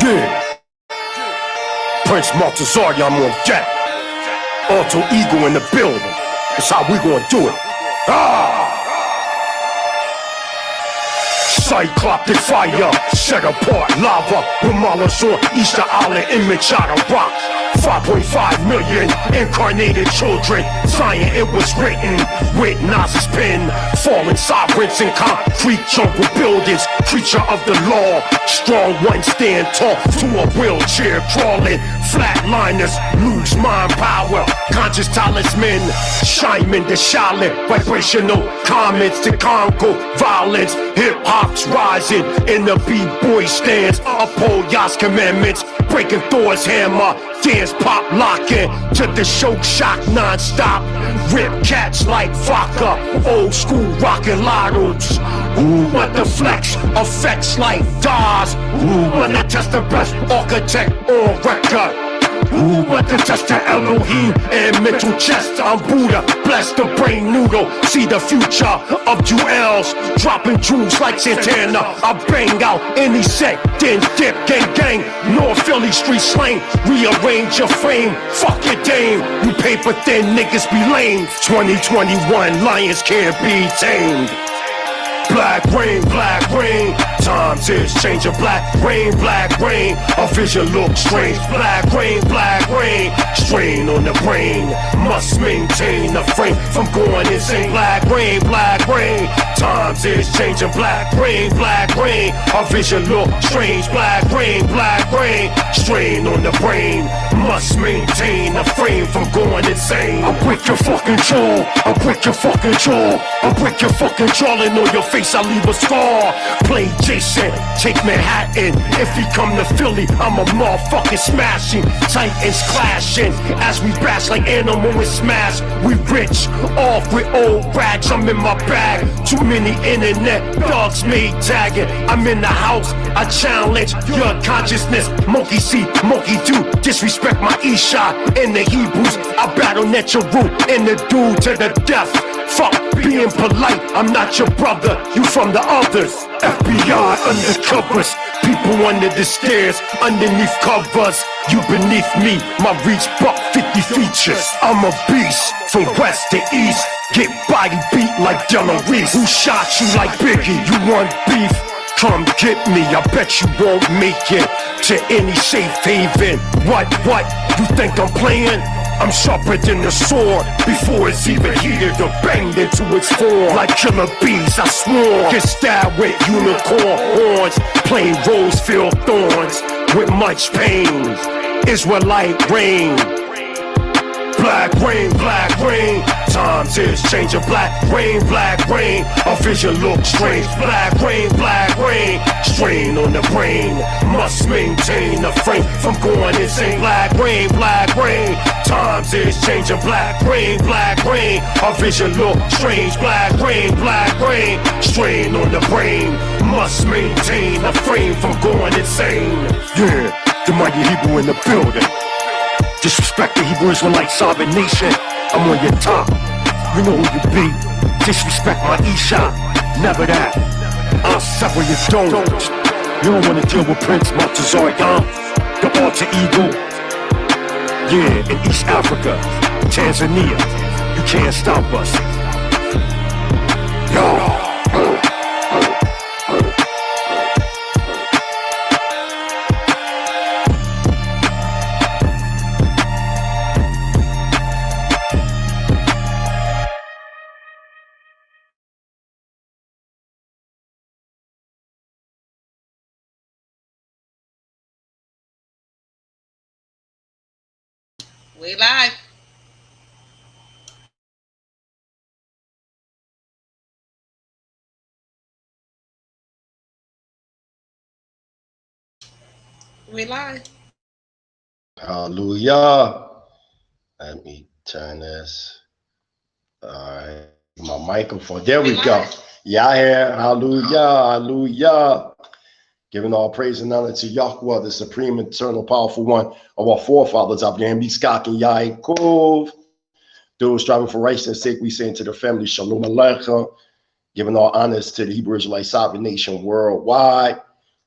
Yeah. Prince Maltazar, I'm on deck. Alter ego in the building. That's how we gonna do it. Cyclopic fire, set apart lava. Ramala's on Easter Island, image out of rock. 5.5 million incarnated children. Zion, it was written with Nas's pen. Fallen sovereigns in concrete jungle buildings. Creature of the law. Strong ones stand tall to a wheelchair crawling. Flatliners lose mind power. Conscious talisman. Shaman the Shaolin. Vibrational comments to Congo violence. Hip hop's rising in the B-boy stands. Uphold Yah's commandments. Breaking Thor's hammer. Dance pop locking to the show shock non-stop. Rip cats like vodka. Old school rockin' lottos. Who want the flex? Effects like DAWs. Who wanna test the best architect on record? Who want to test the Elohim and mental chest? I'm Buddha, bless the brain noodle. See the future of jewels, dropping jewels like Santana. I bang out any set, then dip, gang, gang. North Philly street slang, rearrange your frame. Fuck your dame, you paper thin niggas be lame. 2021, lions can't be tamed. Black rain, times is changing. Black rain, a vision looks strange. Black rain, strain on the brain. Must maintain the frame from going insane. Black rain, times is changing. Black rain, a vision looks strange. Black rain, strain on the brain. Must maintain the frame from going insane. I'll break your fucking jaw, I'll break your fucking jaw, I'll break your fucking jaw and on your face I leave a scar. Play Jason, take Manhattan. If he come to Philly, I'm a motherfucking smashing. Titans clashing as we bash like animal and smash. We rich, off with old rags. I'm in my bag. Too many internet dogs made tagging. I'm in the house, I challenge your consciousness. Monkey see, monkey do. Disrespect my Isha in the Hebrews. I battle Necharu and the dude to the death. Fuck being polite, I'm not your brother, you from the others. FBI undercovers, people under the stairs, underneath covers. You beneath me, my reach buck 50 features. I'm a beast, from west to east. Get body beat like Della Reese. Who shot you like Biggie? You want beef? Come get me, I bet you won't make it to any safe haven. What, you think I'm playing? I'm sharper than the sword before it's even heated or banged into its form. Like killer bees, I swore. Get stabbed with unicorn horns, plain rose-filled thorns with much pain. Israelite rain. Black rain, times is changing. Black rain, a vision looks strange. Black rain, strain on the brain. Must maintain the frame from going insane. Black rain, times is changing. Black rain, a vision looks strange. Black rain, strain on the brain. Must maintain the frame from going insane. Yeah, the mighty Hebrew in the building. Disrespect the Hebrew Israelite sovereign nation. I'm on your top. You know who you be. Disrespect my Isha. Never that. I'll sever your domes. You don't want to deal with Prince Maltazar, the alter ego. Yeah, in East Africa, Tanzania. You can't stop us. Yo. We live. We live. Hallelujah. Let me turn this. All right. My microphone. There we go. Yeah, here. Hallelujah. Hallelujah. Giving all praise and honor to Yahweh, the supreme, eternal, powerful one of our forefathers, Abraham, Yitzchak, and Yaakov. Those striving for righteousness' sake, we say to the family, Shalom Aleichem. Giving all honors to the Hebrew Israelite sovereign nation worldwide.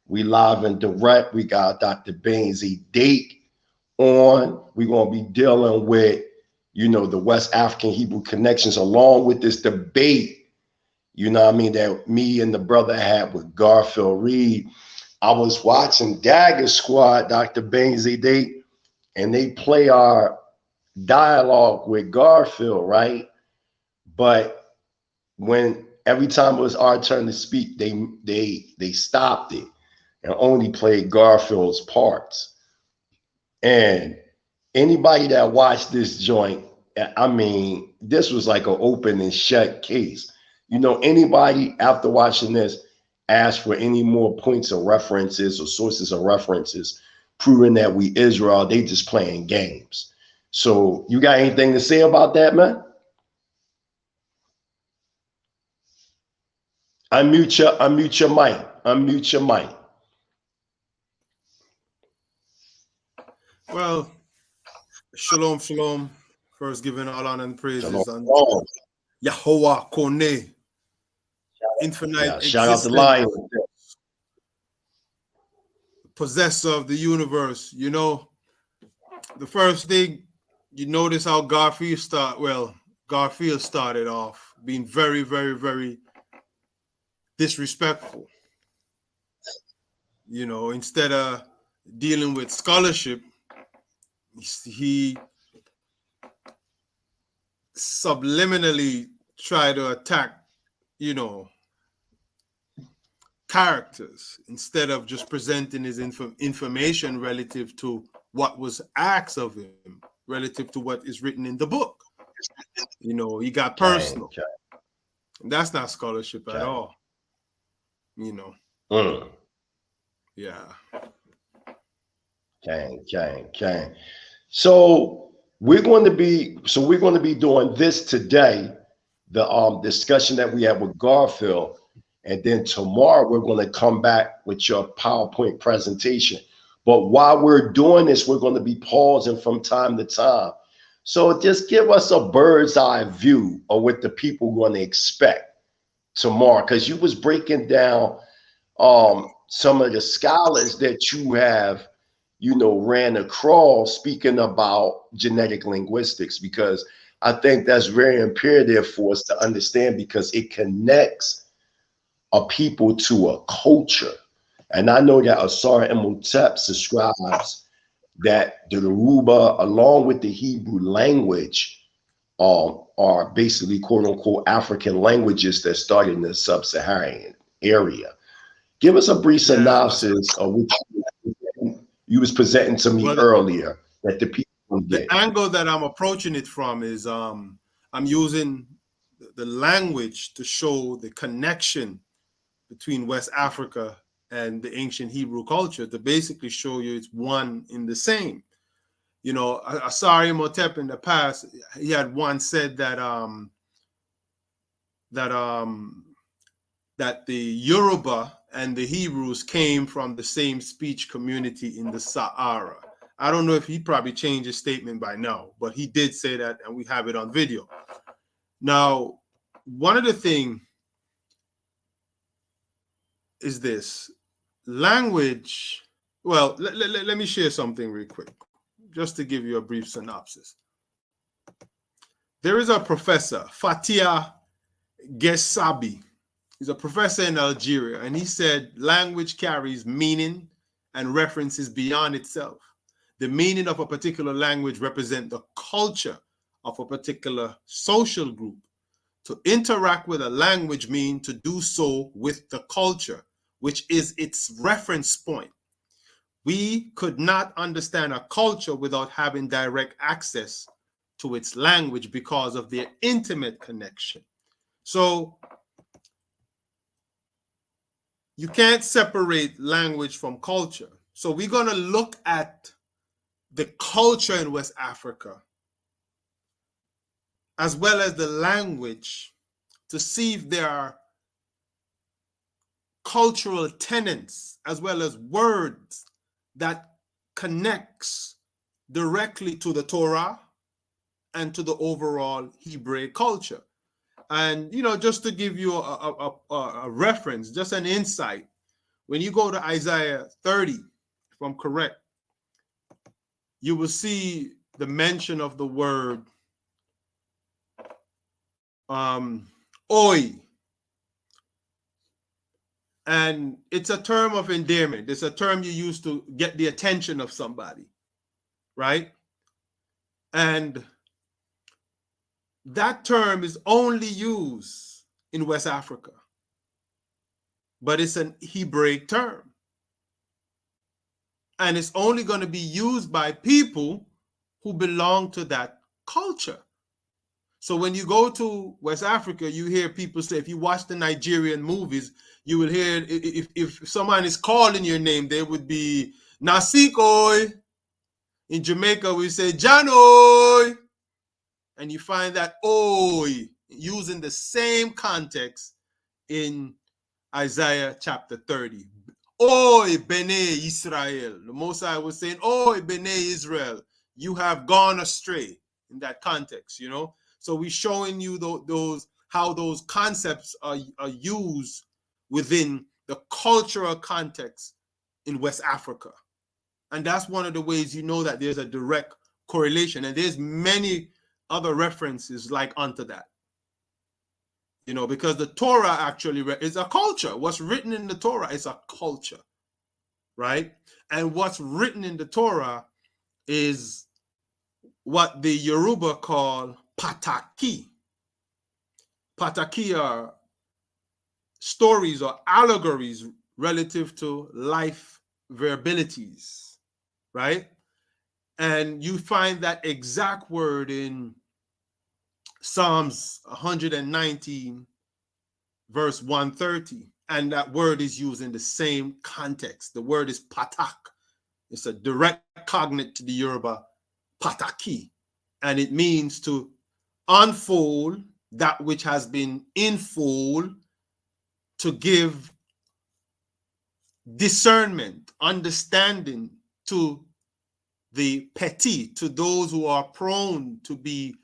We live and direct. We got Dr. Bainsy Date on. We're going to be dealing with, you know, the West African Hebrew connections along with this debate, you know what I mean, that me and the brother had with Garfield Reed. I was watching Dagger Squad, Dr. Bainsy Date, and they play our dialogue with Garfield, right? But when every time it was our turn to speak, they stopped it and only played Garfield's parts. And anybody that watched this joint, I mean, this was like an open and shut case. You know, anybody after watching this ask for any more points of references or sources of references proving that we Israel, they just playing games. So you got anything to say about that, man? Unmute your mic. Unmute your mic. Well, shalom, shalom. First, giving all honor and praises unto Yahweh Kone, infinite yeah, shout out to Lion, possessor of the universe. You know, the first thing you notice how Garfield started off being very, very, very disrespectful. You know, instead of dealing with scholarship, he subliminally tried to attack, you know, characters instead of just presenting his information relative to what was asked of him, relative to what is written in the book. You know, he got personal. Okay. That's not scholarship at all. You know. Yeah. Okay. So we're going to be doing this today, the discussion that we had with Garfield, and then tomorrow we're going to come back with your PowerPoint presentation. But while we're doing this, we're going to be pausing from time to time. So just give us a bird's eye view of what the people are going to expect tomorrow, because you was breaking down some of the scholars that you have, you know, ran across speaking about genetic linguistics, because I think that's very imperative for us to understand, because it connects a people to a culture. And I know that Asar Imhotep subscribes that the Yoruba, along with the Hebrew language, are basically quote unquote African languages that started in the sub-Saharan area. Give us a brief synopsis of what you was presenting to me earlier that the people get. The angle that I'm approaching it from is I'm using the language to show the connection between West Africa and the ancient Hebrew culture, to basically show you it's one in the same. You know, Asar Imhotep in the past, he had once said that that the Yoruba and the Hebrews came from the same speech community in the Sahara. I don't know if he probably changed his statement by now, but he did say that, and we have it on video. Now, one of the things is this language. Well, let me share something real quick, just to give you a brief synopsis. There is a professor, Fatia Gesabi. He's a professor in Algeria, and he said language carries meaning and references beyond itself. The meaning of a particular language represents the culture of a particular social group. To interact with a language means to do so with the culture, which is its reference point. We could not understand a culture without having direct access to its language because of their intimate connection. So you can't separate language from culture. So we're going to look at the culture in West Africa as well as the language to see if there are cultural tenets as well as words that connects directly to the Torah and to the overall Hebrew culture. And, you know, just to give you a reference, just an insight, when you go to Isaiah 30, if I'm correct, you will see the mention of the word oi. And it's a term of endearment. It's a term you use to get the attention of somebody, right? And that term is only used in West Africa, but it's an Hebraic term. And it's only going to be used by people who belong to that culture. So when you go to West Africa, you hear people say, if you watch the Nigerian movies, you will hear, if someone is calling your name, they would be Nasikoi. In Jamaica, we say Janoy. And you find that oi using the same context in Isaiah chapter 30. Oi, B'nai Israel. The Most High was saying, oi, B'nai Israel, you have gone astray, in that context, you know. So we're showing you how those concepts are used within the cultural context in West Africa. And that's one of the ways you know that there's a direct correlation. And there's many other references like unto that. You know, because the Torah actually is a culture. What's written in the Torah is a culture, right? And what's written in the Torah is what the Yoruba call pataki. Pataki are stories or allegories relative to life verbalities, right? And you find that exact word in Psalms 119, verse 130. And that word is used in the same context. The word is patak. It's a direct cognate to the Yoruba pataki. And it means to unfold that which has been in full, to give discernment, understanding to the petty, to those who are prone to be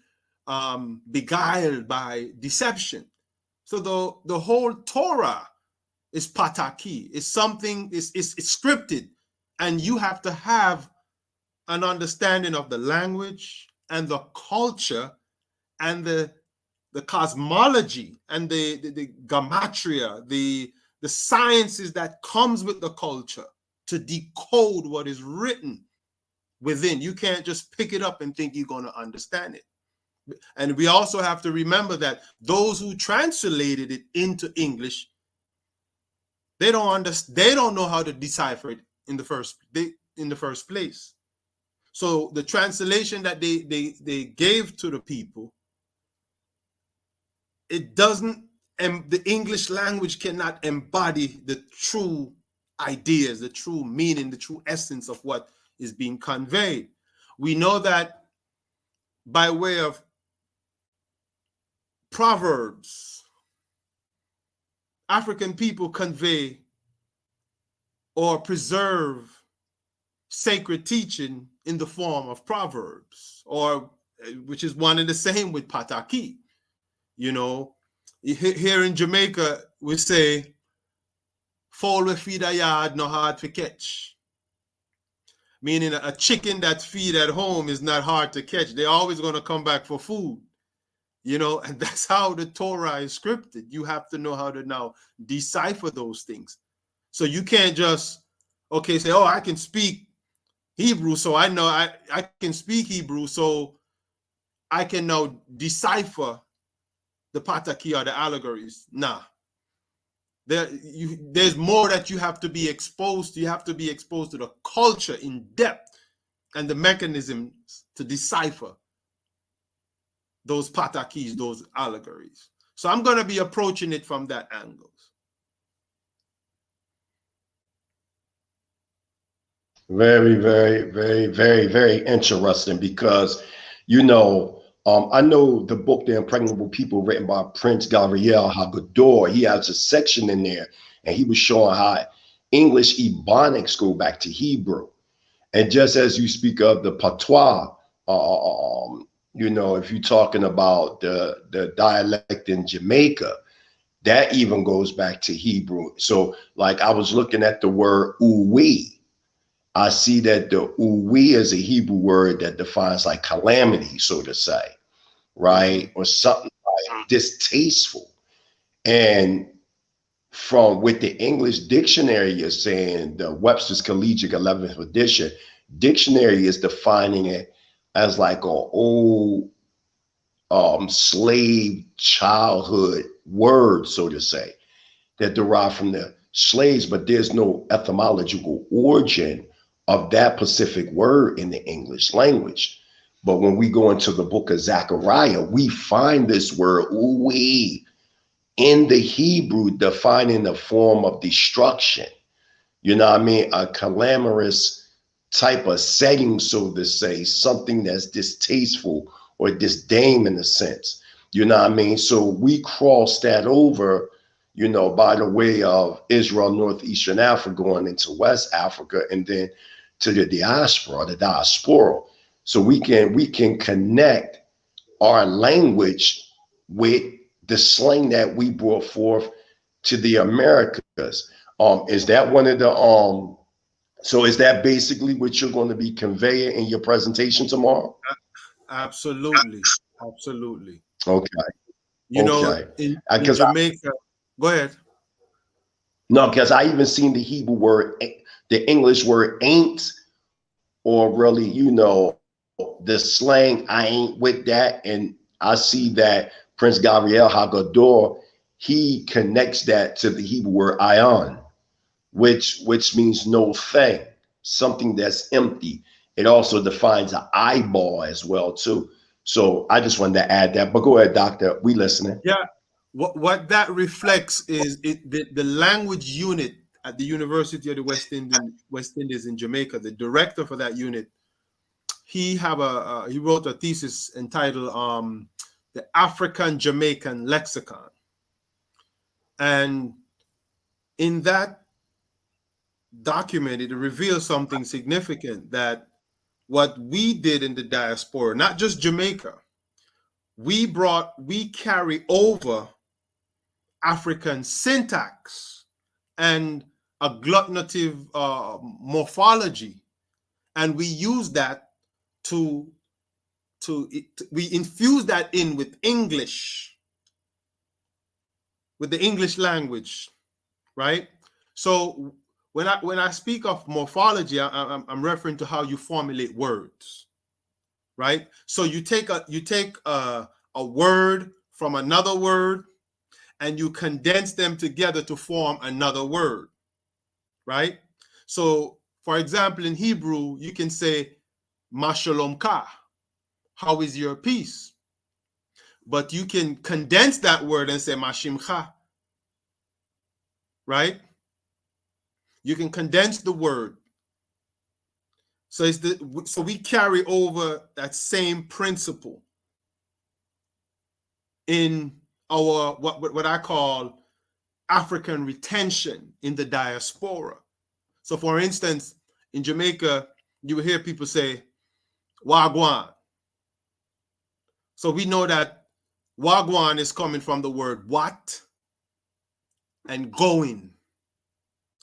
beguiled by deception. So the whole Torah is pataki. It's something, it's scripted, and you have to have an understanding of the language and the culture and the cosmology and the gematria, the sciences that comes with the culture to decode what is written within. You can't just pick it up and think you're going to understand it. And we also have to remember that those who translated it into English, they don't know how to decipher it in the first place. So the translation that they gave to the people, it doesn't, and the English language cannot embody the true ideas, the true meaning, the true essence of what is being conveyed. We know that by way of proverbs, African people convey or preserve sacred teaching in the form of proverbs, or which is one and the same with pataki. You know, here in Jamaica, we say, "Fowl we feed a yard, no hard to catch." Meaning a chicken that feed at home is not hard to catch. They're always going to come back for food. You know, and that's how the Torah is scripted. You have to know how to now decipher those things. So you can't just, okay, say, oh, I can speak Hebrew, so I know I can speak Hebrew, so I can now decipher the pataki or the allegories. Nah. There's more that you have to be exposed to. You have to be exposed to the culture in depth and the mechanisms to decipher those patakis, those allegories. So I'm going to be approaching it from that angle. Very, very, very, very, very interesting, because, you know, I know the book, The Impregnable People, written by Prince Gabriel Hagedorn. He has a section in there, and he was showing how English Ebonics go back to Hebrew. And just as you speak of the patois, you know, if you're talking about the dialect in Jamaica, that even goes back to Hebrew. So like I was looking at the word uwi. I see that the uwi is a Hebrew word that defines like calamity, so to say, right? Or something like distasteful. And from with the English dictionary, you're saying the Webster's Collegiate 11th edition dictionary is defining it as like an old slave childhood word, so to say, that derived from the slaves, but there's no etymological origin of that specific word in the English language. But when we go into the book of Zechariah, we find this word uwi in the Hebrew defining the form of destruction. You know what I mean? A calamitous type of setting, so to say, something that's distasteful or disdain in a sense. You know what I mean? So we cross that over, you know, by the way of Israel, Northeastern Africa, going into West Africa, and then to the diaspora. So we can connect our language with the slang that we brought forth to the Americas. Is that one of the so is that basically what you're going to be conveying in your presentation tomorrow? Absolutely. Absolutely. Okay. You know, in Jamaica, go ahead. No, because I even seen the Hebrew word, the English word ain't, or really, you know, the slang, I ain't with that. And I see that Prince Gabriel Haggador, he connects that to the Hebrew word ion, which means no thing, something that's empty. It also defines an eyeball as well, too. So I just wanted to add that. But go ahead, Doctor. We listening. Yeah. What that reflects is the language unit at the University of the West Indies in Jamaica. The director for that unit, he wrote a thesis entitled "The African Jamaican Lexicon," and in that document, it reveals something significant, that what we did in the diaspora, not just Jamaica, we carry over African syntax and agglutinative morphology, and we use that we infuse that in with English, with the English language, right? So when I speak of morphology, I'm referring to how you formulate words, right? So you take a word from another word and you condense them together to form another word, right? So, for example, in Hebrew, you can say, Ma shalom ka, how is your peace? But you can condense that word and say, Ma shimcha, right? You can condense the word. So so we carry over that same principle in our what I call African retention in the diaspora. So for instance, in Jamaica, you will hear people say wagwan. So we know that wagwan is coming from the word what and going.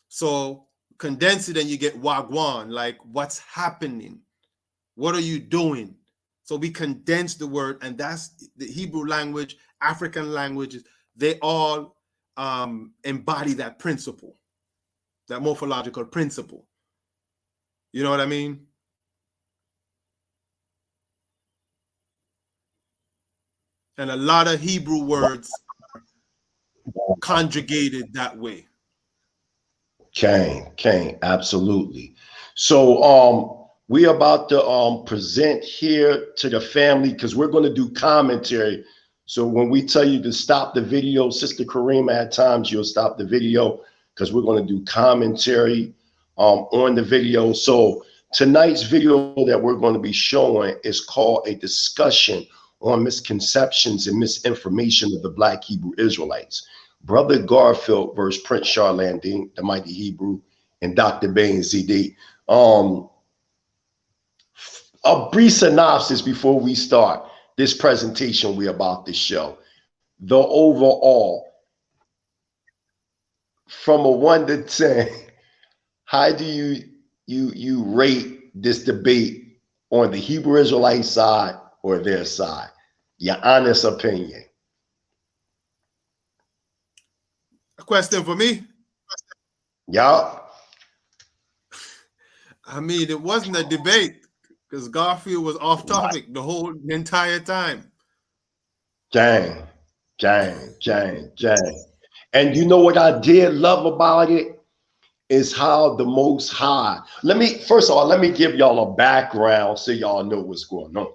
So condense it and you get wagwan, like what's happening? What are you doing? So we condense the word, and that's the Hebrew language, African languages, they all embody that principle, that morphological principle. You know what I mean? And a lot of Hebrew words are conjugated that way. Kane, absolutely. So we about to present here to the family, because we're going to do commentary. So when we tell you to stop the video, Sister Karima, at times you'll stop the video because we're going to do commentary on the video. So tonight's video that we're going to be showing is called A Discussion on Misconceptions and Misinformation of the Black Hebrew Israelites. Brother Garfield versus Prince SHAR, LAN'DIIN, the mighty Hebrew, and Dr. Baines ZD. A brief synopsis before we start this presentation we're about to show. The overall, from a 1 to 10, how do you rate this debate on the Hebrew Israelite side or their side? Your honest opinion. A question for me? Yup. I mean, it wasn't a debate because Garfield was off topic the entire time. Gang. And you know what I did love about it is how the Most High. First of all, let me give y'all a background so y'all know what's going on.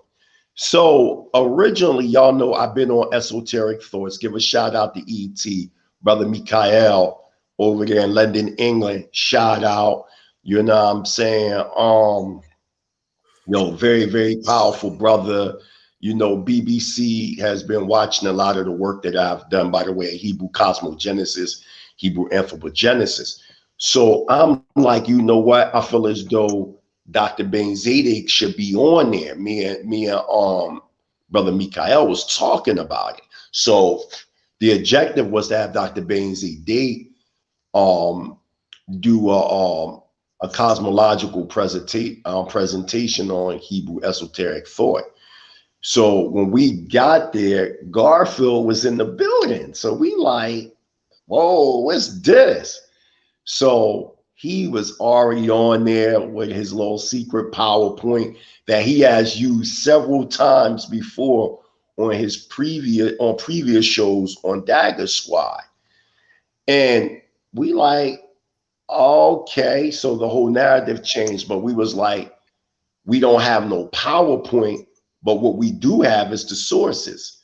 So originally, y'all know I've been on Esoteric Thoughts. Give a shout out to ET, Brother Mikael over there in London, England. Shout out. You know what I'm saying? Very, very powerful brother. You know, BBC has been watching a lot of the work that I've done, by the way, Hebrew cosmogenesis, Hebrew anthropogenesis. So I'm like, you know what? I feel as though Dr. Ben Tsedek should be on there. Me and Brother Mikael was talking about it. So the objective was to have Dr. Ben Tsedek do a cosmological presentation on Hebrew esoteric thought. So when we got there, Garfield was in the building. So we like, whoa, what's this? So he was already on there with his little secret PowerPoint that he has used several times before on his previous shows on Dagger Squad. And we like, okay, so the whole narrative changed, but we was like, we don't have no PowerPoint, but what we do have is the sources.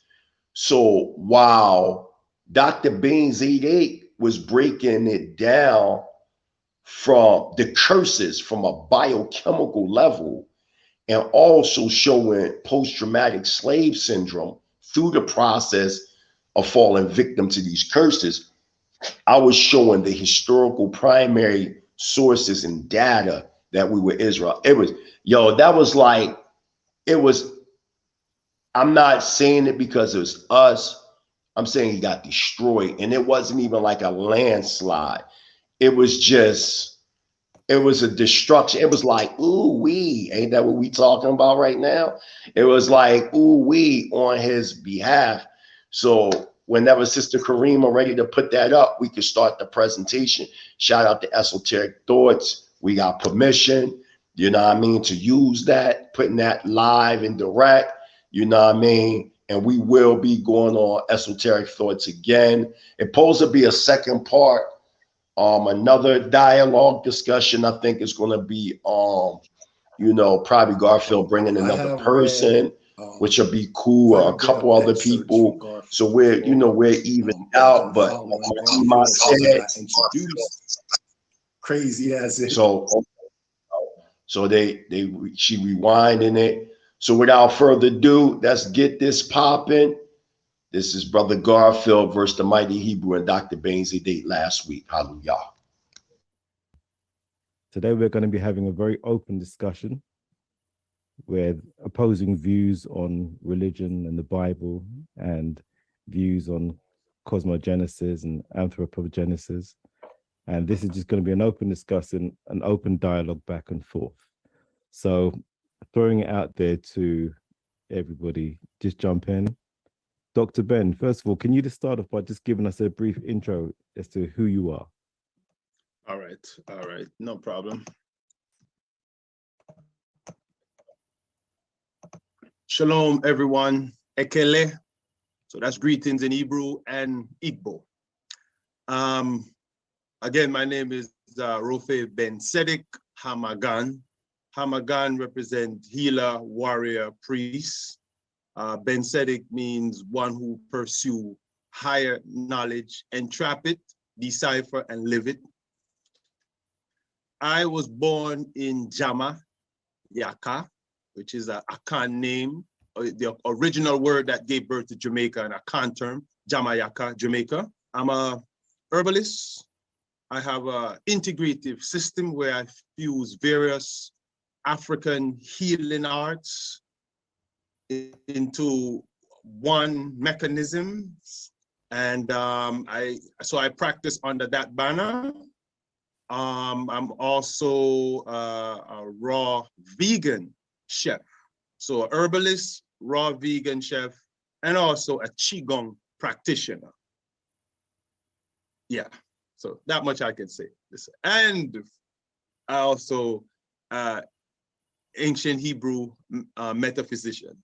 So while Dr. Ben Tsedek was breaking it down from the curses from a biochemical level and also showing post-traumatic slave syndrome through the process of falling victim to these curses, I was showing the historical primary sources and data that we were Israel. It was, that was like, it was, I'm not saying it because it was us. I'm saying he got destroyed. And it wasn't even like a landslide. It was just, it was a destruction. It was like, ooh wee, ain't that what we talking about right now? It was like, ooh wee on his behalf. So whenever Sister Karima ready to put that up, we can start the presentation. Shout out to Esoteric Thoughts. We got permission, you know what I mean, to use that, putting that live and direct, you know what I mean? And we will be going on Esoteric Thoughts again. It's supposed to be a second part. Another dialogue discussion, I think, is going to be, probably Garfield bringing another person, which will be cool, a couple other people. So we're even out, but my crazy as it. So she rewinding it. So without further ado, let's get this popping. This is Brother Garfield versus the Mighty Hebrew and Dr. Ben Tsedek last week. Hallelujah. Today we're going to be having a very open discussion with opposing views on religion and the Bible and views on cosmogenesis and anthropogenesis. And this is just going to be an open discussion, an open dialogue back and forth. So throwing it out there to everybody, just jump in. Dr. Ben, first of all, can you just start off by just giving us a brief intro as to who you are? All right, no problem. Shalom, everyone. Ekele. So that's greetings in Hebrew and Igbo. Again, my name is Rofe Ben Tsedek Magan. Magan represents healer, warrior, priest. Ben Tsedek means one who pursue higher knowledge, entrap it, decipher, and live it. I was born in Jama, Yaka, which is a Akan name, the original word that gave birth to Jamaica, an Akan term, Jama Yaka, Jamaica. I'm a herbalist. I have an integrative system where I fuse various African healing arts into one mechanism And I practice under that banner. I'm also a raw vegan chef. So a herbalist, raw vegan chef, and also a Qigong practitioner. Yeah, so that much I can say. And I also ancient Hebrew metaphysician.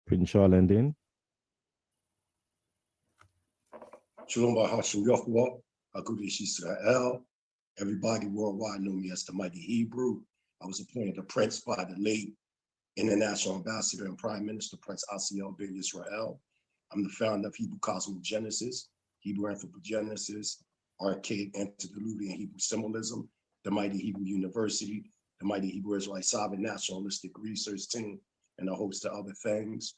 Prince SHAR LAN'DIIN. Shalom Bahashim Yahuwah, Hakudish Israel. Everybody worldwide know me as the Mighty Hebrew. I was appointed a prince by the late International Ambassador and Prime Minister, Prince Asiel Ben Israel. I'm the founder of Hebrew Cosmogenesis, Hebrew Anthropogenesis, Archaic Antediluvian Hebrew Symbolism, the Mighty Hebrew University, the Mighty Hebrew Israelite Sovereign Nationalistic Research Team, and a host of other things.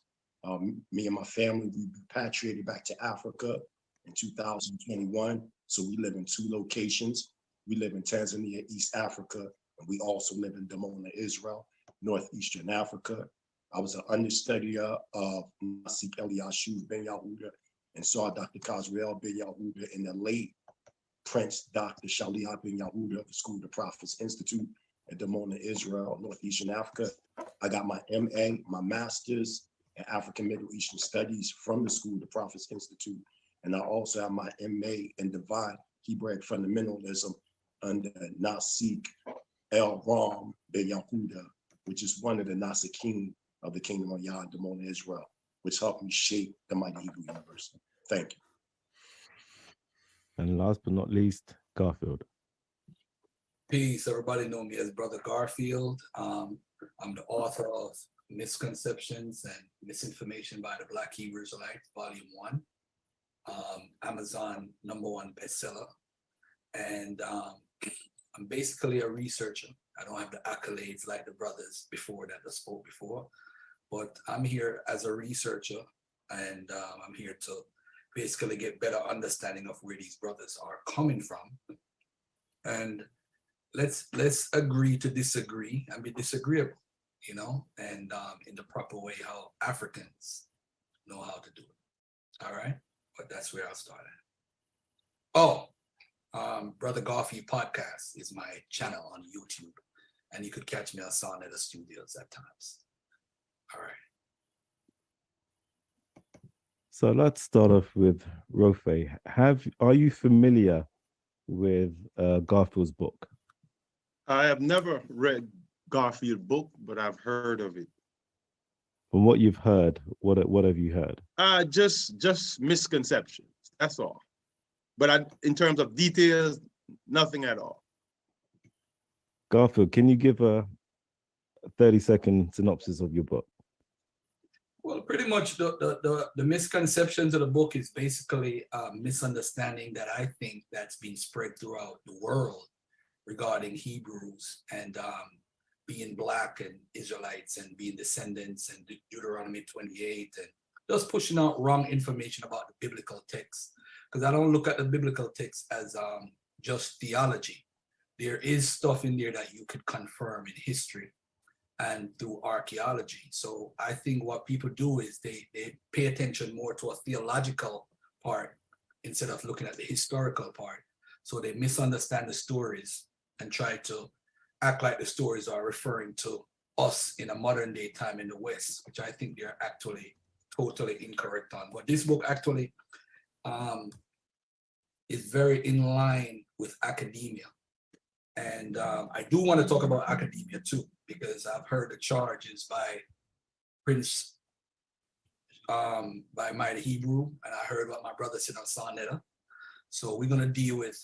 Me and my family, we repatriated back to Africa in 2021. So we live in 2 locations. We live in Tanzania, East Africa, and we also live in Dimona, Israel, Northeastern Africa. I was an understudy of Nasik Eliashiv Ben Yahuda and saw Dr. Kazriel Ben Yahuda and the late Prince Dr. Shaliah Ben Yahuda of the School of the Prophets Institute at Dimona, Israel, Northeastern Africa. I got my MA, my master's in African Middle Eastern Studies from the School of the Prophets Institute. And I also have my MA in Divine Hebraic Fundamentalism under Nasik El Ram Ben Yahuda, which is one of the Nasikim of the Kingdom of Yah, Dimona, Israel, which helped me shape the Mighty Hebrew University. Thank you. And last but not least, Garfield. Peace. Everybody know me as Brother Garfield. I'm the author of Misconceptions and Misinformation by the Black Hebrew Israelites, Volume 1. Amazon #1 bestseller. And I'm basically a researcher. I don't have the accolades like the brothers before that I spoke before, but I'm here as a researcher, and I'm here to basically get better understanding of where these brothers are coming from. And let's agree to disagree and be disagreeable, you know, and in the proper way how Africans know how to do it. All right, but that's where I'll start at. Oh, Brother Garfield podcast is my channel on YouTube, and you could catch me on SHAR Studios at times. All right. So let's start off with Rofe. Are you familiar with Garfield's book? I have never read Garfield's book, but I've heard of it. From what you've heard, what have you heard? Just misconceptions. That's all. But in terms of details, nothing at all. Garfield, can you give a 30-second synopsis of your book? Well, pretty much the misconceptions of the book is basically a misunderstanding that I think that's been spread throughout the world regarding Hebrews and being Black and Israelites and being descendants and Deuteronomy 28 and just pushing out wrong information about the biblical text. Because I don't look at the biblical text as just theology. There is stuff in there that you could confirm in history and through archaeology. So I think what people do is they pay attention more to a theological part instead of looking at the historical part. So they misunderstand the stories and try to act like the stories are referring to us in a modern day time in the West, which I think they're actually totally incorrect on. But this book actually is very in line with academia. And I do want to talk about academia too, because I've heard the charges by Prince, by Mighty Hebrew, and I heard what my brother said on SHAR. So we're going to deal with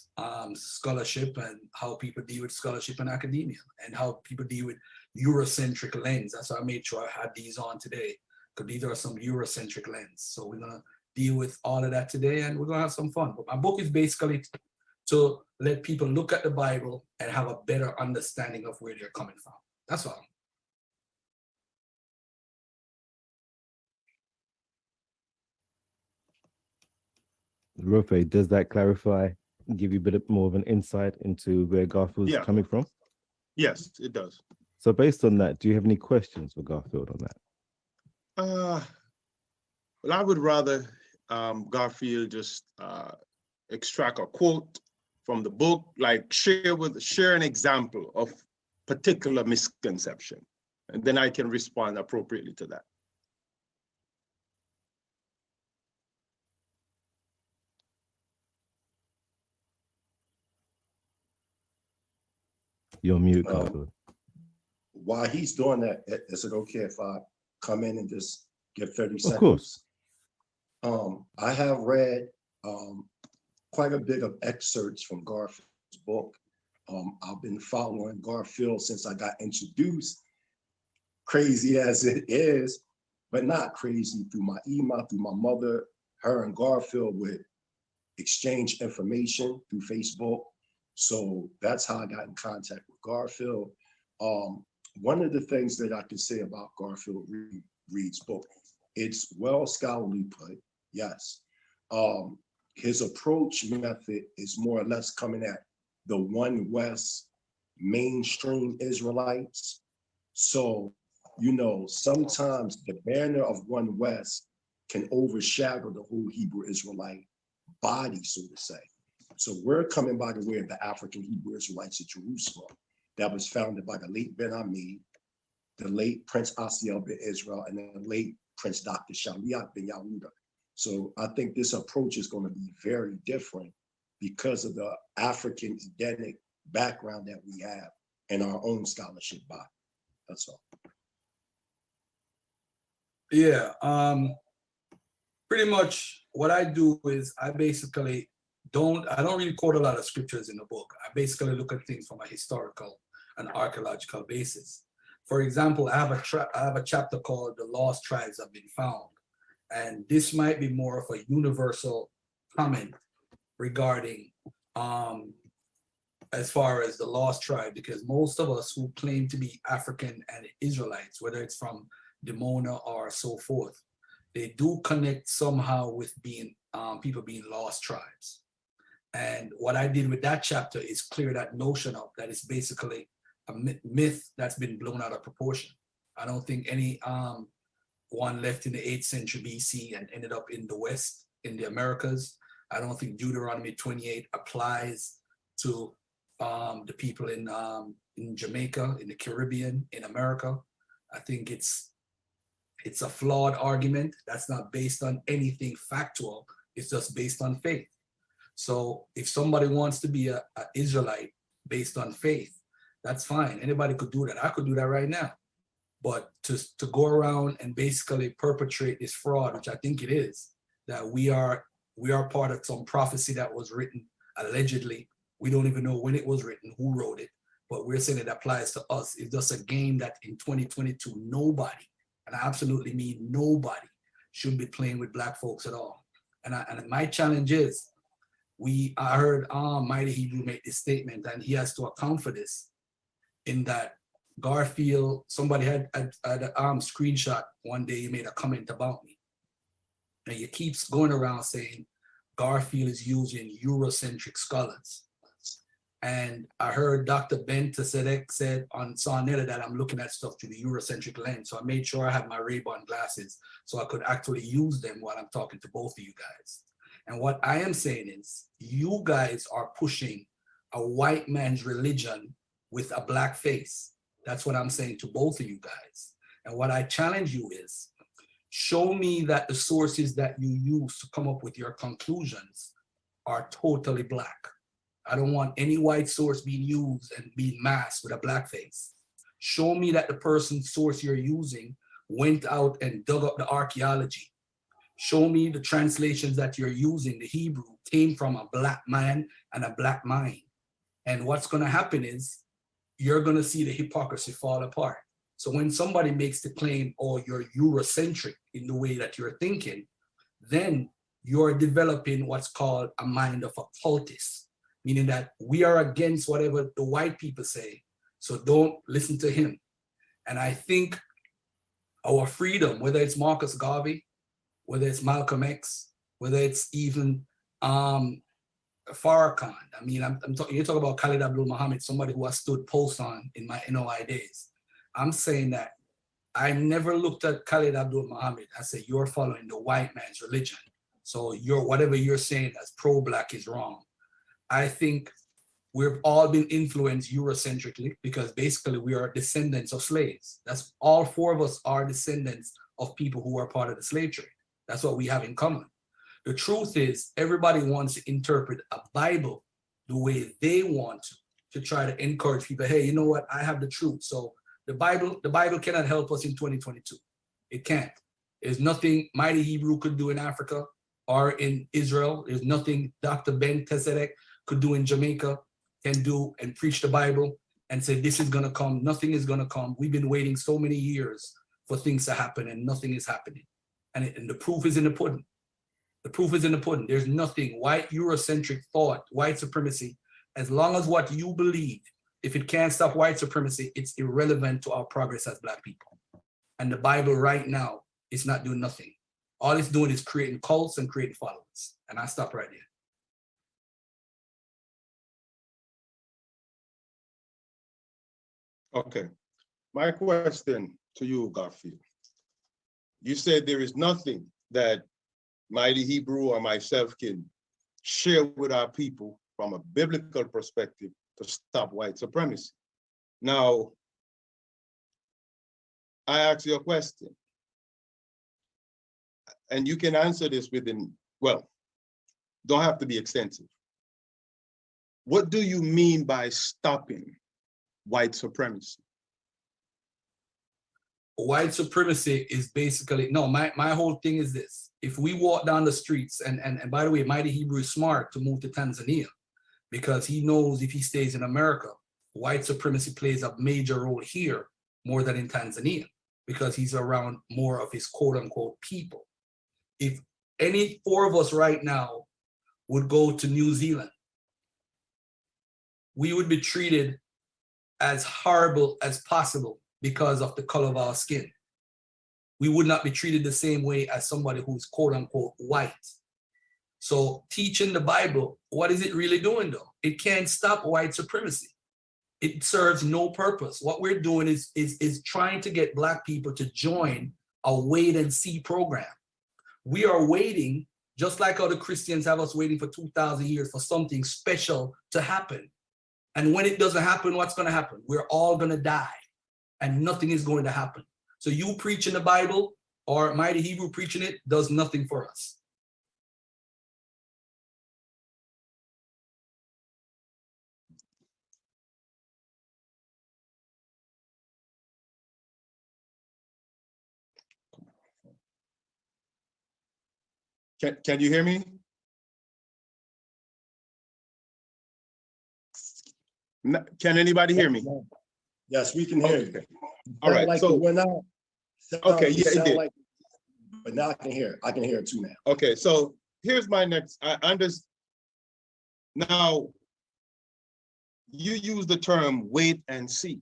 scholarship and how people deal with scholarship and academia and how people deal with Eurocentric lens. That's why I made sure I had these on today, because these are some Eurocentric lens. So we're going to deal with all of that today, and we're going to have some fun. But my book is basically to let people look at the Bible and have a better understanding of where they're coming from. That's all. Rofe, does that clarify, give you a bit more of an insight into where Garfield's coming from? Yes, it does. So based on that, do you have any questions for Garfield on that? Well, I would rather Garfield just extract a quote from the book, like share an example of particular misconception, and then I can respond appropriately to that. You're mute, Garfield. While he's doing that, is it okay if I come in and just give 30 seconds? Of course. I have read quite a bit of excerpts from Garfield's book. I've been following Garfield since I got introduced, crazy as it is, but not crazy, through my email, through my mother. Her and Garfield would exchange information through Facebook. So that's how I got in contact with Garfield. One of the things that I can say about Garfield Reed's book, it's well scholarly put, yes. His approach method is more or less coming at the One West mainstream Israelites. So, you know, sometimes the banner of One West can overshadow the whole Hebrew Israelite body, so to say. So we're coming by the way of the African Hebrew Israelites of Jerusalem that was founded by the late Ben Ami, the late Prince Asiel Ben Israel, and the late Prince Dr. Shaliat Ben Yahuda. So I think this approach is going to be very different because of the African Edenic background that we have in our own scholarship body. That's all. Yeah, pretty much what I do is I basically I don't really quote a lot of scriptures in the book. I basically look at things from a historical and archaeological basis. For example, I have a chapter called "The Lost Tribes Have Been Found," and this might be more of a universal comment regarding as far as the lost tribe, because most of us who claim to be African and Israelites, whether it's from Dimona or so forth, they do connect somehow with being people being lost tribes. And what I did with that chapter is clear that notion up, that it's basically a myth that's been blown out of proportion. I don't think any one left in the 8th century BC and ended up in the West, in the Americas. I don't think Deuteronomy 28 applies to the people in Jamaica, in the Caribbean, in America. I think it's a flawed argument that's not based on anything factual. It's just based on faith. So if somebody wants to be an Israelite based on faith, that's fine. Anybody could do that. I could do that right now. But to go around and basically perpetrate this fraud, which I think it is, that we are part of some prophecy that was written allegedly. We don't even know when it was written, who wrote it, but we're saying it applies to us. It's just a game that in 2022, nobody, and I absolutely mean nobody, should be playing with Black folks at all. And my challenge is, I heard Mighty Hebrew make this statement, and he has to account for this, in that Garfield, somebody had a screenshot one day, he made a comment about me. And he keeps going around saying Garfield is using Eurocentric scholars. And I heard Dr. Ben Tsedek said on Sarnetta that I'm looking at stuff through the Eurocentric lens. So I made sure I had my Ray-Ban glasses so I could actually use them while I'm talking to both of you guys. And what I am saying is, you guys are pushing a white man's religion with a Black face. That's what I'm saying to both of you guys. And what I challenge you is, show me that the sources that you use to come up with your conclusions are totally Black. I don't want any white source being used and being masked with a Black face. Show me that the person's source you're using went out and dug up the archaeology. Show me the translations that you're using, the Hebrew, came from a Black man and a Black mind. And what's going to happen is, you're going to see the hypocrisy fall apart. So when somebody makes the claim, oh, you're Eurocentric in the way that you're thinking, then you're developing what's called a mind of a cultist, meaning that we are against whatever the white people say, so don't listen to him. And I think our freedom, whether it's Marcus Garvey, whether it's Malcolm X, whether it's even Farrakhan. I mean, you talk about Khalid Abdul Muhammad, somebody who I stood post on in my NOI days. I'm saying that I never looked at Khalid Abdul Muhammad and said, you're following the white man's religion. So whatever you're saying as pro-black is wrong. I think we've all been influenced Eurocentrically because basically we are descendants of slaves. That's all four of us are descendants of people who are part of the slave trade. That's what we have in common. The truth is everybody wants to interpret a Bible the way they want to try to encourage people. Hey, you know what? I have the truth. So the Bible cannot help us in 2022. It can't. There's nothing Mighty Hebrew could do in Africa or in Israel. There's nothing Dr. Ben Tsedek could do in Jamaica, can do and preach the Bible and say, this is going to come. Nothing is going to come. We've been waiting so many years for things to happen and nothing is happening. And the proof is in the pudding. The proof is in the pudding. There's nothing white Eurocentric thought, white supremacy. As long as what you believe, if it can't stop white supremacy, it's irrelevant to our progress as Black people. And the Bible right now is not doing nothing. All it's doing is creating cults and creating followers. And I stop right there. Okay. My question to you, Garfield. You said there is nothing that Mighty Hebrew or myself can share with our people from a biblical perspective to stop white supremacy. Now, I ask you a question, and you can answer this within, well, don't have to be extensive. What do you mean by stopping white supremacy? White supremacy is basically, no, my whole thing is this. If we walk down the streets, and by the way, Mighty Hebrew is smart to move to Tanzania because he knows if he stays in America, white supremacy plays a major role here more than in Tanzania because he's around more of his quote unquote people. If any four of us right now would go to New Zealand, we would be treated as horrible as possible because of the color of our skin. We would not be treated the same way as somebody who's quote unquote white. So teaching the Bible, what is it really doing though? It can't stop white supremacy. It serves no purpose. What we're doing is trying to get Black people to join a wait and see program. We are waiting, just like how the Christians have us waiting for 2,000 years for something special to happen. And when it doesn't happen, what's going to happen? We're all going to die and nothing is going to happen. So you preaching the Bible or Mighty Hebrew preaching it does nothing for us. Can you hear me? Can anybody hear me? Yes, we can hear you. All right. Like So it went out. okay, yeah, it did. Like, but now I can hear it. I can hear it too now. Okay, so here's my next. I understand. Now, you use the term wait and see.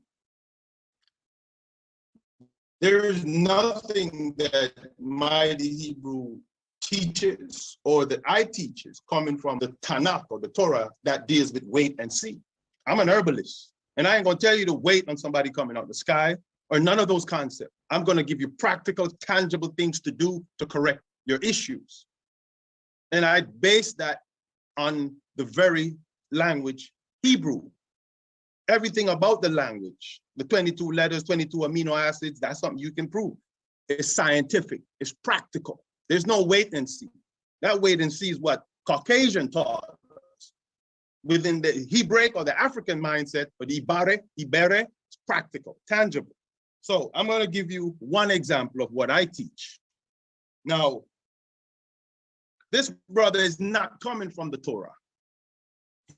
There is nothing that Mighty Hebrew teaches or that I teaches coming from the Tanakh or the Torah that deals with wait and see. I'm an herbalist, and I ain't gonna tell you to wait on somebody coming out the sky or none of those concepts. I'm gonna give you practical, tangible things to do to correct your issues. And I base that on the very language Hebrew. Everything about the language, the 22 letters, 22 amino acids, that's something you can prove. It's scientific, it's practical. There's no wait and see. That wait and see is what Caucasian taught us. Within the Hebraic or the African mindset, but Ibare, it's practical, tangible. So I'm gonna give you one example of what I teach. Now, this brother is not coming from the Torah.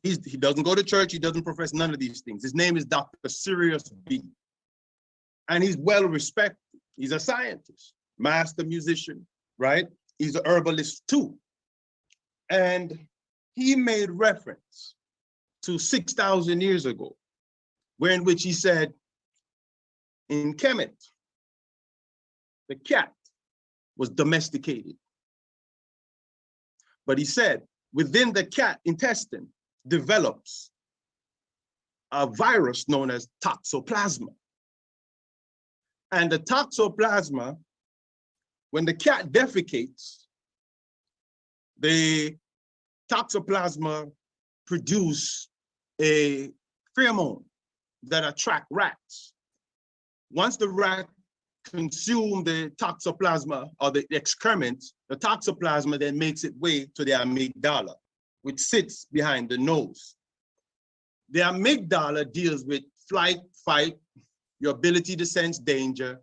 He doesn't go to church, he doesn't profess none of these things. His name is Dr. Sirius B. And he's well respected. He's a scientist, master musician, right? He's a herbalist too. And he made reference to 6,000 years ago, in which he said, in Kemet, the cat was domesticated. But he said, within the cat intestine develops a virus known as toxoplasma. And the toxoplasma, when the cat defecates, the toxoplasma produce a pheromone that attract rats. Once the rat consume the toxoplasma or the excrement, the toxoplasma then makes its way to the amygdala, which sits behind the nose. The amygdala deals with flight, fight, your ability to sense danger,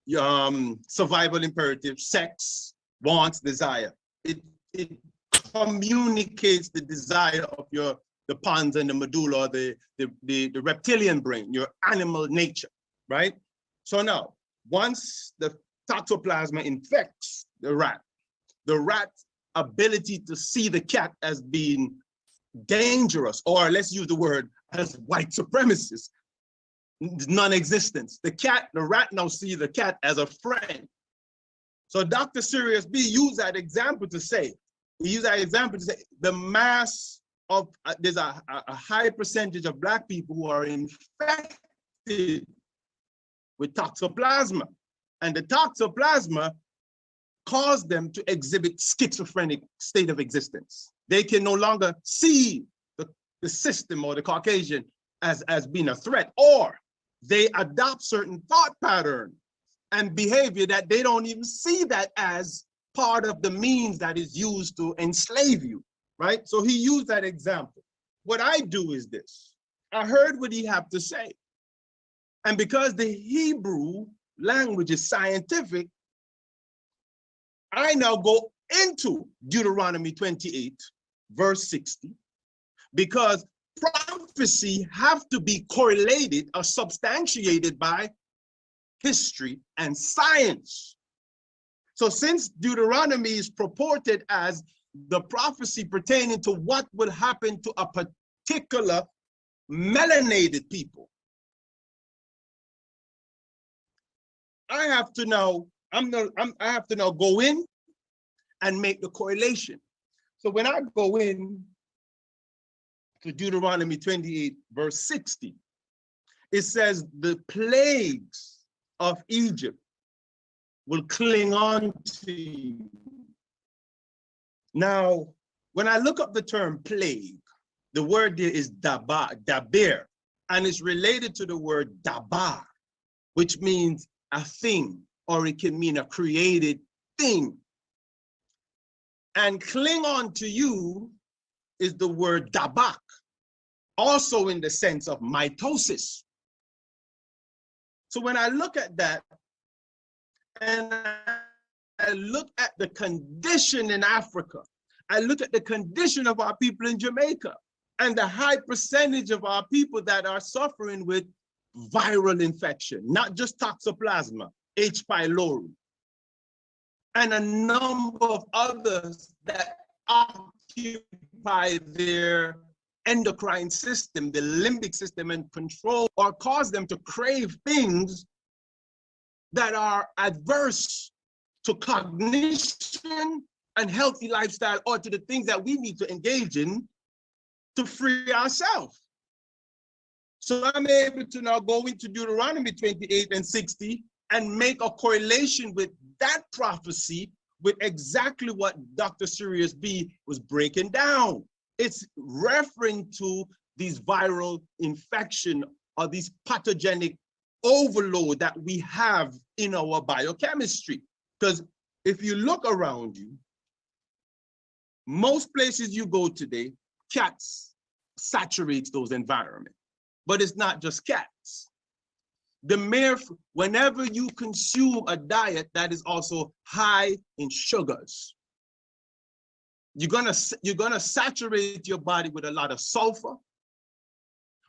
your survival imperative, sex, wants, desire. It communicates the desire of the pons and the medulla, the reptilian brain, your animal nature, right? So now, once the toxoplasma infects the rat's ability to see the cat as being dangerous, or let's use the word as white supremacist, non-existence. The rat now see the cat as a friend. So Dr. Sirius B used that example to say, the mass of, there's a high percentage of Black people who are infected with toxoplasma. And the toxoplasma caused them to exhibit schizophrenic state of existence. They can no longer see the system or the Caucasian as being a threat, or they adopt certain thought patterns and behavior that they don't even see that as part of the means that is used to enslave you, right? So he used that example. What I do is this. I heard what he had to say. And because the Hebrew language is scientific, I now go into Deuteronomy 28, verse 60, because prophecy have to be correlated or substantiated by history and science. So since Deuteronomy is purported as the prophecy pertaining to what will happen to a particular melanated people, I have to now go in and make the correlation. So when I go in to Deuteronomy 28, verse 60, it says the plagues of Egypt will cling on to you. Now, when I look up the term plague, the word there is daber, and it's related to the word dabar, which means a thing, or it can mean a created thing. And cling on to you is the word dabak, also in the sense of mitosis. So when I look at that, and I look at the condition in Africa, I look at the condition of our people in Jamaica, and the high percentage of our people that are suffering with viral infection, not just toxoplasma, H. pylori, and a number of others that occupy their endocrine system, the limbic system, and control or cause them to crave things that are adverse to cognition and healthy lifestyle, or to the things that we need to engage in to free ourselves. So I'm able to now go into Deuteronomy 28 and 60 and make a correlation with that prophecy with exactly what Dr. Sirius B was breaking down. It's referring to these viral infection or these pathogenic overload that we have in our biochemistry. Because if you look around you, most places you go today, cats saturates those environments. But it's not just cats. Whenever you consume a diet that is also high in sugars, you're gonna saturate your body with a lot of sulfur.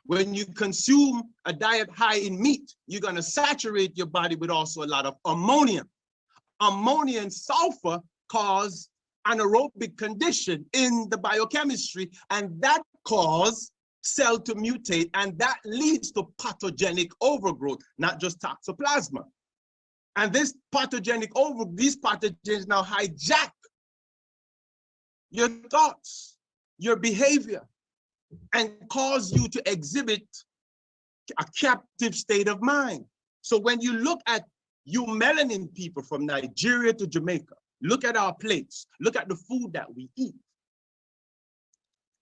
When you consume a diet high in meat, you're gonna saturate your body with also a lot of ammonia. Ammonia and sulfur cause anaerobic condition in the biochemistry, and that cause cell to mutate, and that leads to pathogenic overgrowth, not just toxoplasma. And these pathogens now hijack your thoughts, your behavior, and cause you to exhibit a captive state of mind. So when you look at you melanin people from Nigeria to Jamaica, Look at our plates. Look at the food that we eat.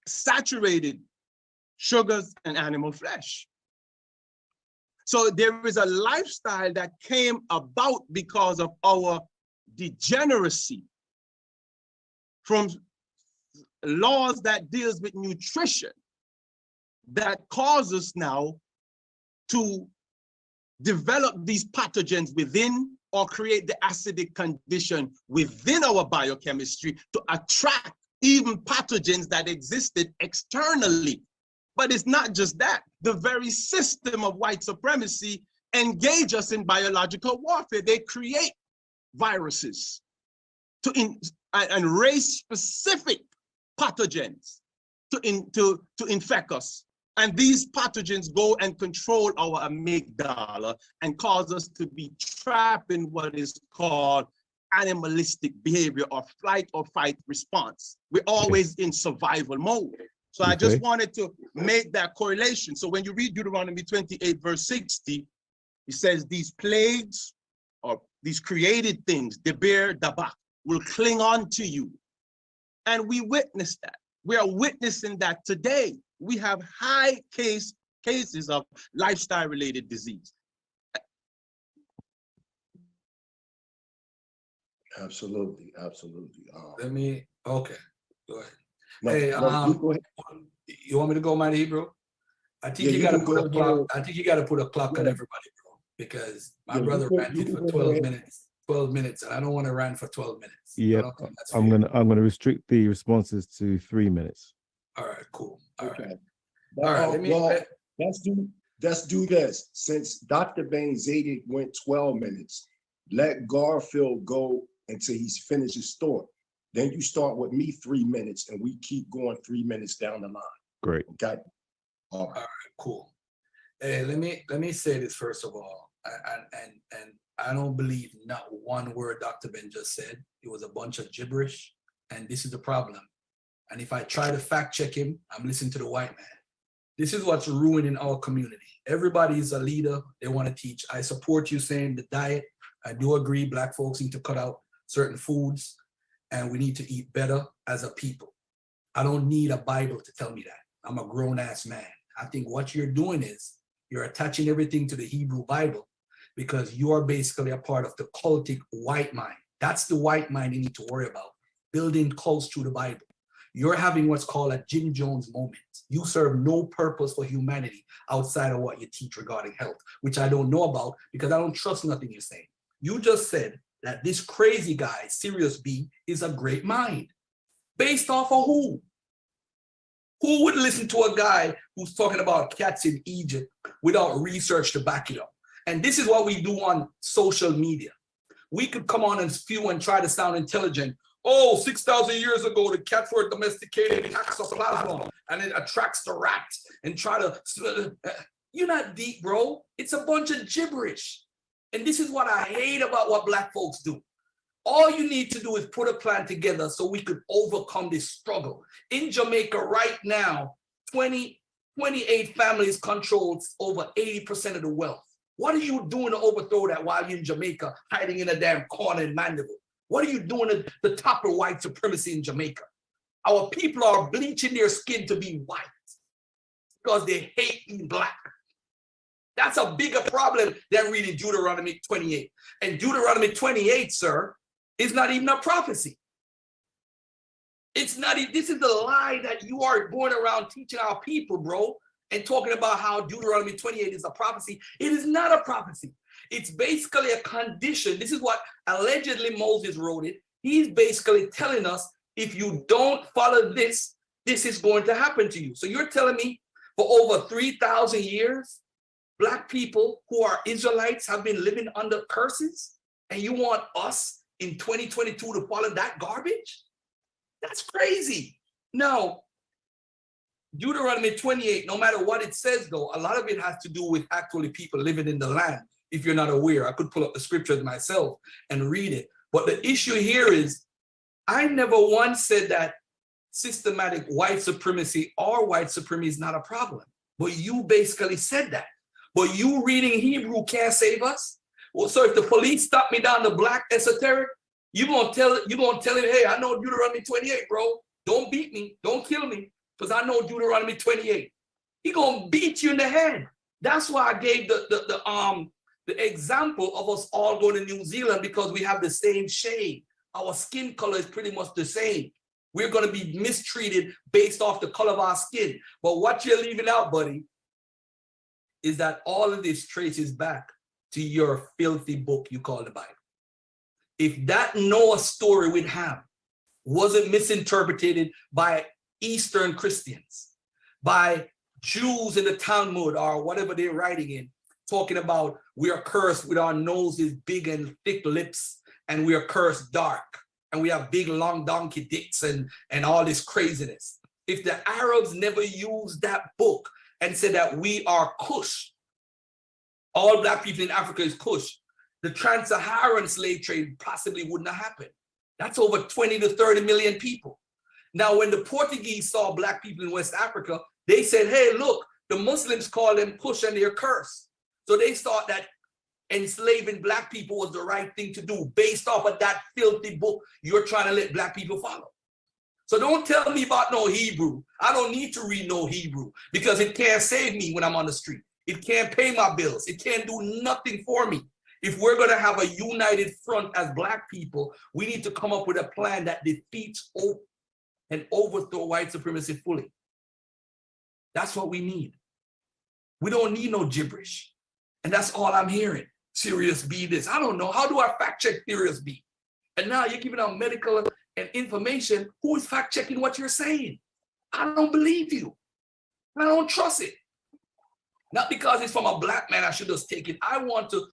Saturated sugars and animal flesh. So there is a lifestyle that came about because of our degeneracy from laws that deals with nutrition that cause us now to develop these pathogens within or create the acidic condition within our biochemistry to attract even pathogens that existed externally. But it's not just that. The very system of white supremacy engage us in biological warfare. They create viruses and race-specific pathogens to infect us. And these pathogens go and control our amygdala and cause us to be trapped in what is called animalistic behavior or flight or fight response. We're always in survival mode. So I just wanted to make that correlation. So when you read Deuteronomy 28, verse 60, it says these plagues or these created things, Deber, Dabak, will cling on to you. And we witness that. We are witnessing that today. We have high cases of lifestyle-related disease. Absolutely, absolutely. Let me, okay, go ahead. No, Hey, no, go ahead. you want me to go, Mighty Hebrew? I think Yeah, you got to can put go a clock. ahead. I think you got to put a clock on Yeah. everybody, bro, because my Yeah, brother you can- ranted you for can go 12 ahead. minutes. 12 minutes, and I don't want to rant for 12 minutes. I Yeah, don't think that's I'm fair. gonna restrict the responses to 3 minutes. All right, cool. All right. Okay. All right, let me- Well, let's do this. Since Dr. Bain Zadig went 12 minutes, let Garfield go until he's finished his story. Then you start with me 3 minutes, and we keep going 3 minutes down the line. Great. Okay. All right. Cool. Hey, let me say this first of all, and I don't believe not one word Dr. Ben just said. It was a bunch of gibberish, and this is the problem. And if I try to fact check him, I'm listening to the white man. This is what's ruining our community. Everybody is a leader. They want to teach. I support you saying the diet. I do agree Black folks need to cut out certain foods, and we need to eat better as a people. I don't need a Bible to tell me that. I'm a grown-ass man. I think what you're doing is you're attaching everything to the Hebrew Bible because you are basically a part of the cultic white mind. That's the white mind you need to worry about, building cults through the Bible. You're having what's called a Jim Jones moment. You serve no purpose for humanity outside of what you teach regarding health, which I don't know about because I don't trust nothing you're saying. You just said that this crazy guy, Sirius B, is a great mind. Based off of who? Who would listen to a guy who's talking about cats in Egypt without research to back it up? And this is what we do on social media. We could come on and spew and try to sound intelligent. Oh, 6,000 years ago, the cats were domesticated in toxoplasma, and it attracts the rat and try to, you're not deep, bro. It's a bunch of gibberish. And this is what I hate about what Black folks do. All you need to do is put a plan together so we could overcome this struggle. In Jamaica right now, 28 families control over 80% of the wealth. What are you doing to overthrow that while you're in Jamaica, hiding in a damn corner in Mandeville? What are you doing to topple white supremacy in Jamaica? Our people are bleaching their skin to be white because they hate being Black. That's a bigger problem than reading Deuteronomy 28. And Deuteronomy 28, sir, is not even a prophecy. It's not, this is the lie that you are going around teaching our people, bro, and talking about how Deuteronomy 28 is a prophecy. It is not a prophecy. It's basically a condition. This is what allegedly Moses wrote it. He's basically telling us, if you don't follow this, this is going to happen to you. So you're telling me for over 3,000 years, Black people who are Israelites have been living under curses, and you want us in 2022 to follow that garbage? That's crazy. No, Deuteronomy 28, no matter what it says though, a lot of it has to do with actually people living in the land. If you're not aware, I could pull up the scriptures myself and read it. But the issue here is, I never once said that systematic white supremacy or white supremacy is not a problem. But you basically said that. But you reading Hebrew can't save us? Well, so if the police stop me down the Black esoteric, You gonna tell him, hey, I know Deuteronomy 28, bro. Don't beat me, don't kill me, because I know Deuteronomy 28. He gonna beat you in the head. That's why I gave the example of us all going to New Zealand, because we have the same shade. Our skin color is pretty much the same. We're going to be mistreated based off the color of our skin. But what you're leaving out, buddy, is that all of this traces back to your filthy book you call the Bible. If that Noah story with Ham wasn't misinterpreted by Eastern Christians, by Jews in the Talmud or whatever they're writing in, talking about we are cursed with our noses big and thick lips, and we are cursed dark, and we have big long donkey dicks and all this craziness. If the Arabs never used that book and said that we are Kush, all black people in Africa is Kush, the trans-Saharan slave trade possibly wouldn't have happened. That's over 20 to 30 million people. Now, when the Portuguese saw black people in West Africa, they said, hey, look, the Muslims call them Kush and they're cursed. So they thought that enslaving black people was the right thing to do based off of that filthy book you're trying to let black people follow. So don't tell me about no Hebrew. I don't need to read no Hebrew because it can't save me when I'm on the street. It can't pay my bills. It can't do nothing for me. If we're going to have a united front as black people, we need to come up with a plan that defeats and overthrow white supremacy fully. That's what we need. We don't need no gibberish. And that's all I'm hearing. Serious B this. I don't know. How do I fact check Serious B? And now you're giving out medical and information. Who is fact checking what you're saying? I don't believe you. I don't trust it. Not because it's from a black man, I should just take it. I want to.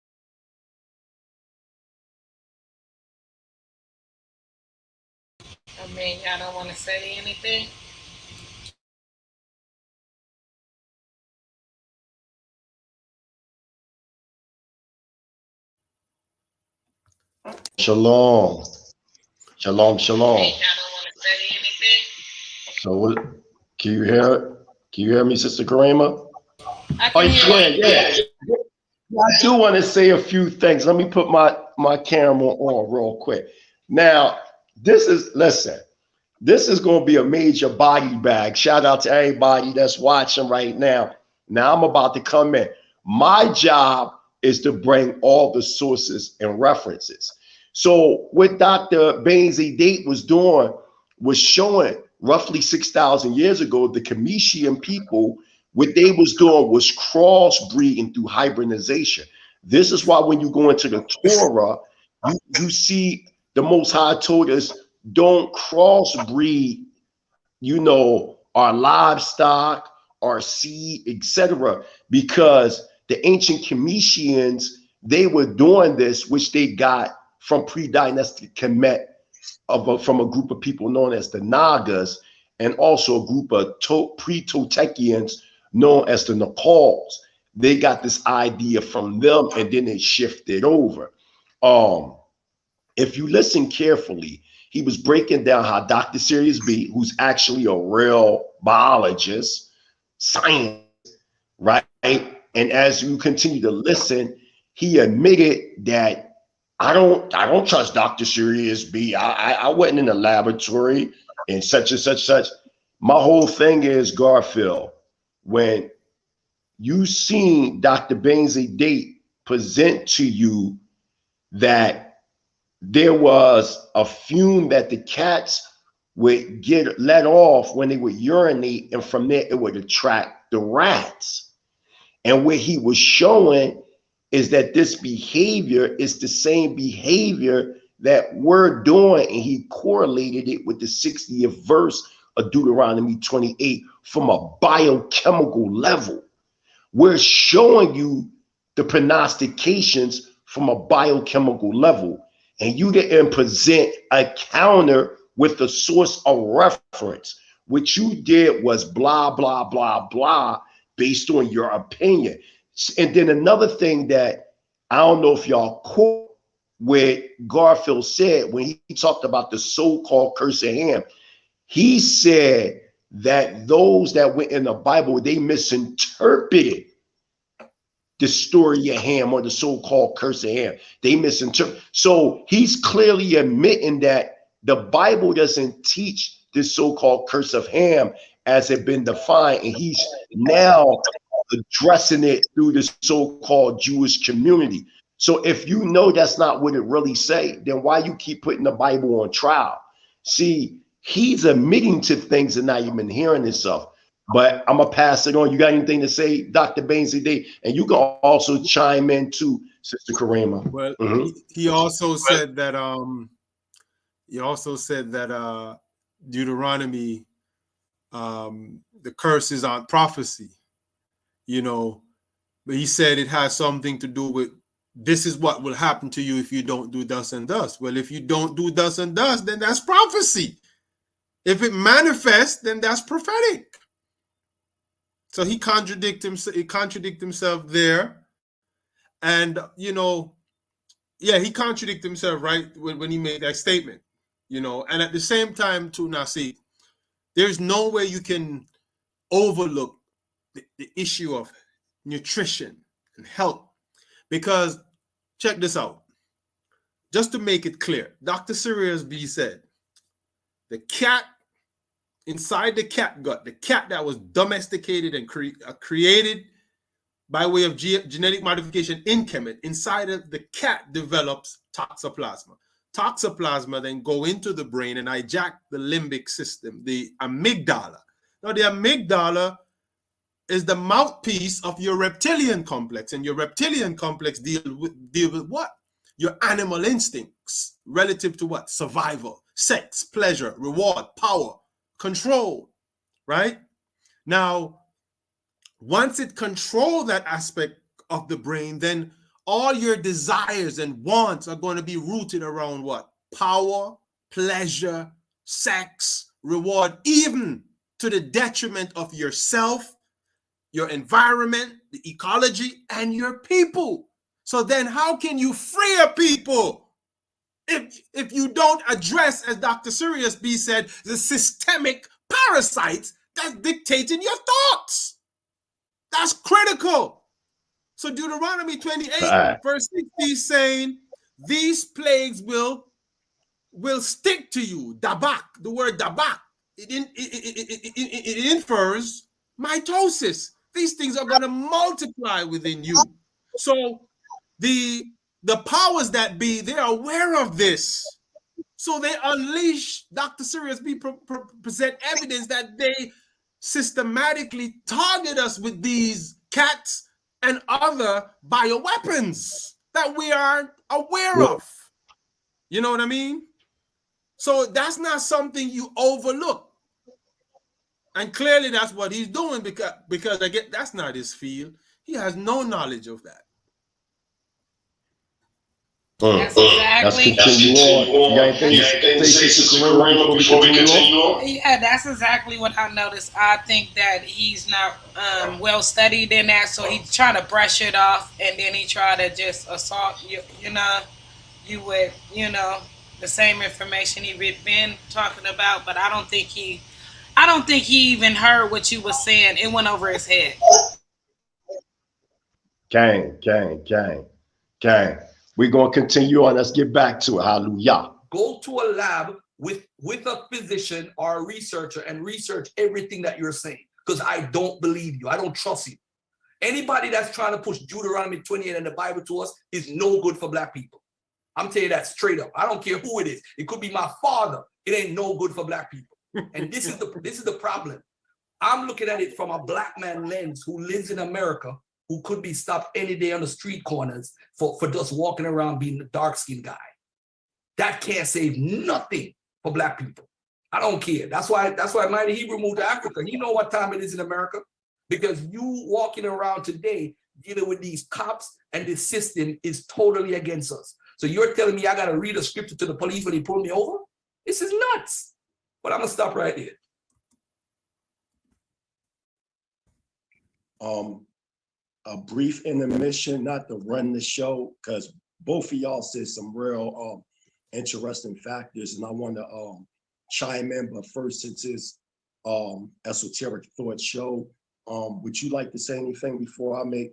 I mean, y'all don't want to say anything? Shalom. Shalom, shalom. Y'all don't want to say anything? So what, can you hear me, Sister Karima? I can hear you. Yeah. I do want to say a few things. Let me put my camera on real quick. Now, this is going to be a major body bag. Shout out to everybody that's watching right now. Now I'm about to come in. My job is to bring all the sources and references. So what Dr. Bainsley Date was doing was showing roughly 6,000 years ago, the Comitian people, what they was doing was crossbreeding through hybridization. This is why when you go into the Torah, you see the Most High told us, don't crossbreed, our livestock, our seed, etc. Because the ancient Comitians, they were doing this, which they got from pre-dynastic Kemet from a group of people known as the Nagas, and also a group of pre-Totekians known as the Nakals. They got this idea from them, and then it shifted over. If you listen carefully, he was breaking down how Dr. Sirius B, who's actually a real biologist, science, right? And as you continue to listen, he admitted that I don't trust Dr. Sirius B. I wasn't in the laboratory and such and such. My whole thing is, Garfield, when you seen Dr. Bainsley Date present to you that there was a fume that the cats would get let off when they would urinate, and from there it would attract the rats. And what he was showing is that this behavior is the same behavior that we're doing, and he correlated it with the 60th verse of Deuteronomy 28 from a biochemical level. We're showing you the prognostications from a biochemical level, and you didn't present a counter with the source of reference. What you did was blah, blah, blah, blah, based on your opinion. And then another thing that I don't know if y'all caught what Garfield said when he talked about the so-called curse of Ham. He said that those that went in the Bible, they misinterpreted the story of Ham or the so-called curse of Ham. They misinterpret. So he's clearly admitting that the Bible doesn't teach this so-called curse of Ham as it been defined, and he's now addressing it through the so-called Jewish community. So if you know that's not what it really say, then why you keep putting the Bible on trial? See, he's admitting to things and not even hearing himself. But I'm gonna pass it on. You got anything to say, Dr. Baines today? And you can also chime in too, Sister Karima. Well, he also said that Deuteronomy, the curses on prophecy, you know, but he said it has something to do with this is what will happen to you if you don't do thus and thus. Well, if you don't do thus and thus, then that's prophecy. If it manifests, then that's prophetic. So he contradict himself there. And, you know, yeah, he contradicted himself, right, when he made that statement, you know. And at the same time, too, now, see, there's no way you can overlook the issue of nutrition and health. Because, check this out. Just to make it clear, Dr. Sirius B said, the cat inside the cat gut, the cat that was domesticated and created by way of genetic modification in Kemet, inside of the cat develops toxoplasma. Toxoplasma then go into the brain and hijack the limbic system, the amygdala. Now, the amygdala is the mouthpiece of your reptilian complex, and your reptilian complex deal with what? Your animal instincts relative to what? Survival, sex, pleasure, reward, power, control, right? Now, once it controls that aspect of the brain, then all your desires and wants are going to be rooted around what? Power, pleasure, sex, reward, even to the detriment of yourself, your environment, the ecology, and your people. So then how can you free a people if you don't address, as Dr. Sirius B said, the systemic parasites that's dictating your thoughts? That's critical. So Deuteronomy 28, verse 60 is saying, these plagues will stick to you. Dabak, the word dabak, it infers mitosis. These things are going to multiply within you. So the powers that be, they're aware of this. So they unleash, Dr. Sirius B present evidence that they systematically target us with these cats and other bioweapons that we are aware of. You know what I mean? So that's not something you overlook. And clearly that's what he's doing because again, that's not his field. He has no knowledge of that. That's exactly. Yeah, that's exactly what I noticed. I think that he's not well studied in that, so he's trying to brush it off, and then he try to just assault you. You with the same information he been talking about, but I don't think he even heard what you was saying. It went over his head. Gang. We're going to continue on. Let's get back to it. Hallelujah. Go to a lab with a physician or a researcher and research everything that you're saying, because I don't believe you. I don't trust you. Anybody that's trying to push Deuteronomy 28 and the Bible to us is no good for black people. I'm telling you that straight up. I don't care who it is. It could be my father. It ain't no good for black people. And this is the problem. I'm looking at it from a black man lens who lives in America, who could be stopped any day on the street corners for just walking around being the dark-skinned guy. That can't save nothing for black people. I don't care. That's why Mighty Hebrew moved to Africa. You know what time it is in America? Because you walking around today dealing with these cops and this system is totally against us. So you're telling me I got to read a scripture to the police when they pull me over? This is nuts. But I'm going to stop right here. A brief intermission, not to run the show, because both of y'all said some real interesting factors, and I want to chime in. But first, since it's Esoteric Thought Show, would you like to say anything before I make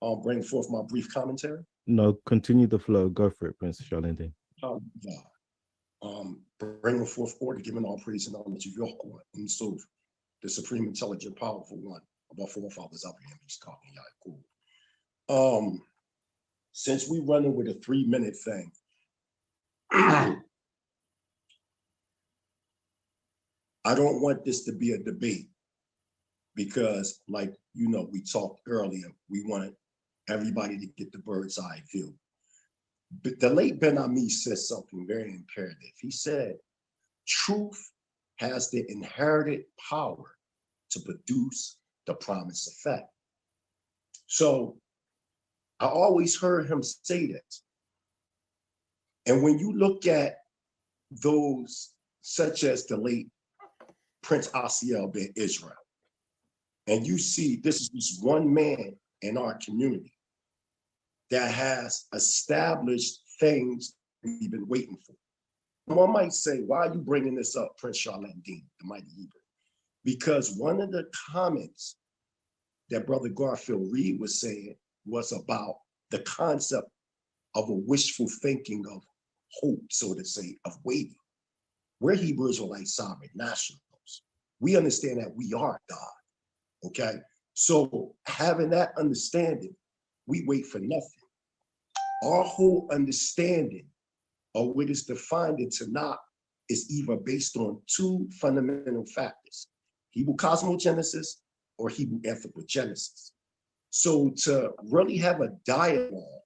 bring forth my brief commentary? No, continue the flow. Go for it, Prince LAN'DIIN. Bringing forth order, giving all praise and honor to Yahweh and so the supreme, intelligent, powerful one of our forefathers, Abraham, Yitzchak, and Yaakov. Since we running with a 3-minute thing, I don't want this to be a debate because, like, you know, we talked earlier, we want everybody to get the bird's eye view. But the late Ben Ami said something very imperative. He said, truth has the inherited power to produce the promised effect. So I always heard him say that. And when you look at those, such as the late Prince Asiel ben Israel, and you see this is just one man in our community that has established things we've been waiting for. One might say, why are you bringing this up, Prince LAN'DIIN, the mighty Hebrew? Because one of the comments that Brother Garfield Reed was saying was about the concept of a wishful thinking of hope, so to say, of waiting. We're Hebrew Israelite sovereign nationals. We understand that we are God, okay? So having that understanding, we wait for nothing. Our whole understanding of what is defined in Tanakh is either based on 2 fundamental factors, Hebrew cosmogenesis or Hebrew anthropogenesis. So to really have a dialogue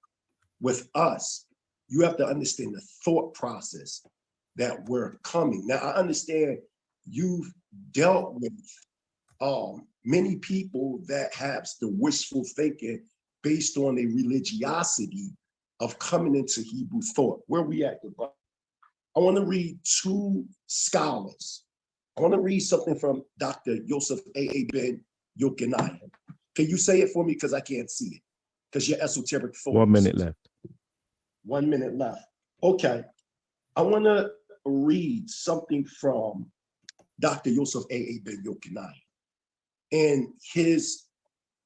with us, you have to understand the thought process that we're coming. Now, I understand you've dealt with many people that have the wishful thinking based on a religiosity of coming into Hebrew thought. Where we at? I want to read 2 scholars. I want to read something from Dr. Yosef A.A. ben Yochanan. Can you say it for me? Because I can't see it. Because your esoteric thoughts. 1 minute left. 1 minute left. Okay. I want to read something from Dr. Yosef A.A. ben Yochanan in his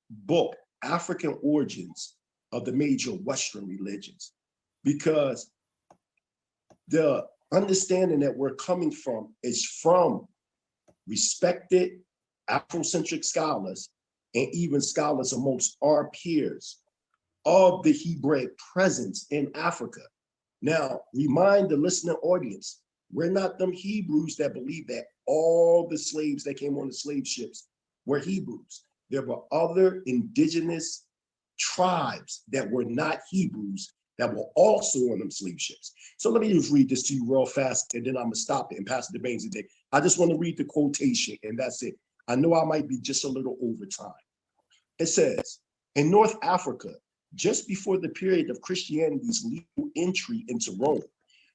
book, African Origins of the Major Western Religions, because the understanding that we're coming from is from respected Afrocentric scholars and even scholars amongst our peers of the Hebraic presence in Africa. Now, remind the listening audience, we're not them Hebrews that believe that all the slaves that came on the slave ships were Hebrews. There were other indigenous tribes that were not Hebrews that were also on them slave ships. So let me just read this to you real fast, and then I'm gonna stop it and pass it to Baines today. I just want to read the quotation, and that's it. I know I might be just a little over time. It says, in North Africa, just before the period of Christianity's legal entry into Rome,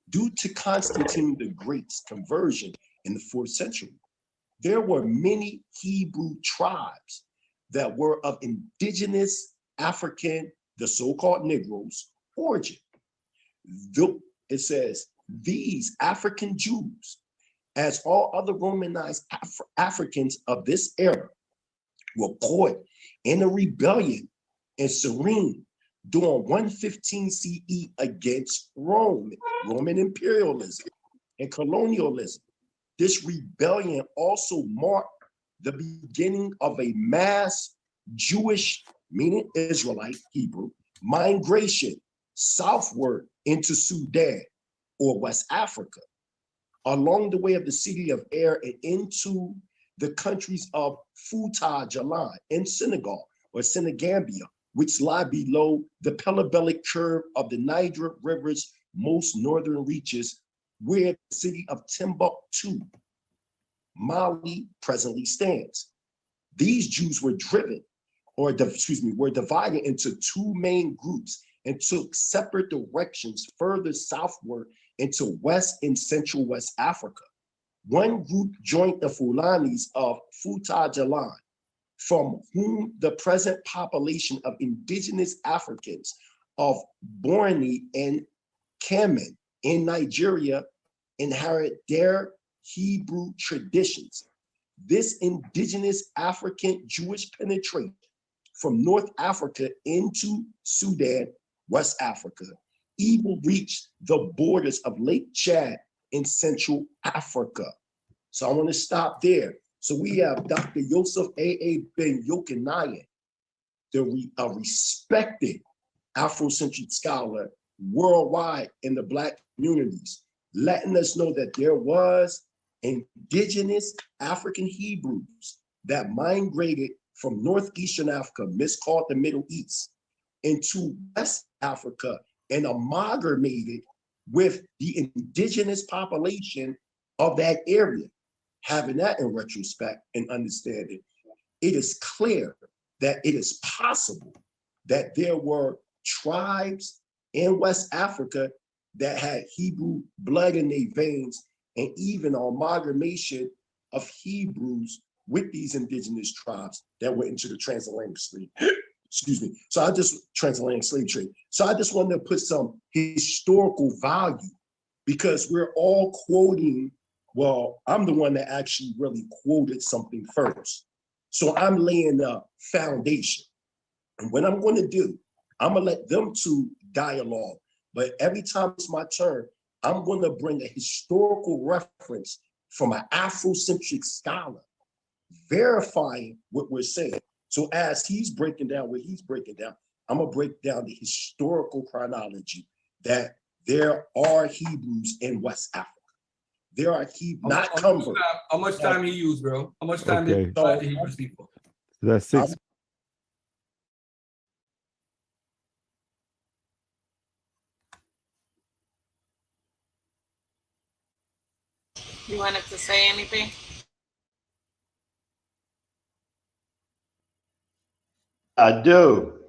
due to Constantine the Great's conversion in the 4th century, there were many Hebrew tribes that were of indigenous African, the so-called Negroes, origin. It says, these African Jews, as all other Romanized Africans of this era, were caught in a rebellion in Cyrene during 115 CE against Rome, Roman imperialism and colonialism. This rebellion also marked the beginning of a mass Jewish, meaning Israelite, Hebrew, migration southward into Sudan or West Africa, along the way of the city of Air and into the countries of Futa Jalan in Senegal or Senegambia, which lie below the parabolic curve of the Niger River's most northern reaches, where the city of Timbuktu, Mali, presently stands. These Jews were were divided into 2 main groups and took separate directions further southward into West and Central West Africa. One group joined the Fulanis of Futa Jalan, from whom the present population of indigenous Africans of Borni and Kamen in Nigeria inherit their Hebrew traditions. This indigenous African Jewish penetration from North Africa into Sudan, West Africa, even reached the borders of Lake Chad in Central Africa. So I want to stop there. So we have Dr. Yosef A.A. Ben Yochanayan, a respected Afrocentric scholar worldwide in the Black communities, letting us know that there was indigenous African Hebrews that migrated from Northeastern Africa, miscalled the Middle East, into West Africa and amalgamated with the indigenous population of that area. Having that in retrospect and understanding, it is clear that it is possible that there were tribes in West Africa that had Hebrew blood in their veins, and even an amalgamation of Hebrews with these indigenous tribes that went into the transatlantic slave. Excuse me. Transatlantic slave trade. So I just wanted to put some historical value, because we're all quoting. Well, I'm the one that actually really quoted something first. So I'm laying a foundation. And what I'm going to do, I'm going to let them two dialogue. But every time it's my turn, I'm going to bring a historical reference from an Afrocentric scholar, verifying what we're saying. So as he's breaking down what he's breaking down, I'm going to break down the historical chronology that there are Hebrews in West Africa. There are not converts. How much time he used, bro? How much time did the Hebrews people? So that's 6. You wanted to say anything? I do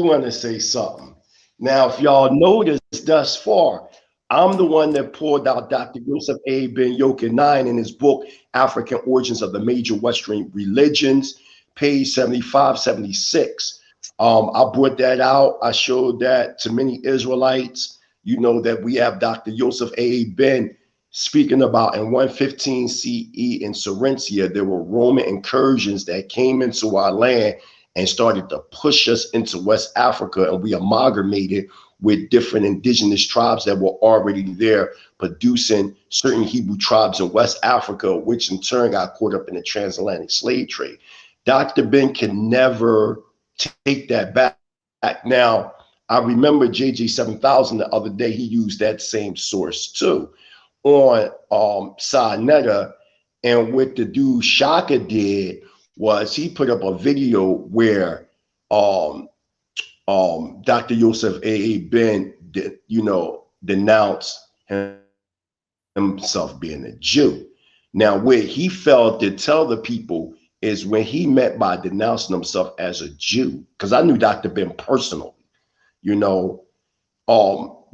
want to say something. Now, if y'all notice thus far, I'm the one that pulled out Dr. Yosef A. Ben Yochanayan in his book, African Origins of the Major Western Religions, page 75, 76. I brought that out. I showed that to many Israelites. You know that we have Dr. Yosef A. Ben speaking about in 115 CE in Serentia, there were Roman incursions that came into our land and started to push us into West Africa, and we amalgamated with different indigenous tribes that were already there, producing certain Hebrew tribes in West Africa, which in turn got caught up in the transatlantic slave trade. Dr. Ben can never take that back. Now, I remember JJ 7000 the other day, he used that same source too on Sinetta, and what the dude Shaka did was he put up a video where Dr. Yosef A. Ben denounced himself being a Jew. Now, where he failed to tell the people is when he meant by denouncing himself as a Jew, because I knew Dr. Ben personally.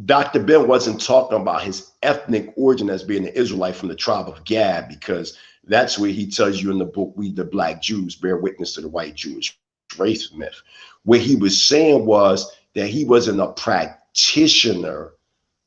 Dr. Ben wasn't talking about his ethnic origin as being an Israelite from the tribe of Gad, because that's where he tells you in the book, we the Black Jews bear witness to the white Jewish race myth. What he was saying was that he wasn't a practitioner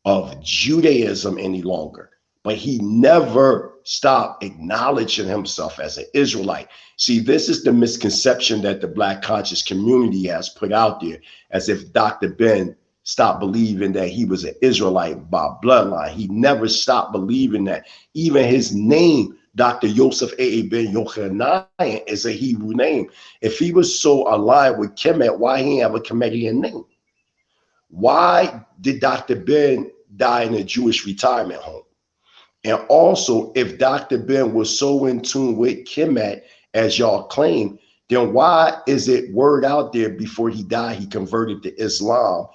of Judaism any longer, but he never stopped acknowledging himself as an Israelite. See, this is the misconception that the Black conscious community has put out there, as if Dr. Ben stopped believing that he was an Israelite by bloodline. He never stopped believing that. Even his name, Dr. Yosef A. Ben Yochanayan, is a Hebrew name. If he was so aligned with Kemet, why he have a Kemetian name? Why did Dr. Ben die in a Jewish retirement home? And also, if Dr. Ben was so in tune with Kemet, as y'all claim, then why is it word out there before he died, he converted to Islam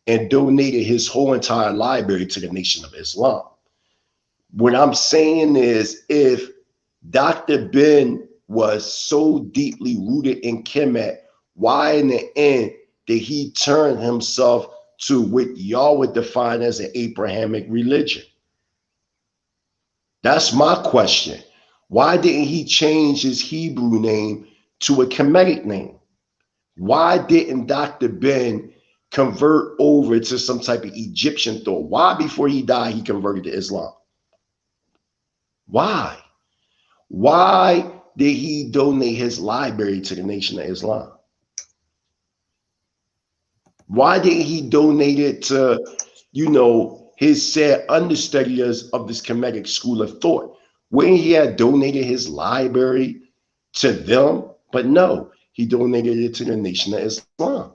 and donated his whole entire library to the Nation of Islam? What I'm saying is, if Dr. Ben was so deeply rooted in Kemet, why in the end did he turn himself to what y'all would define as an Abrahamic religion? That's my question. Why didn't he change his Hebrew name to a Kemetic name? Why didn't Dr. Ben convert over to some type of Egyptian thought? Why before he died, he converted to Islam? Why? Why did he donate his library to the Nation of Islam? Why didn't he donate it to, you know, his said understudies of this Kemetic school of thought? Wouldn't he have donated his library to them? But no, he donated it to the Nation of Islam.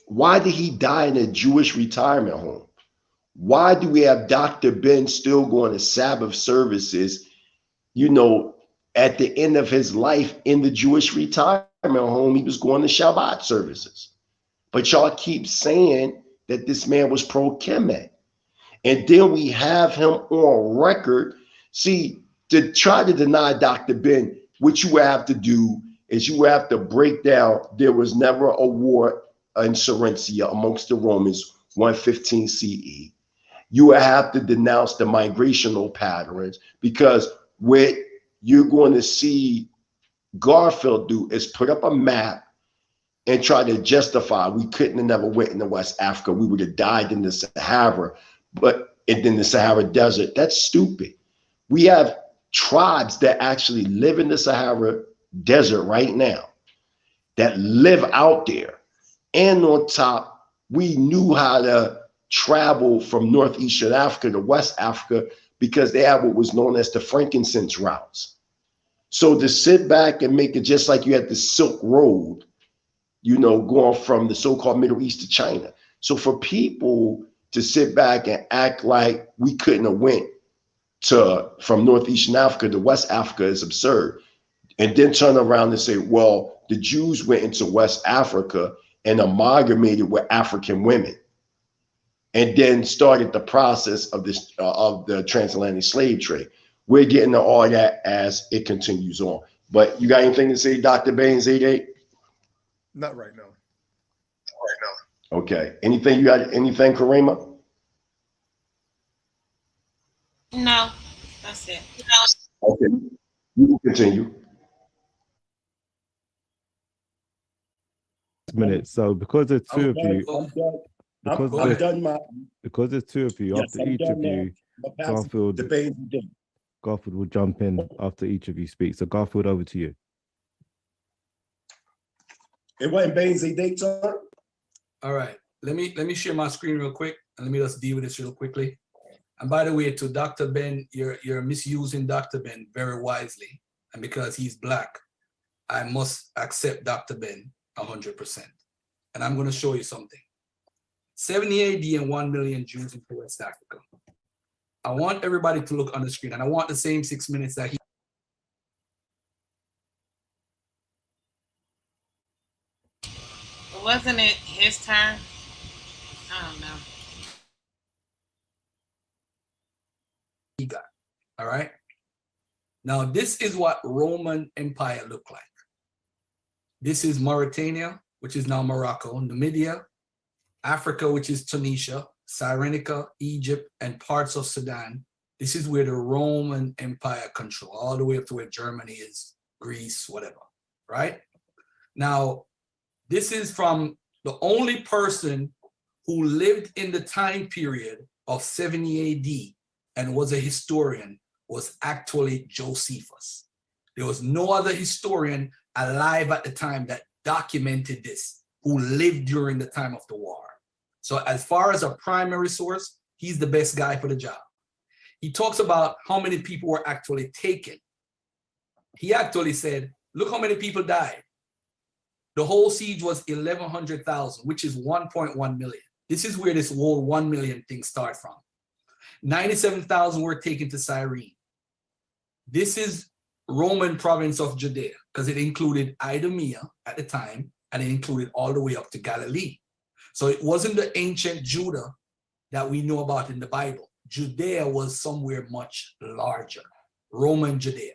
Why did he die in a Jewish retirement home? Why do we have Dr. Ben still going to Sabbath services, you know, at the end of his life in the Jewish retirement home? He was going to Shabbat services. But y'all keep saying that this man was pro-Kemet. And then we have him on record. See, to try to deny Dr. Ben, what you have to do is you have to break down there was never a war in Serentia amongst the Romans 115 CE. You have to denounce the migrational patterns, because what you're going to see Garfield do is put up a map and try to justify we couldn't have never went into West Africa. We would have died in the Sahara, but in the Sahara Desert. That's stupid. We have tribes that actually live in the Sahara Desert right now, that live out there. And on top, we knew how to travel from northeastern Africa to West Africa because they had what was known as the frankincense routes. So to sit back and make it just like you had the Silk Road, you know, going from the so-called Middle East to China. So for people to sit back and act like we couldn't have went from northeastern Africa to West Africa is absurd. And then turn around and say, well, the Jews went into West Africa and amalgamated with African women, and then started the process of this of the transatlantic slave trade. We're getting to all that as it continues on. But you got anything to say, Dr. Baines, 88? Not right now. Okay. Anything you got? Anything, Karima? No, that's it. Okay. You can continue. Minutes. So because there's two of you, because there's two of you, Yes, after each of you, Garfield will jump in after each of you speak. So Garfield, over to you. It wasn't Baines a date turn. All right, let me share my screen real quick, and let me just deal with this real quickly. And by the way, to Dr. Ben, you're misusing Dr. Ben very wisely, and because he's black, I must accept Dr. Ben 100%. And I'm going to show you something. 70 AD and 1 million Jews into West Africa. I want everybody to look on the screen, and I want the same 6 minutes that he. Wasn't it his turn? I don't know. He got. All right. Now, this is what Roman Empire looked like. This is Mauritania, which is now Morocco, Namibia, Africa, which is Tunisia, Cyrenaica, Egypt, and parts of Sudan. This is where the Roman Empire control, all the way up to where Germany is, Greece, whatever, right? Now, this is from the only person who lived in the time period of 70 AD and was a historian was actually Josephus. There was no other historian alive at the time that documented this, who lived during the time of the war. So as far as a primary source, he's the best guy for the job. He talks about how many people were actually taken. He actually said, look how many people died. The whole siege was 1,100,000, which is 1.1 million. This is where this whole 1 million thing starts from. 97,000 were taken to Cyrene. This is Roman province of Judea, because it included Idumea at the time, and it included all the way up to Galilee. So it wasn't the ancient Judah that we know about in the Bible. Judea was somewhere much larger, Roman Judea.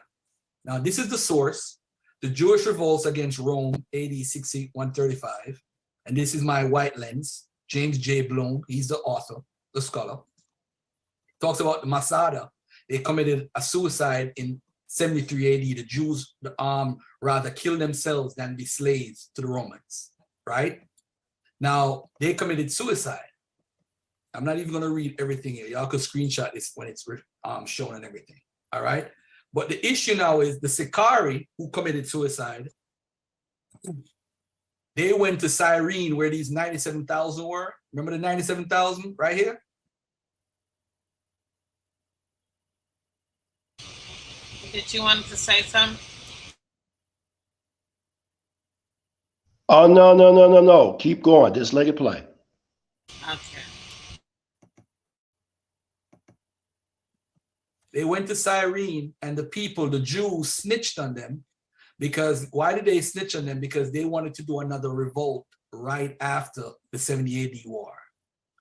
Now, this is the source, the Jewish revolts against Rome, AD 6135. And this is my white lens, James J. Bloom. He's the author, the scholar. Talks about the Masada. They committed a suicide in 73 AD. The Jews rather kill themselves than be slaves to the Romans, right? Now, they committed suicide. I'm not even going to read everything here. Y'all could screenshot this when it's shown and everything, all right? But the issue now is the Sicarii who committed suicide, they went to Cyrene where these 97,000 were. Remember the 97,000 right here? Did you want to say something? Oh, no. Keep going. Just let it play. Okay. They went to Cyrene and the people, the Jews, snitched on them because why did they snitch on them? Because they wanted to do another revolt right after the 70 AD war.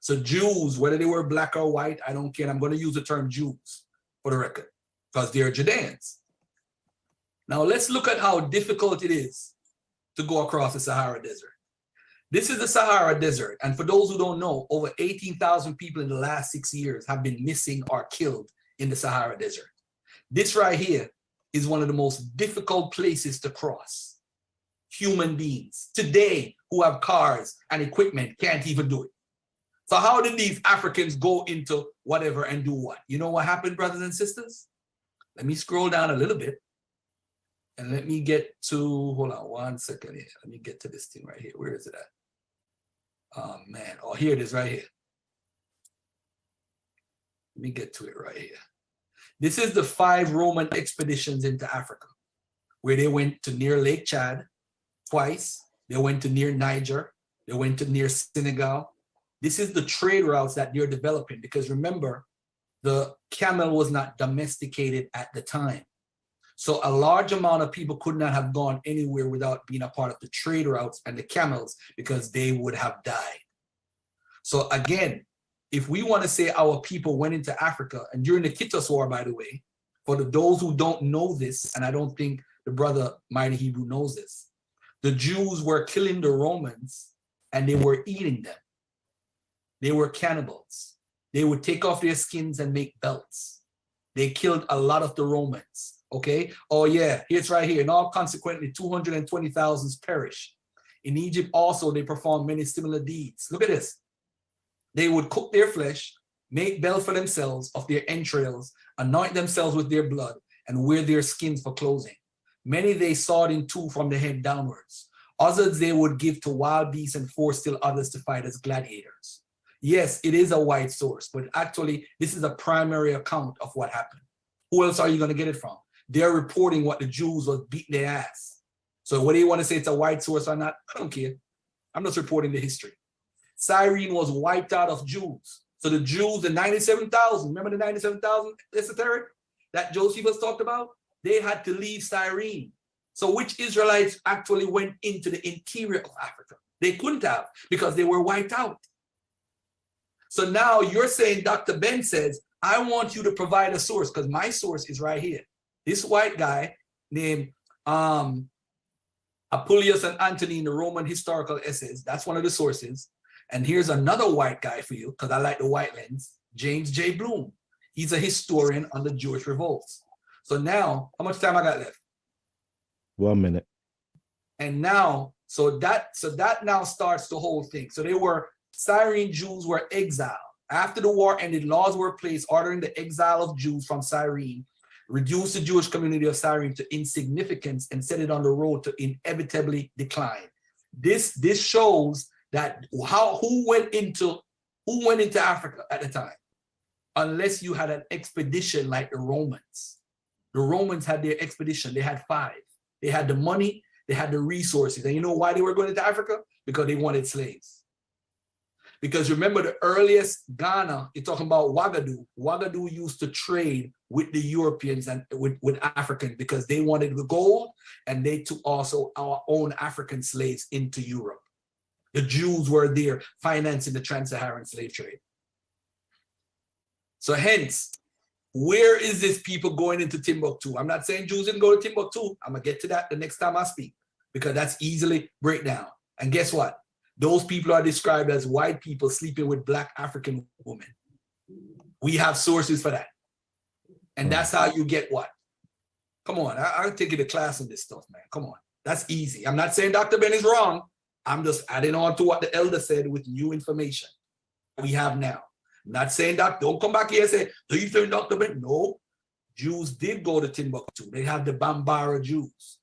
So Jews, whether they were black or white, I don't care. I'm going to use the term Jews for the record because they're Judeans. Now let's look at how difficult it is to go across the Sahara Desert. This is the Sahara Desert. And for those who don't know, over 18,000 people in the last 6 years have been missing or killed in the Sahara Desert. This right here is one of the most difficult places to cross. Human beings today who have cars and equipment can't even do it. So how did these Africans go into whatever and do what? You know what happened, brothers and sisters? Let me scroll down a little bit and let me get to, hold on 1 second here. Let me get to this thing right here. Where is it at? Oh man, oh, here it is right here. Let me get to it right here. This is the 5 Roman expeditions into Africa, where they went to near Lake Chad twice. They went to near Niger. They went to near Senegal. This is the trade routes that they're developing because remember, the camel was not domesticated at the time. So a large amount of people could not have gone anywhere without being a part of the trade routes and the camels because they would have died. So again, if we want to say our people went into Africa, and during the Kittos War, by the way, for those who don't know this, and I don't think the brother Mighty Hebrew knows this, the Jews were killing the Romans and they were eating them. They were cannibals. They would take off their skins and make belts. They killed a lot of the Romans, okay? Oh yeah, it's right here. And all consequently, 220,000 perished. In Egypt also, they performed many similar deeds. Look at this. They would cook their flesh, make belts for themselves of their entrails, anoint themselves with their blood, and wear their skins for clothing. Many they sawed in two from the head downwards. Others they would give to wild beasts and force still others to fight as gladiators. Yes, it is a white source, but actually this is a primary account of what happened. Who else are you going to get it from? They're reporting what the Jews was beating their ass. So whether you want to say it's a white source or not, I don't care. I'm just reporting the history. Cyrene was wiped out of Jews. So the Jews, the 97,000, remember the 97,000 esoteric that Josephus talked about? They had to leave Cyrene. So which Israelites actually went into the interior of Africa? They couldn't have because they were wiped out. So now you're saying, Dr. Ben says, I want you to provide a source because my source is right here. This white guy named Appuleius and Antony in the Roman historical essays, that's one of the sources. And here's another white guy for you, because I like the white lens, James J. Bloom. He's a historian on the Jewish revolts. So now, how much time I got left? 1 minute. And now, so that now starts the whole thing. So Cyrene Jews were exiled. After the war ended, laws were placed ordering the exile of Jews from Cyrene, reduced the Jewish community of Cyrene to insignificance, and set it on the road to inevitably decline. This shows that who went into Africa at the time, unless you had an expedition like the Romans. The Romans had their expedition. They had 5. They had the money. They had the resources. And you know why they were going into Africa? Because they wanted slaves. Because remember the earliest Ghana, you're talking about Ouagadougou. Ouagadougou used to trade with the Europeans and with Africans because they wanted the gold, and they took also our own African slaves into Europe. The Jews were there financing the trans-Saharan slave trade. So hence, where is this people going into Timbuktu? I'm not saying Jews didn't go to Timbuktu. I'm gonna get to that the next time I speak, because that's easily breakdown. And guess what? Those people are described as white people sleeping with black African women. We have sources for that. And that's how you get what? Come on, I'll take you to class on this stuff, man. Come on, that's easy. I'm not saying Dr. Ben is wrong. I'm just adding on to what the elder said with new information we have now. I'm not saying that, don't come back here and say, do you think Dr. Ben? No, Jews did go to Timbuktu. They have the Bambara Jews.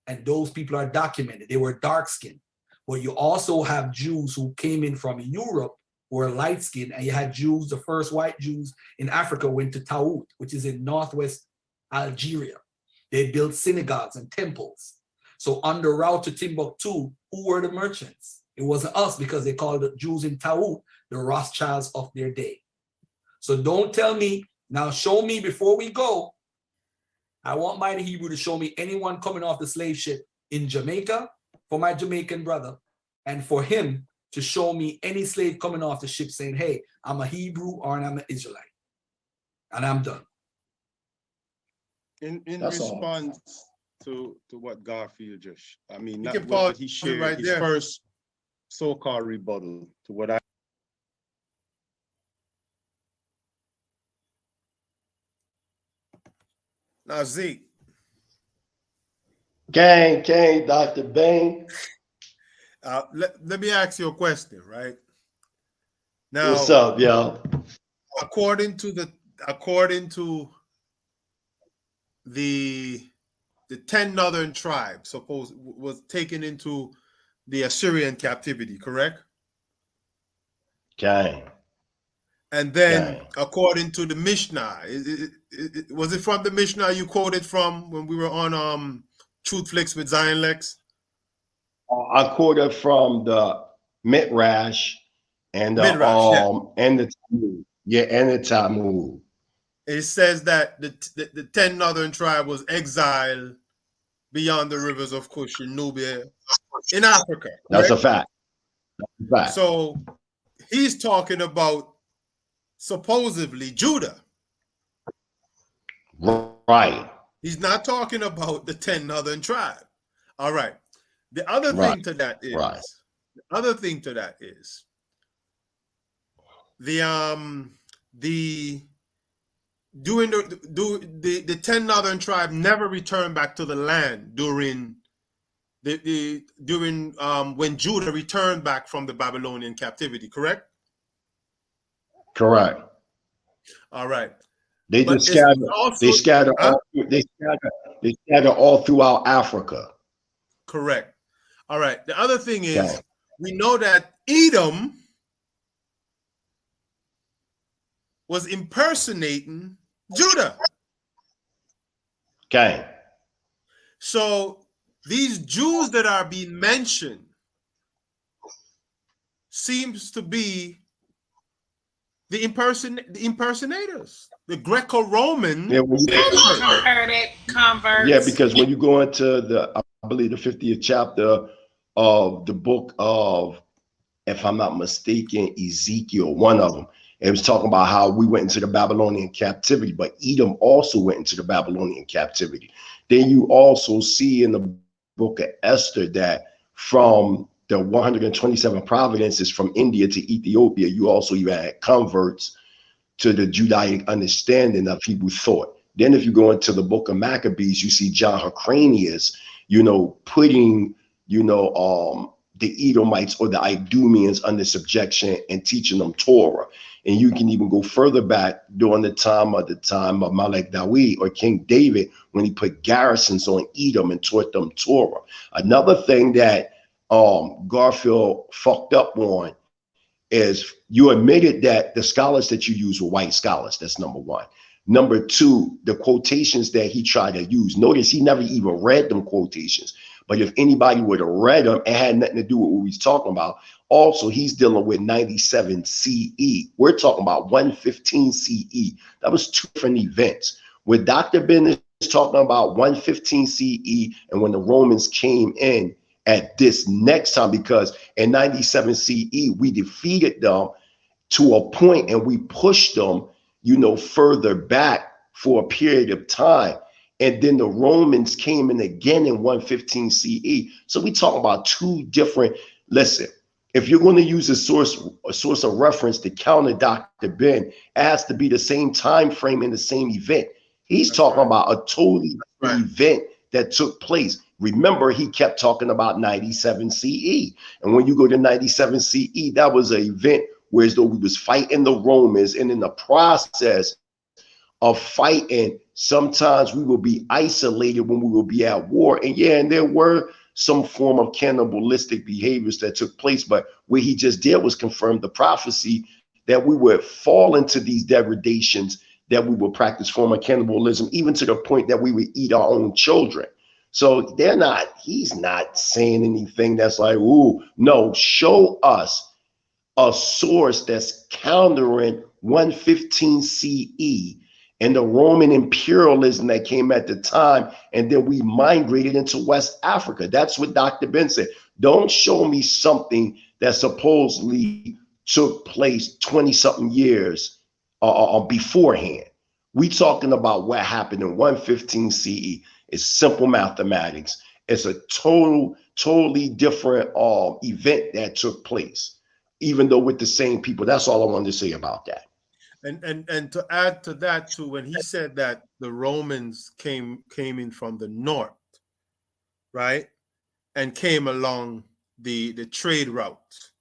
And those people are documented. They were dark-skinned. But you also have Jews who came in from Europe who were light-skinned. And you had Jews, the first white Jews in Africa went to Taout, which is in northwest Algeria. They built synagogues and temples. So on the route to Timbuktu, who were the merchants? It wasn't us, because they called the Jews in Taout the Rothschilds of their day. So don't tell me, now show me before we go, I want Mighty Hebrew to show me anyone coming off the slave ship in Jamaica, for my Jamaican brother, and for him to show me any slave coming off the ship saying, hey, I'm a Hebrew or I'm an Israelite. And I'm done. In That's response to what Garfield just, I mean, You not can what pause he it shared, right his there. first so-called rebuttal to what I. Now, Zeke. Gang, Dr. Bang. Let me ask you a question, right? Now, What's up, yo? according to the 10 northern tribes, suppose was taken into the Assyrian captivity, correct? Gang. And then, Gang. according to the Mishnah, was it from the Mishnah you quoted from when we were on Truth Flicks with Zion Lex? I quoted from the Midrash and the and the Talmud. Yeah, and the Talmud. It says that the 10 northern tribe was exiled beyond the rivers of Cush in Nubia in Africa. That's a correct? fact. That's a fact. So he's talking about supposedly Judah. Right. He's not talking about the 10 northern tribe. All right. The other thing to that is the 10 northern tribe never returned back to the land during when Judah returned back from the Babylonian captivity, correct? Correct. All right. They But just scattered. also, They scatter. They scatter all throughout Africa. Correct. All right. The other thing is, Okay. we know that Edom was impersonating Judah. Okay. So these Jews that are being mentioned seems to be the impersonators, the Greco-Roman converts. Yeah, because when you go into I believe the 50th chapter of the book of, if I'm not mistaken, Ezekiel, one of them, it was talking about how we went into the Babylonian captivity, but Edom also went into the Babylonian captivity. Then you also see in the book of Esther that from the 127 provinces from India to Ethiopia, you had converts to the Judaic understanding of Hebrew thought. Then if you go into the book of Maccabees, you see John Hyrcanus, putting, the Edomites or the Idumeans under subjection and teaching them Torah. And you can even go further back during the time of Malek Dawid or King David, when he put garrisons on Edom and taught them Torah. Another thing that Garfield fucked up on is you admitted that the scholars that you use were white scholars. That's number one. Number two, the quotations that he tried to use. Notice he never even read them quotations. But if anybody would have read them, it had nothing to do with what he's talking about. Also, he's dealing with 97 CE. We're talking about 115 CE. That was two different events. With Dr. Ben is talking about 115 CE and when the Romans came in at this next time, because in 97 CE, we defeated them to a point and we pushed them, further back for a period of time. And then the Romans came in again in 115 CE. So we talk about two different, listen, if you're going to use a source of reference to counter Dr. Ben, it has to be the same time frame and the same event. He's talking about a totally different event that took place. Remember, he kept talking about 97 CE. And when you go to 97 CE, that was an event where as though we was fighting the Romans, and in the process of fighting, sometimes we will be isolated when we will be at war. And yeah, and there were some form of cannibalistic behaviors that took place, but what he just did was confirm the prophecy that we would fall into these degradations, that we would practice form of cannibalism, even to the point that we would eat our own children. So he's not saying anything that's like, ooh, no, show us a source that's countering 115 CE and the Roman imperialism that came at the time, and then we migrated into West Africa. That's what Dr. Ben said. Don't show me something that supposedly took place 20-something years beforehand. We talking about what happened in 115 CE. It's simple mathematics. It's a totally different event that took place, even though with the same people. That's all I wanted to say about that. And to add to that too, when he said that the Romans came in from the north, right, and came along the trade routes,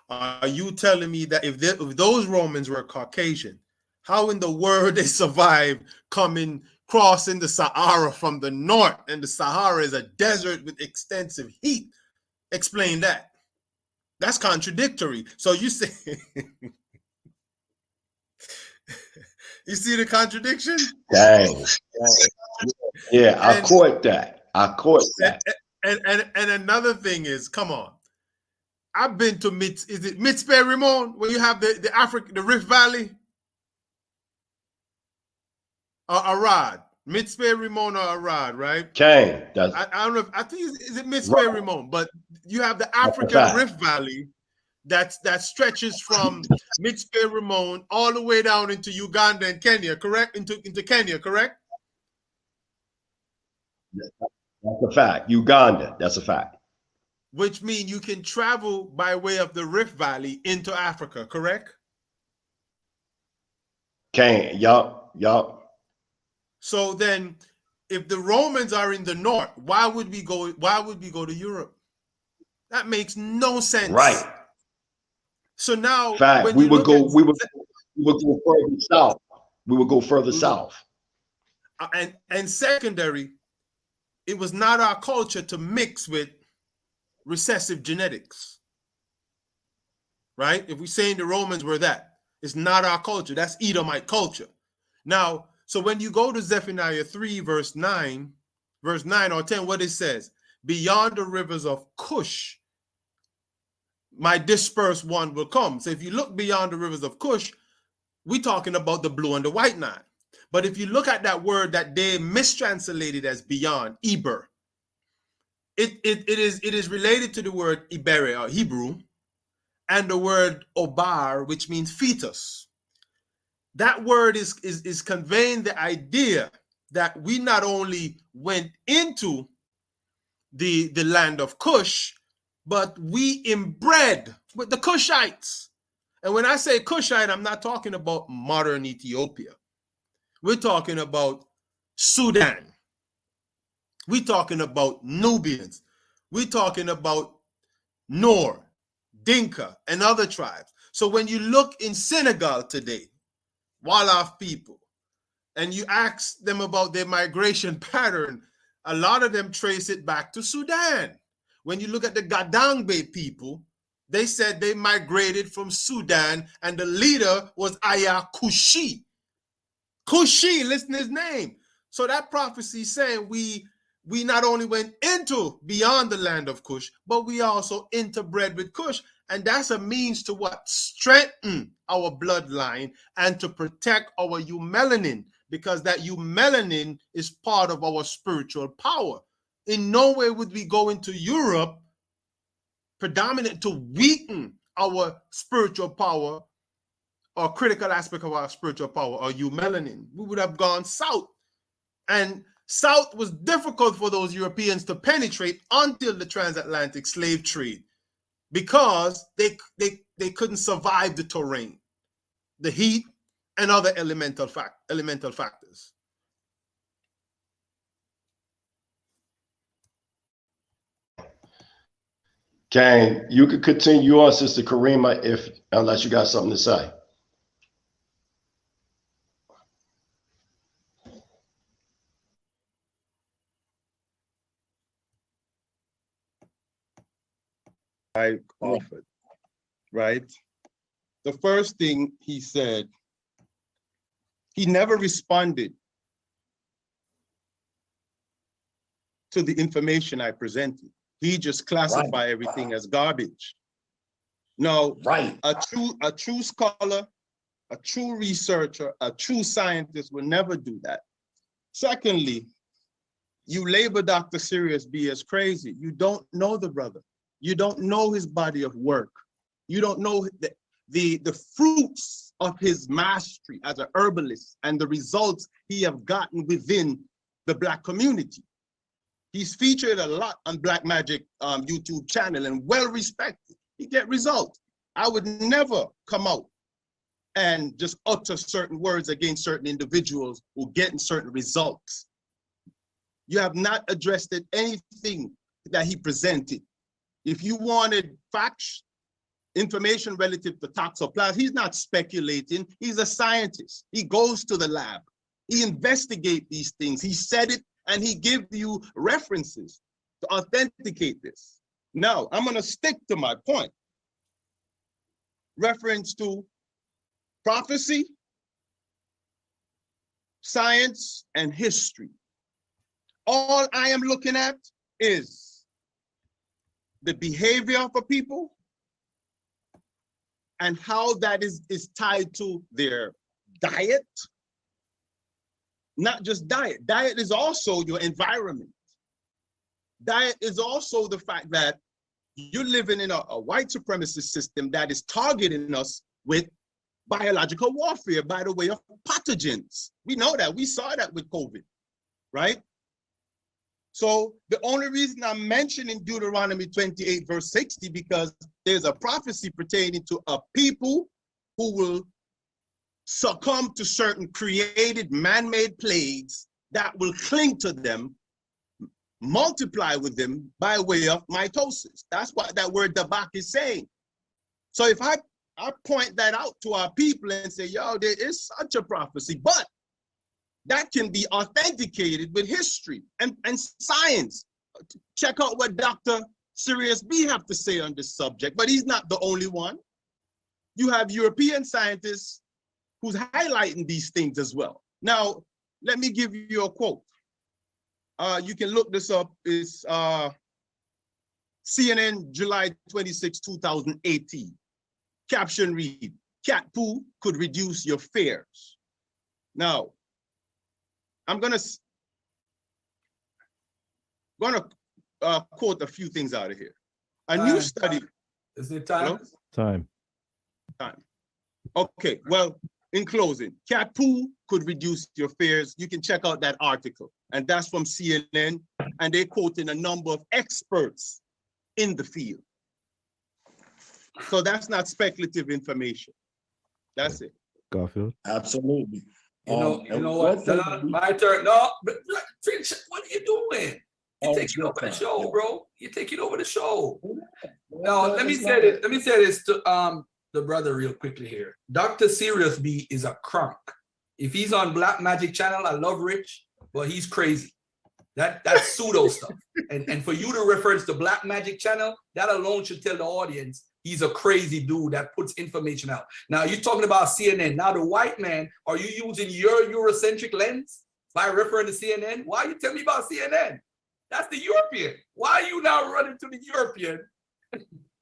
are you telling me that if those Romans were Caucasian, how in the world they survived crossing the Sahara from the north? And the Sahara is a desert with extensive heat. Explain that. That's contradictory. So you say, you see the contradiction? Dang. Yeah, I caught that. And another thing is, come on. I've been to Mitzpe Ramon, where you have the Rift Valley? Or Arad. Mitzpe Ramon or Arad, right? Okay. I don't know. I think is it Mitzpe Ramon, but you have the African Rift Valley that stretches from Mitzpe Ramon all the way down into Uganda and Kenya, correct? Into Kenya, correct? That's a fact. Uganda, that's a fact. Which means you can travel by way of the Rift Valley into Africa, correct? Okay, yup. So then, if the Romans are in the north, why would we go to Europe? That makes no sense. Right. So now, fact, we would go further south. We would go further south. And secondary, it was not our culture to mix with recessive genetics. Right? If we're saying the Romans were that, it's not our culture. That's Edomite culture. Now, so when you go to Zephaniah 3, verse 9 or 10, what it says, beyond the rivers of Cush, my dispersed one will come. So if you look beyond the rivers of Cush, we're talking about the blue and the white Nile. But if you look at that word that they mistranslated as beyond, Eber, it is related to the word Iberia or Hebrew and the word Obar, which means fetus. That word is conveying the idea that we not only went into the land of Cush, but we inbred with the Cushites. And when I say Cushite, I'm not talking about modern Ethiopia. We're talking about Sudan. We're talking about Nubians. We're talking about Nor, Dinka, and other tribes. So when you look in Senegal today, Wolof people, and you ask them about their migration pattern, a lot of them trace it back to Sudan. When you look at the Gadangbe people, they said they migrated from Sudan, and the leader was Aya Kushi. Kushi, listen to his name. So that prophecy saying we not only went into beyond the land of Cush, but we also interbred with Cush. And that's a means to what? Strengthen our bloodline and to protect our eumelanin, because that eumelanin is part of our spiritual power. In no way would we go into Europe predominant to weaken our spiritual power or critical aspect of our spiritual power or eumelanin. We would have gone south. And south was difficult for those Europeans to penetrate until the transatlantic slave trade, because they couldn't survive the terrain, the heat, and other elemental factors. Okay, you could continue on, Sister Karima, unless you got something to say. I offered, right? The first thing he said, he never responded to the information I presented. He just classified everything as garbage. Now, a true scholar, a true researcher, a true scientist will never do that. Secondly, you label Dr. Sirius B as crazy. You don't know the brother. You don't know his body of work. You don't know the fruits of his mastery as an herbalist and the results he have gotten within the Black community. He's featured a lot on Black Magic YouTube channel and well respected. He get results. I would never come out and just utter certain words against certain individuals who getting certain results. You have not addressed anything that he presented. If you wanted facts, information relative to toxoplasm, he's not speculating. He's a scientist. He goes to the lab. He investigates these things. He said it, and he gives you references to authenticate this. Now, I'm going to stick to my point. Reference to prophecy, science, and history. All I am looking at is the behavior of a people and how that is tied to their diet. Not just diet. Diet is also your environment. Diet is also the fact that you're living in a white supremacist system that is targeting us with biological warfare by the way of pathogens. We know that. We saw that with COVID, right? So the only reason I'm mentioning Deuteronomy 28 verse 60, because there's a prophecy pertaining to a people who will succumb to certain created man-made plagues that will cling to them, multiply with them by way of mitosis. That's what that word dabak is saying. So if I point that out to our people and say, yo, there is such a prophecy, but that can be authenticated with history and science. Check out what Dr. Sirius B have to say on this subject, but he's not the only one. You have European scientists who's highlighting these things as well. Now, let me give you a quote. You can look this up. It's CNN, July 26, 2018. Caption read, cat poo could reduce your fears. Now, I'm gonna quote a few things out of here. A new study. Is it time? Time. Okay, well, in closing, cat poo could reduce your fears. You can check out that article, and that's from CNN, and they're quoting a number of experts in the field. So that's not speculative information. That's it. Garfield. Absolutely. You know what? My turn. No, but what are you doing? You're taking over the show, bro. You're taking over the show. No, let me say this. Let me say this to the brother real quickly here. Dr. Sirius B is a crunk. If he's on Black Magic Channel, I love Rich, but he's crazy. That's pseudo stuff. And for you to reference the Black Magic Channel, that alone should tell the audience he's a crazy dude that puts information out. Now you're talking about CNN. Now the white man, are you using your Eurocentric lens by referring to CNN? Why you tell me about CNN? That's the European. Why are you now running to the European?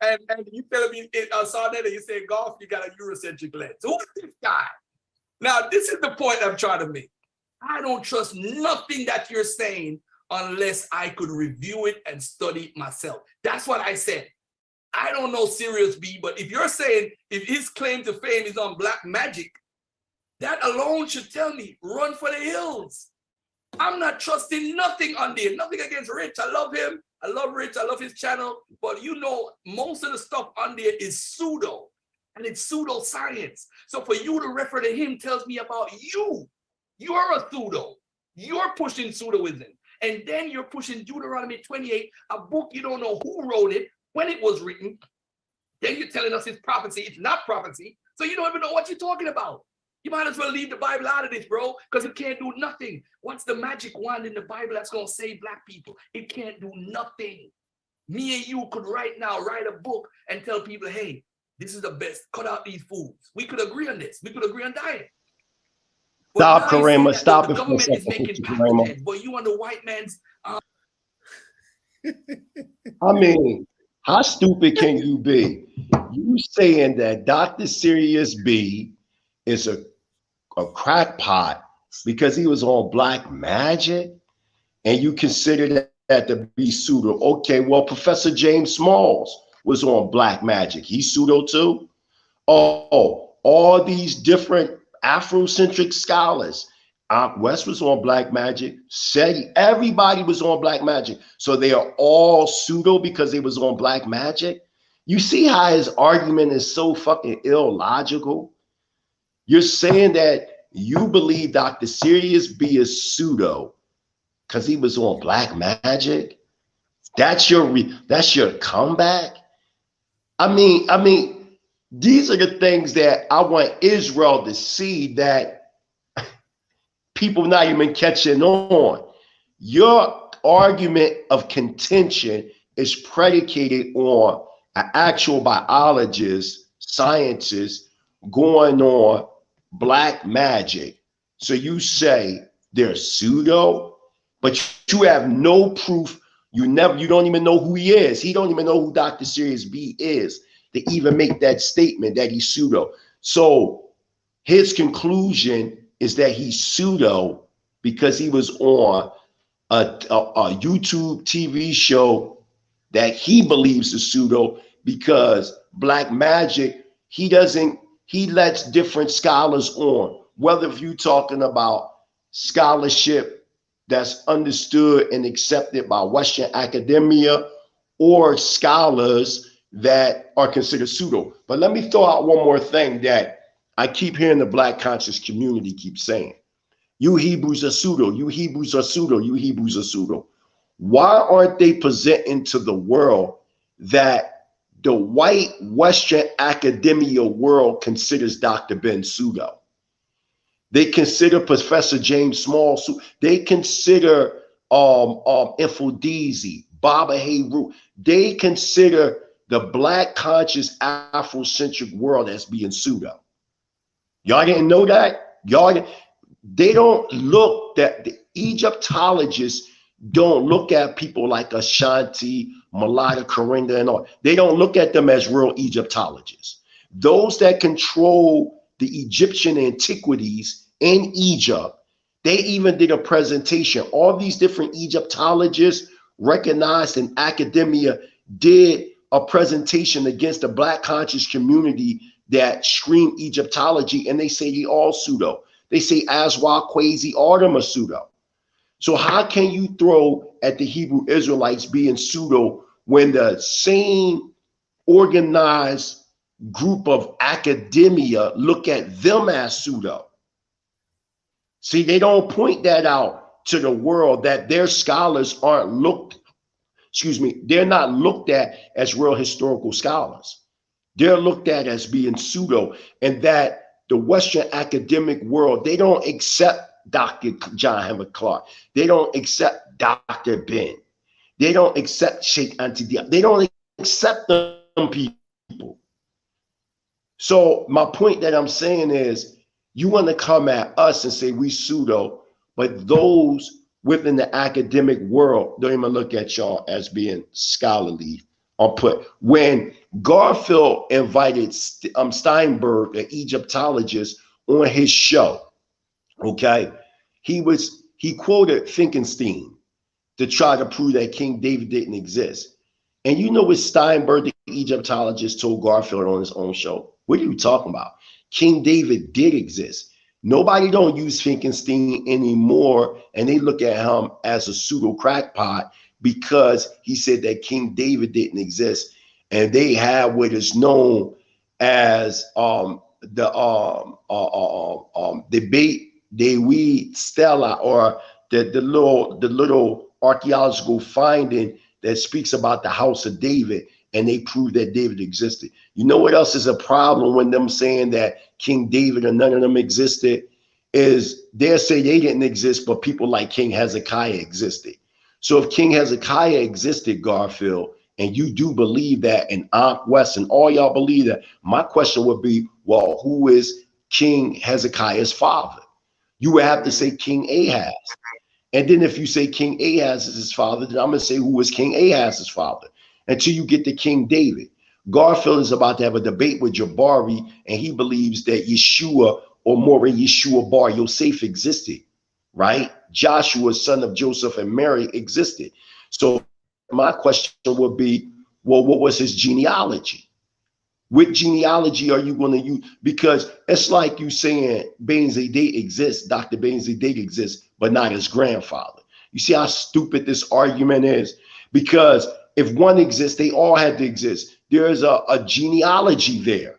And you telling me Sarnetta, you say golf, you got a Eurocentric lens. Who is this guy? Now this is the point I'm trying to make. I don't trust nothing that you're saying unless I could review it and study it myself. That's what I said. I don't know Sirius B, but if you're saying if his claim to fame is on Black Magic, that alone should tell me run for the hills. I'm not trusting nothing on there. Nothing against Rich. I love him. I love Rich. I love his channel. But you know, most of the stuff on there is pseudo, and it's pseudoscience. So for you to refer to him tells me about you. You're a pseudo. You're pushing pseudoism. And then you're pushing Deuteronomy 28, a book you don't know who wrote it, when it was written. Then you're telling us it's prophecy. It's not prophecy. So you don't even know what you're talking about. You might as well leave the Bible out of this, bro, because it can't do nothing. What's the magic wand in the Bible that's going to save Black people? It can't do nothing. Me and you could right now write a book and tell people, hey, this is the best. Cut out these foods. We could agree on this. We could agree on diet. But Stop, now you say Karema. that Stop the it for a government is second, making Karema. pathogens, but you on the white man's. I mean, how stupid can you be? You saying that Dr. Sirius B is a crackpot because he was on black magic, and you consider that to be pseudo. Okay, well, Professor James Smalls was on black magic. He's pseudo too. Oh, all these different Afrocentric scholars. West was on black magic. SETI, everybody was on black magic. So they are all pseudo because they was on black magic. You see how his argument is so fucking illogical? You're saying that you believe Dr. Sirius B is pseudo because he was on black magic. That's your comeback. I mean, these are the things that I want Israel to see that people not even catching on. Your argument of contention is predicated on an actual biologist, scientist going on black magic. So you say they're pseudo, but you have no proof. You don't even know who he is. He don't even know who Dr. Sirius B is to even make that statement that he's pseudo. So his conclusion is that he's pseudo because he was on a YouTube TV show that he believes is pseudo because black magic, he lets different scholars on, whether if you're talking about scholarship that's understood and accepted by Western academia or scholars that are considered pseudo. But let me throw out one more thing that I keep hearing the black conscious community keep saying. You Hebrews are pseudo, you Hebrews are pseudo, you Hebrews are pseudo. Why aren't they presenting to the world that the white Western academia world considers Dr. Ben pseudo? They consider Professor James Small, they consider Infodezi, Baba Hayru. They consider the black conscious Afrocentric world as being pseudo. Y'all didn't know that? They don't look that the Egyptologists don't look at people like Ashanti, Malata, Corinda, and all. They don't look at them as real Egyptologists. Those that control the Egyptian antiquities in Egypt, they even did a presentation. All these different Egyptologists recognized in academia did a presentation against the black conscious community that scream Egyptology, and they say they all pseudo. They say Aswa, Quasi, all them are pseudo. So how can you throw at the Hebrew Israelites being pseudo when the same organized group of academia look at them as pseudo? See, they don't point that out to the world that their scholars they're not looked at as real historical scholars. They're looked at as being pseudo, and that the Western academic world, they don't accept Dr. John Henrik Clark. They don't accept Dr. Ben. They don't accept Sheikh Antidia. They don't accept them people. So my point that I'm saying is, you want to come at us and say we pseudo, but those within the academic world don't even look at y'all as being scholarly or put. When Garfield invited Steinberg, an Egyptologist, on his show, okay, he quoted Finkelstein to try to prove that King David didn't exist. And you know what Steinberg, the Egyptologist, told Garfield on his own show? What are you talking about? King David did exist. Nobody don't use Finkelstein anymore, and they look at him as a pseudo crackpot because he said that King David didn't exist, and they have what is known as the debate Dewi Stella, or the little archaeological finding that speaks about the house of David, and they prove that David existed. You know what else is a problem when them saying that King David or none of them existed is they'll say they didn't exist, but people like King Hezekiah existed. So if King Hezekiah existed, Garfield, and you do believe that, and Aunt West and all y'all believe that, my question would be, well, who is King Hezekiah's father? You would have to say King Ahaz. And then if you say King Ahaz is his father, then I'm going to say who was King Ahaz's father until you get to King David. Garfield is about to have a debate with Jabari, and he believes that Yeshua or Mori Yeshua Bar Yosef existed, right? Joshua, son of Joseph and Mary, existed. So my question would be, well, what was his genealogy? What genealogy are you going to use? Because it's like you saying Ben Zedek exists, Dr. Ben Zedek exists, but not his grandfather. You see how stupid this argument is? Because if one exists, they all had to exist. There's a genealogy there.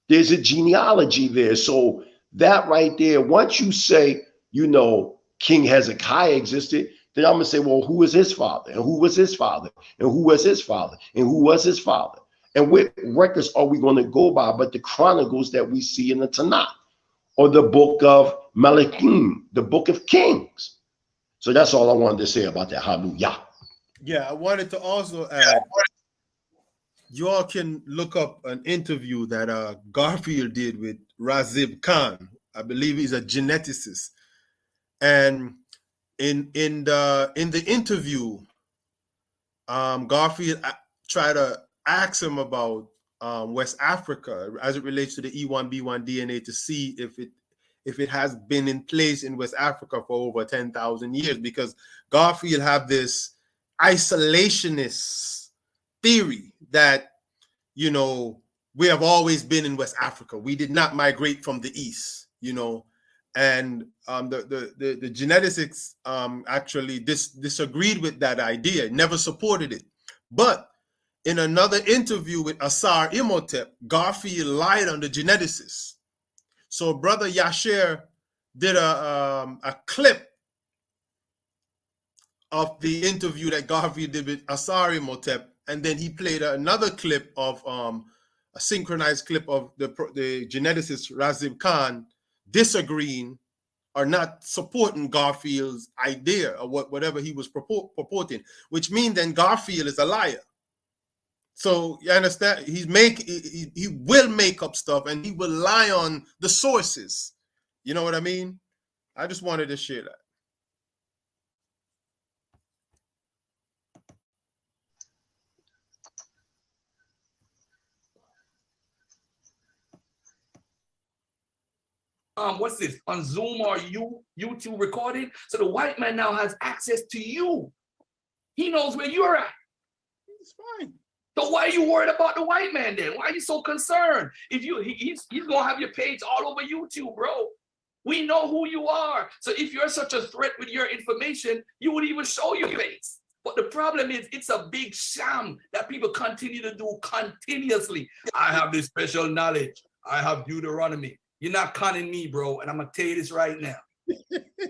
There's a genealogy there. So that right there, once you say, you know, King Hezekiah existed, then I'm going to say, well, who was his father? And who was his father? And who was his father? And who was his father? And what records are we going to go by but the chronicles that we see in the Tanakh or the book of Malachim, the book of Kings? So that's all I wanted to say about that. Hallelujah. Yeah, I wanted to also add, you all can look up an interview that Garfield did with Razib Khan. I believe he's a geneticist. And in the interview, Garfield tried to ask him about West Africa as it relates to the E1B1 DNA to see if it has been in place in West Africa for over 10,000 years, because Garfield have this isolationist theory that, you know, we have always been in West Africa. We did not migrate from the east, you know, and the geneticists actually disagreed with that idea, never supported it. But in another interview with Asar Imhotep, Garfield lied on the geneticists. So Brother Yasher did a clip of the interview that Garfield did with Asar Imhotep, and then he played another clip of a synchronized clip of the geneticist Razib Khan disagreeing or not supporting Garfield's idea or whatever he was purporting, which means then Garfield is a liar. So you understand, he will make up stuff and he will lie on the sources. You know what I mean? I just wanted to share that. What's this, on Zoom or YouTube recording? So the white man now has access to you. He knows where you're at. It's fine. So why are you worried about the white man then? Why are you so concerned? If he's gonna have your page all over YouTube, bro. We know who you are. So if you're such a threat with your information, you would even show your face. But the problem is, it's a big sham that people continue to do continuously. I have this special knowledge. I have Deuteronomy. You're not conning me, bro. And I'm going to tell you this right now.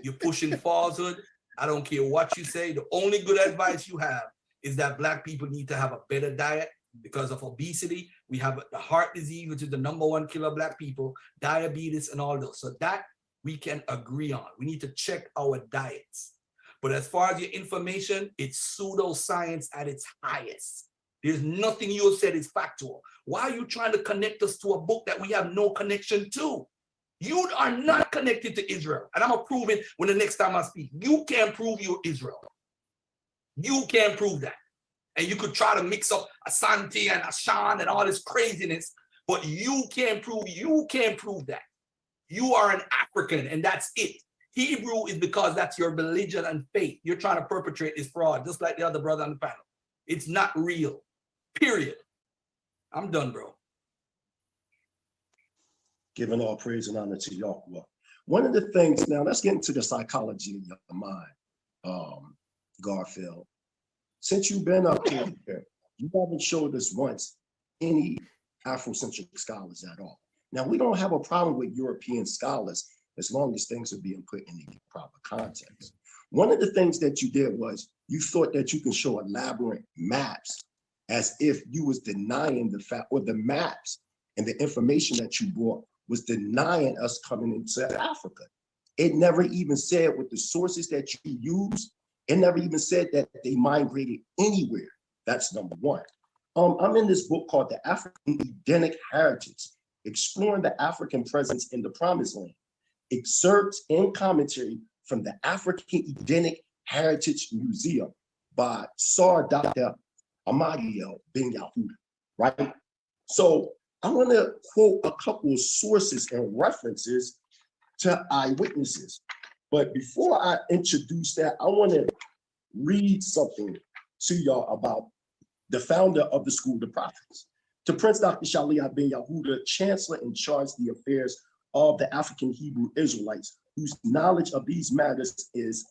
You're pushing falsehood. I don't care what you say. The only good advice you have is that Black people need to have a better diet because of obesity. We have the heart disease, which is the #1 killer of Black people, diabetes, and all those. So that we can agree on. We need to check our diets. But as far as your information, it's pseudoscience at its highest. There's nothing you have said is factual. Why are you trying to connect us to a book that we have no connection to? You are not connected to Israel. And I'm going to prove it when the next time I speak. You can't prove you're Israel. You can't prove that. And you could try to mix up Asante and Ashan and all this craziness, but you can't prove that. You are an African, and that's it. Hebrew is because that's your religion and faith. You're trying to perpetrate this fraud, just like the other brother on the panel. It's not real, period. I'm done, bro. Giving all praise and honor to Yahweh. One of the things, now let's get into the psychology of your mind, Garfield. Since you've been up here, you haven't showed us once any Afrocentric scholars at all. Now, we don't have a problem with European scholars as long as things are being put in the proper context. One of the things that you did was you thought that you can show elaborate maps as if you was denying the fact, or the maps and the information that you brought was denying us coming into Africa. It never even said with the sources that you use, it never even said that they migrated anywhere. That's number one. I'm in this book called The African Edenic Heritage, Exploring the African Presence in the Promised Land. Excerpts and commentary from the African Edenic Heritage Museum by SHAR Dr. Ahmadiyel Ben Yahuda, right? So I want to quote a couple of sources and references to eyewitnesses. But before I introduce that, I want to read something to y'all about the founder of the School of the Prophets. To Prince Dr. Shaliah Ben Yahuda, Chancellor in charge of the affairs of the African Hebrew Israelites, whose knowledge of these matters is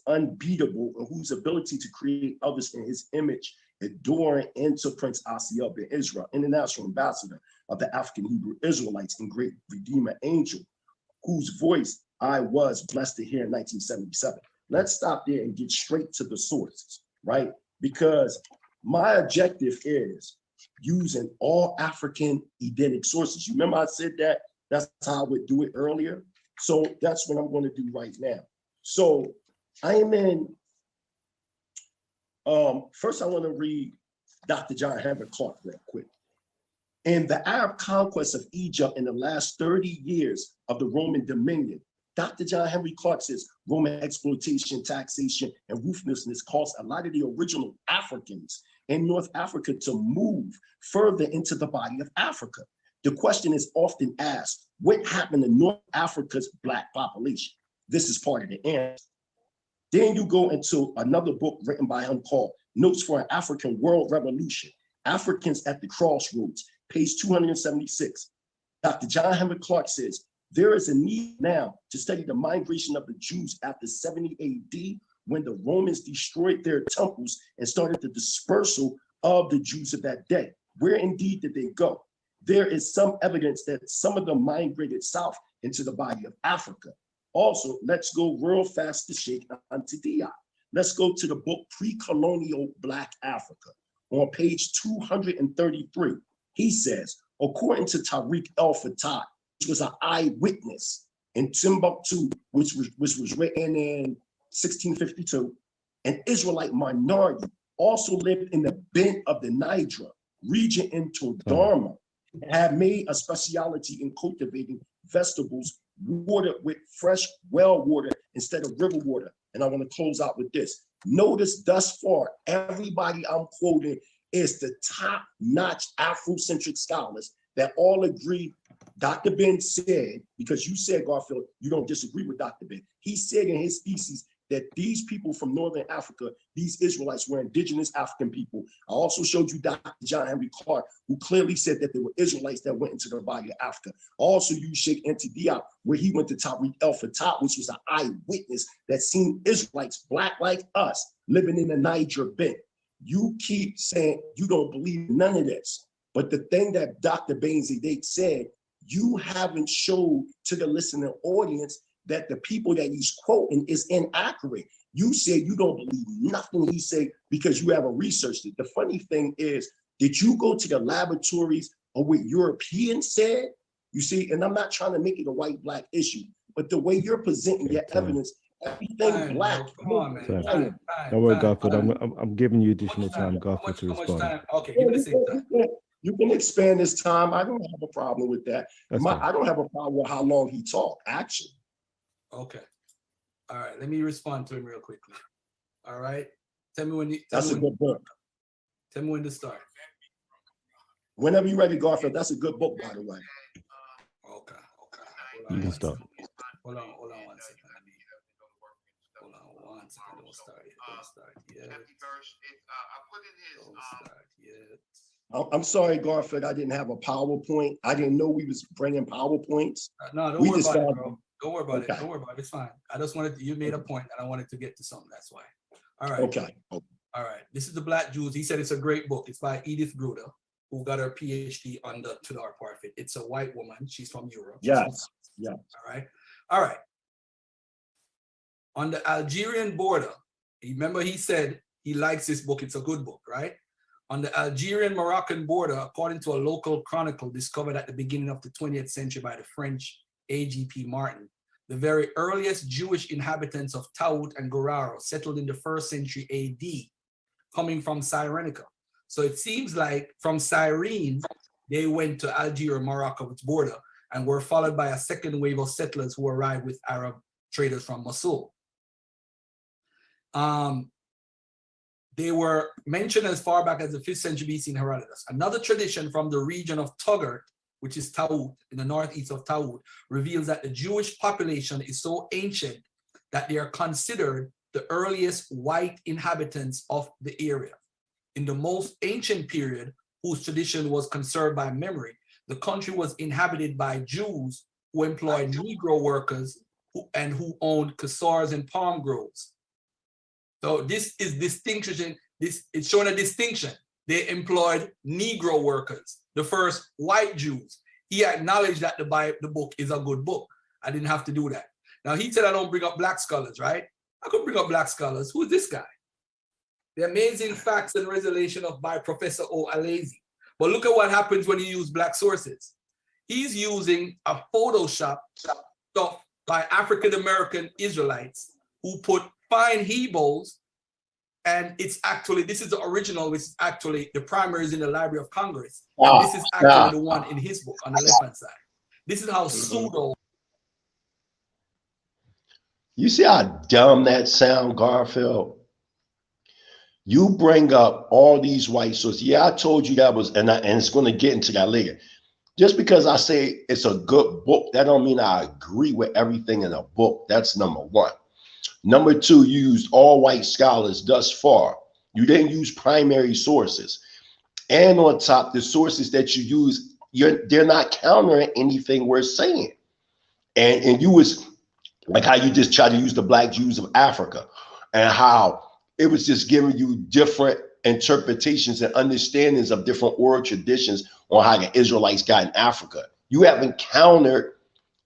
unbeatable, and whose ability to create others in his image, adoring into Prince Asiel Ben Israel, International Ambassador of the African Hebrew Israelites and Great Redeemer Angel, whose voice I was blessed to hear in 1977. Let's stop there and get straight to the sources, right? Because my objective is using all African Edenic sources. You remember I said that? That's how I would do it earlier. So that's what I'm going to do right now. So I am in, first I want to read Dr. John Henry Clark real quick. In the Arab conquest of Egypt in the last 30 years of the Roman dominion, Dr. John Henry Clark says Roman exploitation, taxation, and ruthlessness caused a lot of the original Africans in North Africa to move further into the body of Africa. The question is often asked, what happened to North Africa's Black population? This is part of the answer. Then you go into another book written by him called Notes for an African World Revolution, Africans at the Crossroads, page 276. Dr. John Henry Clark says, there is a need now to study the migration of the Jews after 70 AD, when the Romans destroyed their temples and started the dispersal of the Jews of that day. Where indeed did they go? There is some evidence that some of them migrated south into the body of Africa. Also, let's go real fast to Sheikh Anta. Let's go to the book Pre-Colonial Black Africa. On page 233, he says, according to Tariq El-Fattah, which was an eyewitness in Timbuktu, which was written in 1652, an Israelite minority also lived in the bend of the Niger region in Todorma, and had made a specialty in cultivating vegetables watered with fresh well water instead of river water. And I want to close out with this. Notice thus far, everybody I'm quoting is the top-notch Afrocentric scholars that all agree. Dr. Ben said, because you said, Garfield, you don't disagree with Dr. Ben. He said in his thesis that these people from Northern Africa, these Israelites, were indigenous African people. I also showed you Dr. John Henry Clark, who clearly said that there were Israelites that went into the body of Africa. I also used Sheikh Anta, where he went to Tariq El-Fattah, which was an eyewitness that seen Israelites, Black like us, living in the Niger Bend. You keep saying you don't believe none of this. But the thing that Dr. Bainzadeh said, you haven't showed to the listening audience that the people that he's quoting is inaccurate. You said you don't believe nothing he said because you haven't researched it. The funny thing is, did you go to the laboratories of what Europeans said? You see, and I'm not trying to make it a white-black issue, but the way you're presenting your evidence, everything Black. Come on, man. Don't worry, Garfield. I'm giving you additional time, Garfield, to respond. Okay, give me the same time. You can expand this time. I don't have a problem with that. I don't have a problem with how long he talked, actually. Okay. All right. Let me respond to him real quickly. All right. Tell me when you. That's a good book. Tell me when to start. Whenever you're ready, Garfield. That's a good book, by the way. Okay. You can start. Hold on 1 second. Hold on 1 second. Don't start yet. Don't start yet. I'm sorry, Garfield. I didn't have a PowerPoint. I didn't know we was bringing PowerPoints. No, don't worry about it, bro. Don't worry about it. Don't worry about it. It's fine. I just wanted you made a point and I wanted to get to something. That's why. All right. Okay. All right. This is The Black Jews. He said it's a great book. It's by Edith Gruder, who got her PhD on the Tudor Parfit. It's a white woman. She's from Europe. Yes. Yeah. All right. On the Algerian border, remember he said he likes this book. It's a good book, right? On the Algerian-Moroccan border, according to a local chronicle discovered at the beginning of the 20th century by the French A.G.P. Martin, the very earliest Jewish inhabitants of Taout and Goraro settled in the 1st century AD. coming from Cyrenaica. So it seems like from Cyrene, they went to Algeria, Morocco, its border, and were followed by a second wave of settlers who arrived with Arab traders from Mosul. They were mentioned as far back as the 5th century BC in Herodotus. Another tradition from the region of Togurt, which is Taut, in the northeast of Taut, reveals that the Jewish population is so ancient that they are considered the earliest white inhabitants of the area. In the most ancient period, whose tradition was conserved by memory, the country was inhabited by Jews who employed Negro workers who owned casors and palm groves. So this is distinction. It's showing a distinction. They employed Negro workers, the first white Jews. He acknowledged that the book is a good book. I didn't have to do that. Now he said I don't bring up black scholars, right? I could bring up black scholars. Who is this guy? The Amazing Facts and Resolution by Professor O. Alazi. But look at what happens when you use black sources. He's using a Photoshop stuff by African-American Israelites who put fine Hebrews, and it's actually, this is the original, which is actually the primary is in the Library of Congress. And this is actually the one in his book on the left-hand side. This is how pseudo. You see how dumb that sound, Garfield? You bring up all these white sources. Yeah, I told you that was, and it's going to get into that later. Just because I say it's a good book, that don't mean I agree with everything in a book. That's number one. Number two, you used all white scholars thus far. You didn't use primary sources. And on top, the sources that you use, they're not countering anything we're saying. And you was like how you just try to use the black Jews of Africa and how it was just giving you different interpretations and understandings of different oral traditions on how the Israelites got in Africa. You haven't countered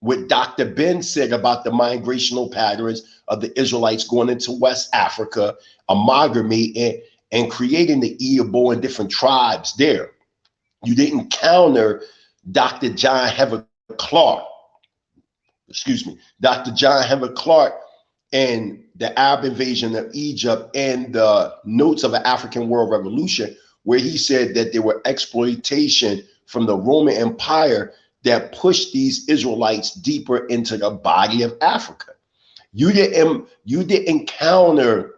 what Dr. Ben said about the migrational patterns of the Israelites going into West Africa, amalgamating and creating the Igbo and different tribes there. You didn't counter Dr. John Hever Clark, Dr. John Hever Clark and the Arab invasion of Egypt and the notes of an African World Revolution, where he said that there were exploitation from the Roman Empire that pushed these Israelites deeper into the body of Africa. You didn't counter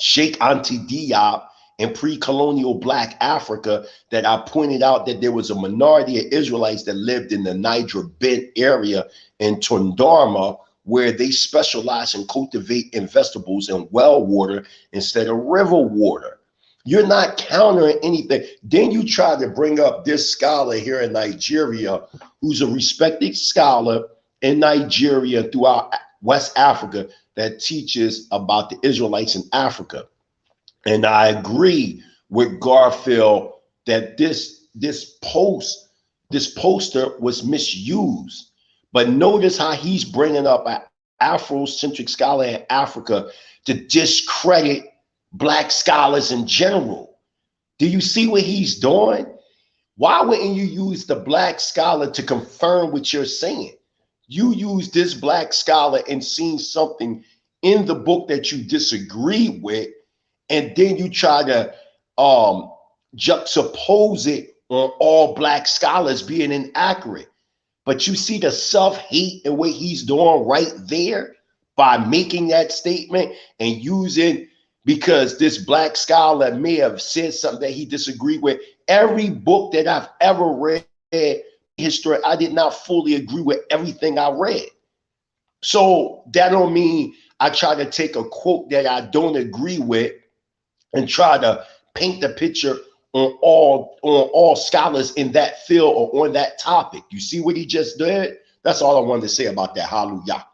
Sheikh Anta Diop in pre-colonial Black Africa, that I pointed out that there was a minority of Israelites that lived in the Niger Bent area in Tundama, where they specialize in cultivating vegetables in well water instead of river water. You're not countering anything. Then you try to bring up this scholar here in Nigeria, who's a respected scholar in Nigeria throughout West Africa that teaches about the Israelites in Africa. And I agree with Garfield that this poster was misused. But notice how he's bringing up an Afrocentric scholar in Africa to discredit Black scholars in general. Do you see what he's doing? Why wouldn't you use the Black scholar to confirm what you're saying? You use this Black scholar and seen something in the book that you disagree with, and then you try to juxtapose it on all Black scholars being inaccurate. But you see the self-hate and what he's doing right there by making that statement and using, because this Black scholar may have said something that he disagreed with. Every book that I've ever read history, I did not fully agree with everything I read. So that don't mean I try to take a quote that I don't agree with and try to paint the picture on all scholars in that field or on that topic. You see what he just did? That's all I wanted to say about that. Hallelujah.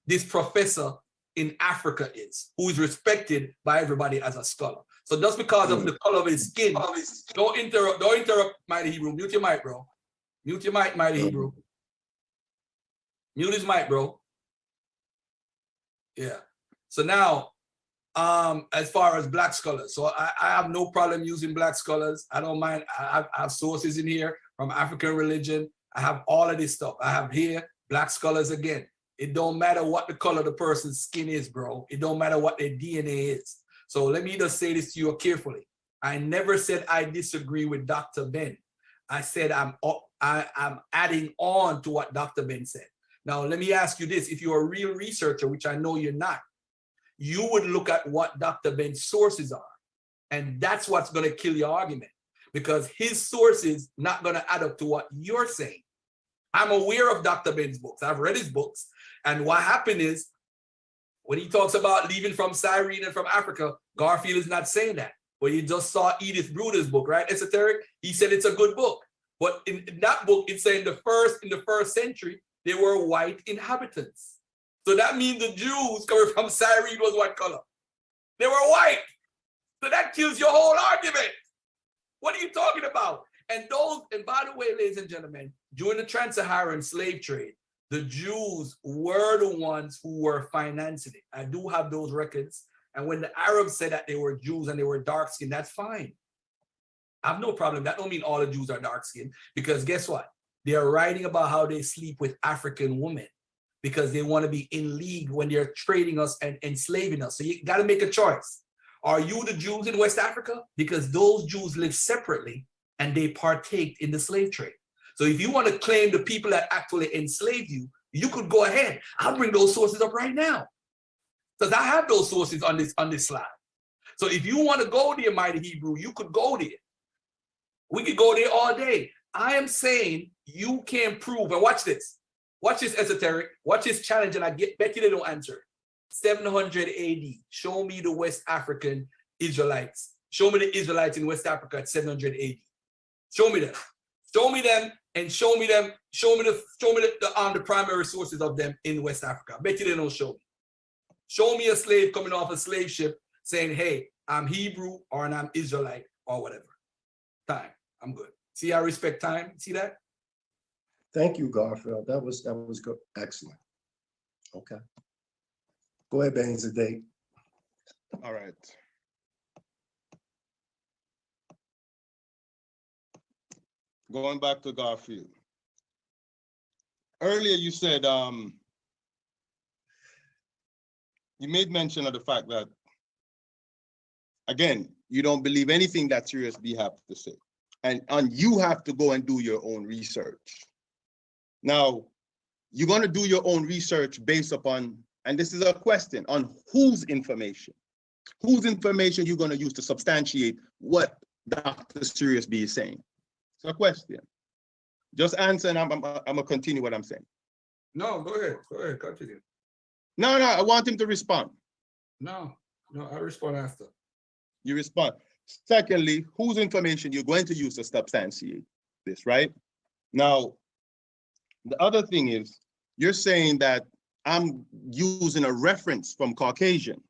This professor in Africa is, who is respected by everybody as a scholar. So just because of the color of his skin, don't interrupt, Mighty Hebrew. Mute your mic, bro. Mute your mic, Mighty Hebrew. Mute his mic, bro. Yeah. So now, as far as Black scholars, so I have no problem using Black scholars. I don't mind. I have sources in here from African religion. I have all of this stuff. I have here Black scholars again. It don't matter what the color of the person's skin is, bro. It don't matter what their DNA is. So let me just say this to you carefully. I never said I disagree with Dr. Ben. I said I'm adding on to what Dr. Ben said. Now, let me ask you this. If you're a real researcher, which I know you're not, you would look at what Dr. Ben's sources are. And that's what's going to kill your argument, because his sources not going to add up to what you're saying. I'm aware of Dr. Ben's books. I've read his books. And what happened is, when he talks about leaving from Cyrene and from Africa, Garfield is not saying that. But you just saw Edith Bruder's book, right? Esoteric. He said it's a good book. But in that book, it's saying in the first century, they were white inhabitants. So that means the Jews coming from Cyrene was what color? They were white. So that kills your whole argument. What are you talking about? And by the way, ladies and gentlemen, during the trans-Saharan slave trade, the Jews were the ones who were financing it. I do have those records. And when the Arabs said that they were Jews and they were dark-skinned, that's fine. I have no problem. That don't mean all the Jews are dark-skinned, because guess what? They are writing about how they sleep with African women because they want to be in league when they're trading us and enslaving us. So you got to make a choice. Are you the Jews in West Africa? Because those Jews live separately and they partake in the slave trade. So if you want to claim the people that actually enslaved you, you could go ahead. I'll bring those sources up right now, because I have those sources on this slide. So if you want to go there, Mighty Hebrew, you could go there. We could go there all day. I am saying you can prove, and watch this. Watch this, Esoteric. Watch this challenge, and bet you they don't answer. 700 AD. Show me the West African Israelites. Show me the Israelites in West Africa at 700 AD. Show me them. Show me them, and show me them. Show me the primary sources of them in West Africa. I bet you they don't show me. Show me a slave coming off a slave ship saying, "Hey, I'm Hebrew," or "I'm Israelite," or whatever. Time. I'm good. See, I respect time. See that? Thank you, Garfield. That was good. Excellent. Okay. Go ahead, Ben Tsedek. All right. Going back to Garfield. Earlier you said you made mention of the fact that, again, you don't believe anything that Sirius B have to say. And you have to go and do your own research. Now, you're going to do your own research based upon, and this is a question, on whose information? Whose information you're going to use to substantiate what Dr. Sirius B is saying? It's a question. Just answer, and I'm going to continue what I'm saying. No, go ahead. Go ahead, continue. No, I want him to respond. No, I respond after. You respond. Secondly, whose information you're going to use to substantiate this, right? Now, the other thing is, you're saying that I'm using a reference from Caucasian.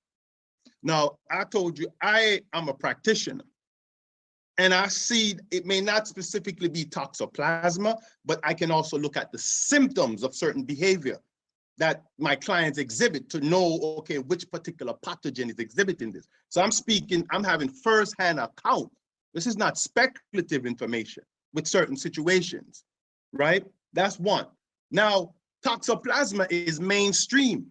Now, I told you I am a practitioner, and I see it may not specifically be toxoplasma, but I can also look at the symptoms of certain behavior that my clients exhibit to know, okay, which particular pathogen is exhibiting this. So I'm having firsthand account. This is not speculative information with certain situations, right? That's one. Now, toxoplasma is mainstream.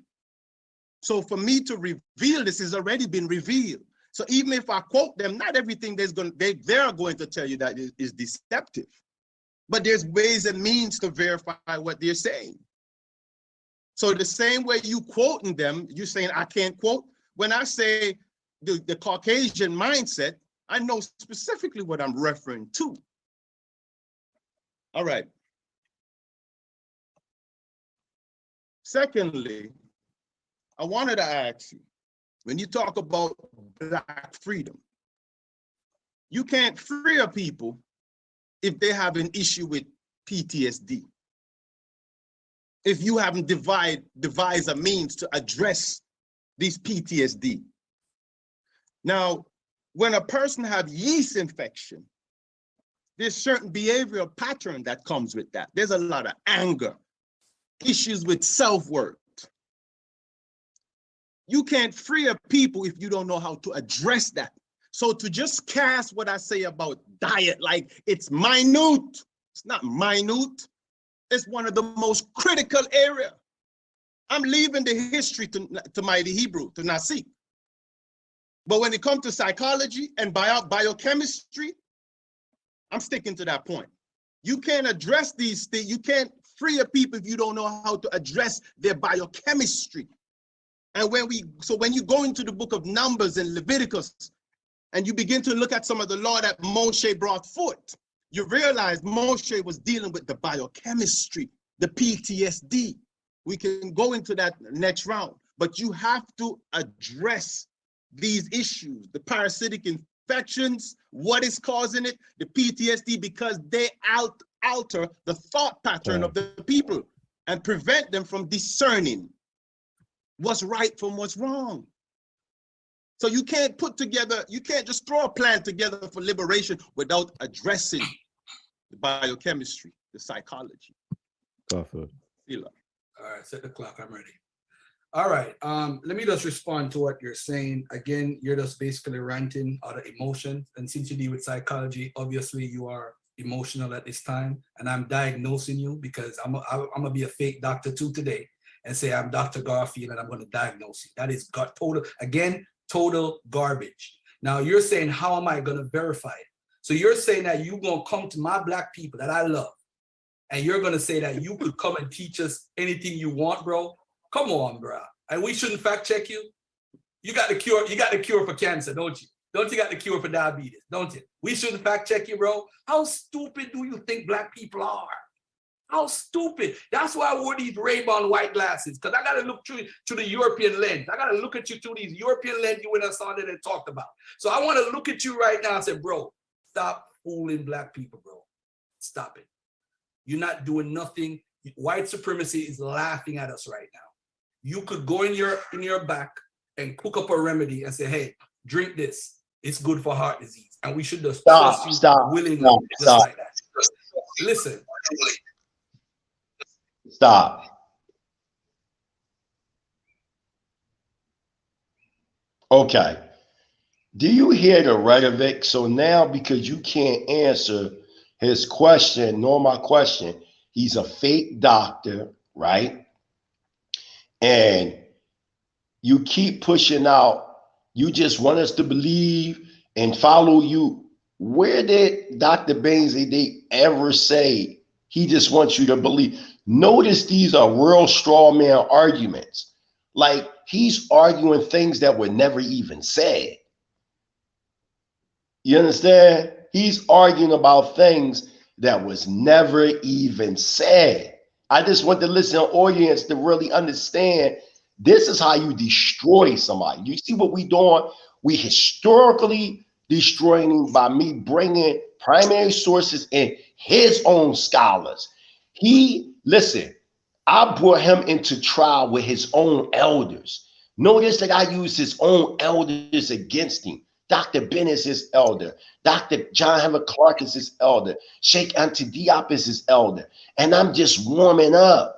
So for me to reveal this has already been revealed. So even if I quote them, not everything they're going to tell you that is deceptive, but there's ways and means to verify what they're saying. So the same way you quoting them, you're saying I can't quote. When I say the Caucasian mindset, I know specifically what I'm referring to. All right. Secondly, I wanted to ask you, when you talk about Black freedom, you can't free a people if they have an issue with PTSD. If you haven't devised a means to address these PTSD. Now, when a person have yeast infection, there's certain behavioral pattern that comes with that. There's a lot of anger, issues with self-worth. You can't free a people if you don't know how to address that. So to just cast what I say about diet like it's minute, it's not minute. is one of the most critical area. I'm leaving the history to Mighty Hebrew, to Nasik. But when it comes to psychology and biochemistry, I'm sticking to that point. You can't address these things. You can't free a people if you don't know how to address their biochemistry. And when you go into the book of Numbers and Leviticus, and you begin to look at some of the law that Moshe brought forth, you realize Moshe was dealing with the biochemistry, the PTSD. We can go into that next round, but you have to address these issues, the parasitic infections, what is causing it, the PTSD, because they alter the thought pattern of the people and prevent them from discerning what's right from what's wrong. So you can't just throw a plan together for liberation without addressing the biochemistry, the psychology. Garfield. All right, set the clock, I'm ready. All right, let me just respond to what you're saying. Again, you're just basically ranting out of emotion. And since you deal with psychology, obviously you are emotional at this time. And I'm diagnosing you because I'm gonna be a fake doctor too today and say I'm Dr. Garfield and I'm gonna diagnose you. That is total garbage. Now you're saying, how am I gonna verify it? So you're saying that you're gonna come to my black people that I love and you're gonna say that you could come and teach us anything you want, bro? Come on, bro. And we shouldn't fact check you. You got the cure for cancer, don't you? Don't you got the cure for diabetes, don't you? We shouldn't fact check you, bro. How stupid do you think black people are? How stupid. That's why I wore these Ray-Ban white glasses, because I got to look through the European lens. I got to look at you through these European lens you went and saw that and talked about. So I want to look at you right now and say, bro, stop fooling black people, bro. Stop it. You're not doing nothing. White supremacy is laughing at us right now. You could go in your back and cook up a remedy and say, hey, drink this. It's good for heart disease. And we should just stop willingly, stop. like that. Listen. Stop. Okay. Do you hear the rhetoric? So now, because you can't answer his question nor my question, he's a fake doctor, right? And you keep pushing out, you just want us to believe and follow you. Where did Dr. Bainsley ever say he just wants you to believe? Notice these are real straw man arguments. Like he's arguing things that were never even said. You understand? He's arguing about things that was never even said. I just want the listening audience to really understand this is how you destroy somebody. You see what we doing? We historically destroying him by me bringing primary sources and his own scholars. Listen, I brought him into trial with his own elders. Notice that I used his own elders against him. Dr. Ben is his elder. Dr. John Henry Clark is his elder. Sheikh Anta Diop is his elder. And I'm just warming up.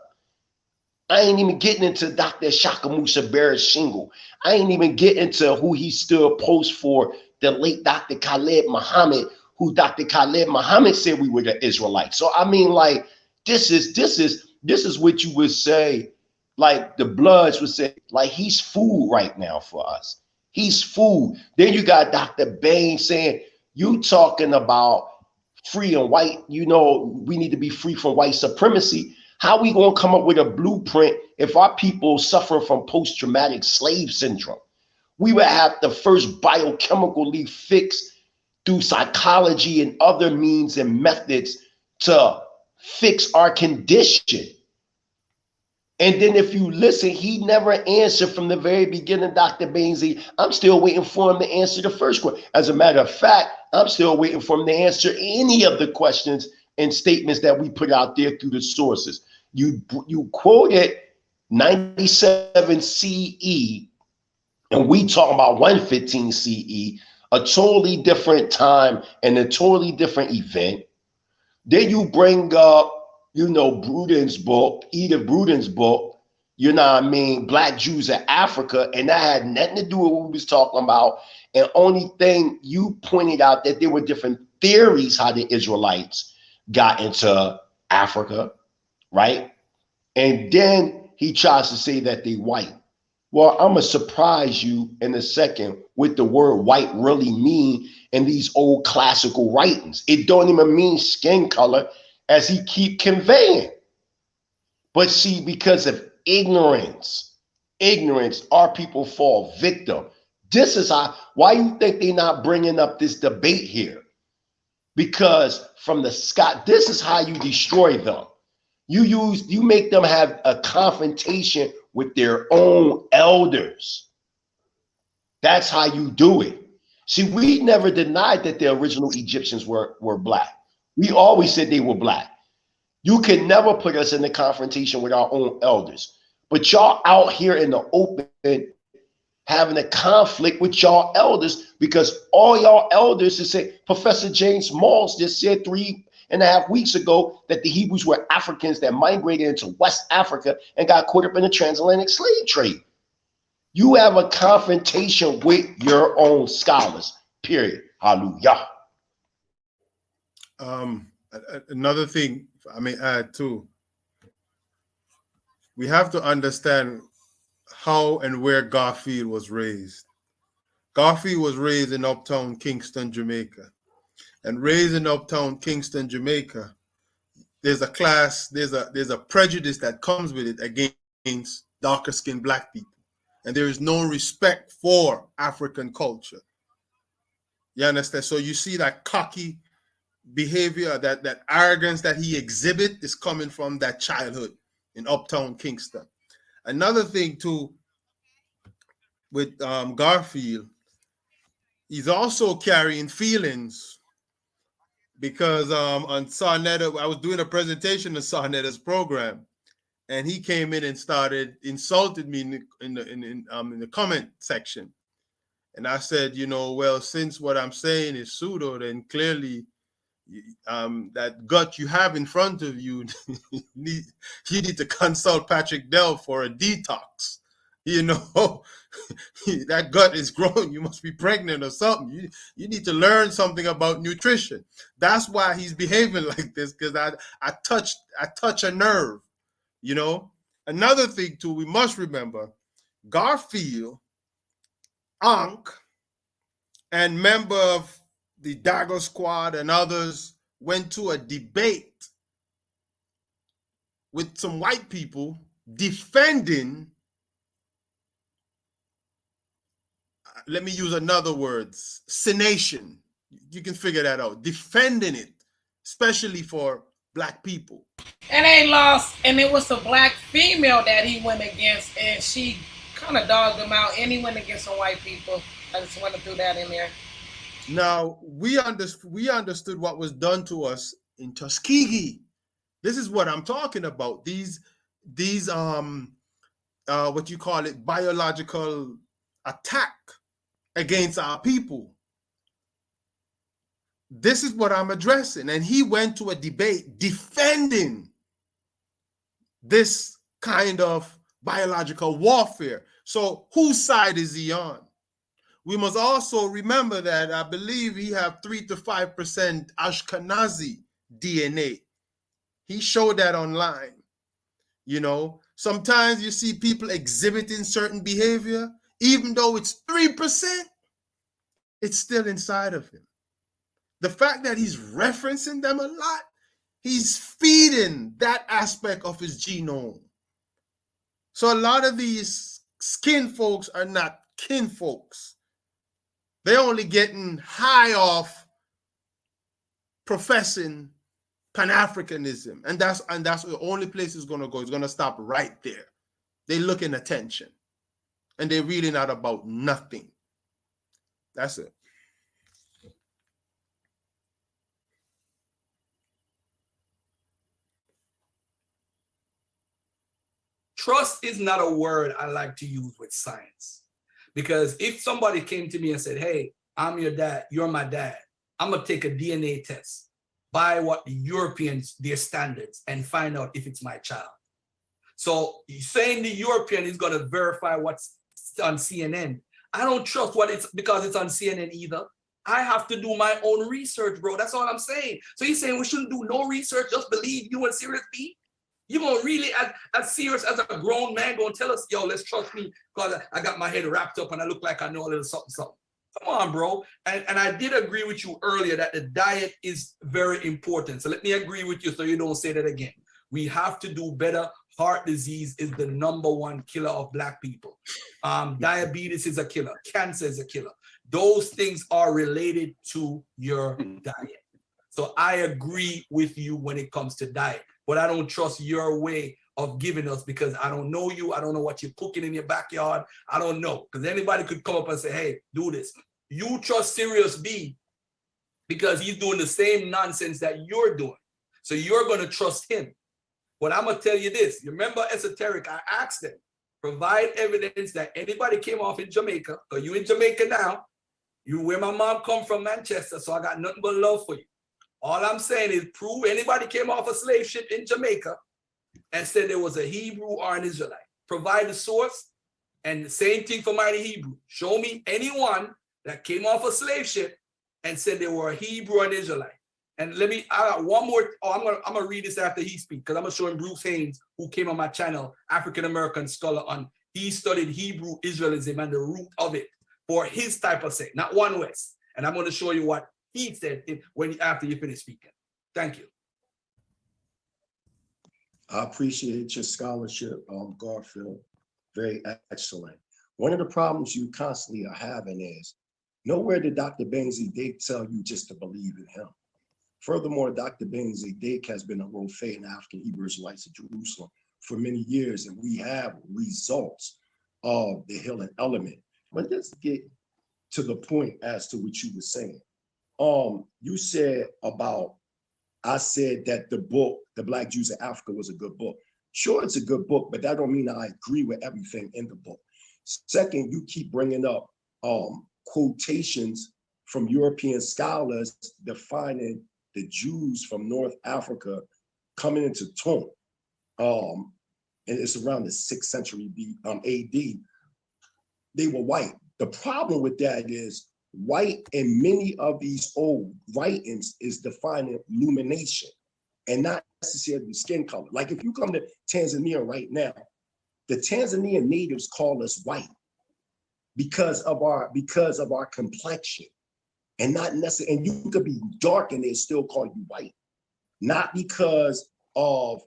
I ain't even getting into Dr. Shaka Musa Barrett's shingle. I ain't even getting into who he still posts for, the late Dr. Khalid Muhammad, who Dr. Khalid Muhammad said we were the Israelites. So I mean, like, this is what you would say, like the Bloods would say, like he's food right now for us. He's food. Then you got Dr. Bain saying, you talking about free and white, you know, we need to be free from white supremacy. How we gonna come up with a blueprint if our people suffer from post-traumatic slave syndrome? We would have to first biochemically fix through psychology and other means and methods to fix our condition. And then if you listen, he never answered from the very beginning, Dr. Bainsley. I'm still waiting for him to answer the first question. As a matter of fact, I'm still waiting for him to answer any of the questions and statements that we put out there through the sources. You quoted 97 CE, and we talk about 115 CE, a totally different time and a totally different event. Then you bring up, you know, Bruden's book, Edith Bruden's book, you know what I mean, Black Jews in Africa, and that had nothing to do with what we was talking about. And only thing you pointed out that there were different theories how the Israelites got into Africa, right? And then he tries to say that they white. Well, I'm gonna surprise you in a second what the word white really mean in these old classical writings. It don't even mean skin color as he keep conveying. But see, because of ignorance, our people fall victim. This is why you think they're not bringing up this debate here. Because from the sky, this is how you destroy them. You make them have a confrontation with their own elders. That's how you do it. See, we never denied that the original Egyptians were black. We always said they were black. You can never put us in the confrontation with our own elders. But y'all out here in the open having a conflict with y'all elders because all y'all elders is say, Professor James Malls just said 3.5 weeks ago that the Hebrews were Africans that migrated into West Africa and got caught up in the transatlantic slave trade. You have a confrontation with your own scholars, period. Hallelujah. Another thing I may add too, we have to understand how and where Garfield was raised. Garfield was raised in uptown Kingston, Jamaica. And raised in uptown Kingston, Jamaica, there's a class, there's a prejudice that comes with it against darker skinned black people. And there is no respect for African culture. You understand? So you see that cocky behavior, that arrogance that he exhibit is coming from that childhood in uptown Kingston. Another thing too with Garfield, he's also carrying feelings because on Sarnetta, I was doing a presentation on Sarnetta's program, and he came in and started insulted me in the comment section, and I said, well, since what I'm saying is pseudo, then clearly that gut you have in front of you, you need to consult Patrick Dell for a detox. That gut is growing. You must be pregnant or something. You need to learn something about nutrition. That's why he's behaving like this, because I touch a nerve. Another thing too, we must remember, Garfield, Ankh, and member of the Dagger Squad and others went to a debate with some white people defending, let me use another word, synation. You can figure that out. Defending it, especially for black people. And they lost, and it was a black female that he went against, and she kind of dogged him out, and he went against some white people. I just want to throw that in there. Now, we understood what was done to us in Tuskegee. This is what I'm talking about. These what you call it, biological attack against our people. This is what I'm addressing. And he went to a debate defending this kind of biological warfare. So whose side is he on? We must also remember that I believe he have 3 to 5% Ashkenazi DNA. He showed that online. Sometimes you see people exhibiting certain behavior, even though it's 3%, it's still inside of him. The fact that he's referencing them a lot, he's feeding that aspect of his genome. So a lot of these skin folks are not kin folks. They're only getting high off professing Pan-Africanism. And that's the only place it's going to go. It's going to stop right there. They look in attention. And they're really not about nothing. That's it. Trust is not a word I like to use with science. Because if somebody came to me and said, hey, I'm your dad, you're my dad, I'm going to take a DNA test by what the Europeans, their standards, and find out if it's my child. So saying the European is going to verify what's on CNN, I don't trust what it's because it's on CNN either. I have to do my own research, bro. That's all I'm saying. So you're saying we shouldn't do no research, just believe you and Sirius B? You gonna really, as serious as a grown man, gonna tell us, yo, let's trust me because I got my head wrapped up and I look like I know a little something, something. Come on, bro. And I did agree with you earlier that the diet is very important. So let me agree with you so you don't say that again. We have to do better. Heart disease is the #1 killer of Black people. Diabetes is a killer. Cancer is a killer. Those things are related to your diet. So I agree with you when it comes to diet, but I don't trust your way of giving us because I don't know you. I don't know what you're cooking in your backyard. I don't know, because anybody could come up and say, hey, do this. You trust Sirius B because he's doing the same nonsense that you're doing. So you're going to trust him. But I'm going to tell you this. You remember Esoteric? I asked them, provide evidence that anybody came off in Jamaica, because you in Jamaica now. You where my mom come from, Manchester, so I got nothing but love for you. All I'm saying is prove anybody came off a slave ship in Jamaica and said there was a Hebrew or an Israelite. Provide the source, and the same thing for Mighty Hebrew. Show me anyone that came off a slave ship and said they were a Hebrew or an Israelite. And I got one more. Oh, I'm gonna read this after he speaks because I'm gonna show him Bruce Haynes, who came on my channel, African American scholar, he studied Hebrew Israelism and the root of it for his type of sake, not One West. And I'm gonna show you what he said after you finish speaking. Thank you. I appreciate your scholarship, Garfield. Very excellent. One of the problems you constantly are having is nowhere did Dr. Ben-Zedek tell you just to believe in him. Furthermore, Dr. Ben-Zedek has been a Rofe in African Hebrew Israelites of Jerusalem for many years, and we have results of the healing element. But let's get to the point as to what you were saying. You said I said that the book, The Black Jews in Africa, was a good book. Sure, it's a good book, but that don't mean I agree with everything in the book. Second, you keep bringing up quotations from European scholars defining the Jews from North Africa coming into Tone. And it's around the 6th century AD. They were white. The problem with that is white in many of these old writings is defining illumination and not necessarily skin color. Like if you come to Tanzania right now, the Tanzanian natives call us white because of our complexion, and not necessarily, and you could be dark and they still call you white, not because of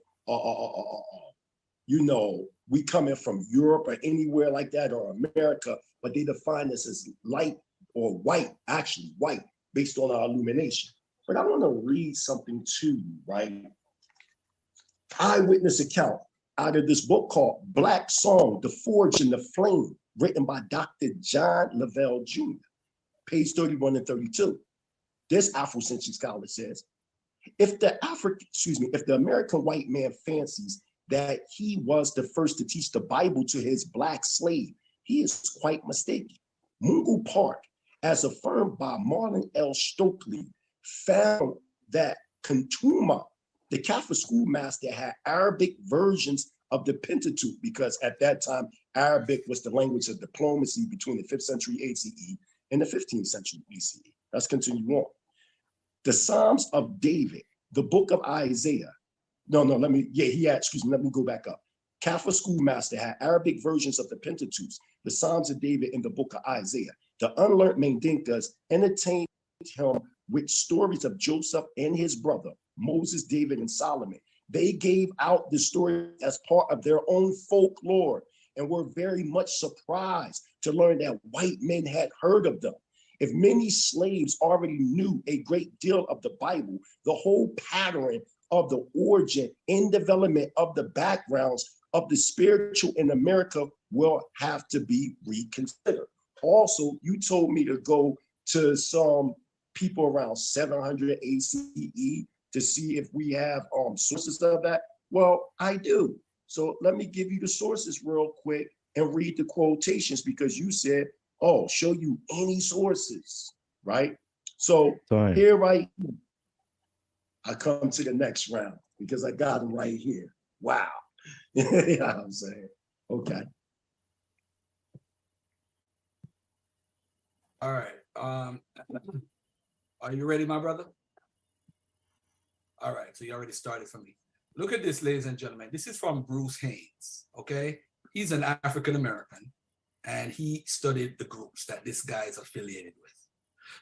we coming from Europe or anywhere like that or America, but they define us as light or white, actually white, based on our illumination. But I want to read something to you, right? Eyewitness account out of this book called Black Song, The Forge and the Flame, written by Dr. John Lavelle Jr., page 31 and 32. This Afrocentric scholar says, if the American white man fancies that he was the first to teach the Bible to his Black slave, he is quite mistaken. Mungo Park, as affirmed by Marlon L. Stokely, found that Kantuma, the Catholic schoolmaster, had Arabic versions of the Pentateuch, because at that time, Arabic was the language of diplomacy between the 5th century ACE and the 15th century BCE. Let's continue on. The Psalms of David, the book of Isaiah. Let me go back up. Catholic schoolmaster had Arabic versions of the Pentateuch, the Psalms of David, and the book of Isaiah. The unlearned Mandinkas entertained him with stories of Joseph and his brother, Moses, David, and Solomon. They gave out the story as part of their own folklore and were very much surprised to learn that white men had heard of them. If many slaves already knew a great deal of the Bible, the whole pattern of the origin and development of the backgrounds of the spiritual in America will have to be reconsidered. Also, you told me to go to some people around 700 ACE to see if we have sources of that. Well, I do. So let me give you the sources real quick and read the quotations, because you said, oh, show you any sources, right? So here, right here, I come to the next round because I got them right here. Wow. You know what I'm saying? Okay. All right. Are you ready, my brother? All right. So you already started for me. Look at this, ladies and gentlemen. This is from Bruce Haynes, okay? He's an African-American, and he studied the groups that this guy is affiliated with.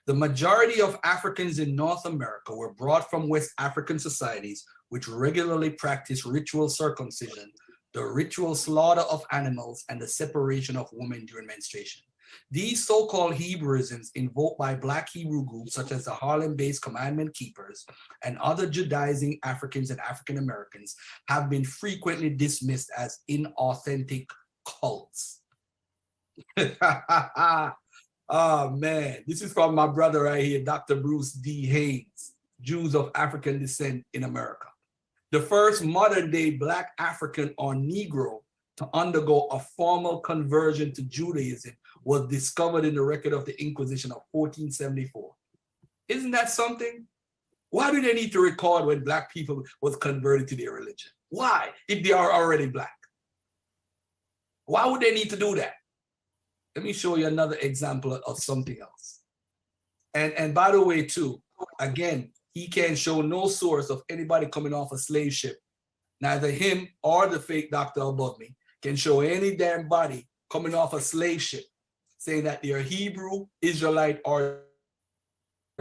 The majority of Africans in North America were brought from West African societies which regularly practice ritual circumcision, the ritual slaughter of animals, and the separation of women during menstruation. These so-called Hebrewisms invoked by Black Hebrew groups such as the Harlem-based Commandment Keepers and other Judaizing Africans and African Americans have been frequently dismissed as inauthentic cults. Oh man, this is from my brother right here, Dr. Bruce D. Haynes, Jews of African Descent in America. The first modern day Black African or Negro to undergo a formal conversion to Judaism was discovered in the record of the Inquisition of 1474. Isn't that something? Why do they need to record when Black people was converted to their religion? Why, if they are already Black? Why would they need to do that? Let me show you another example of something else. And by the way, too, again, he can show no source of anybody coming off a slave ship. Neither him or the fake doctor above me can show any damn body coming off a slave ship saying that they're Hebrew, Israelite, or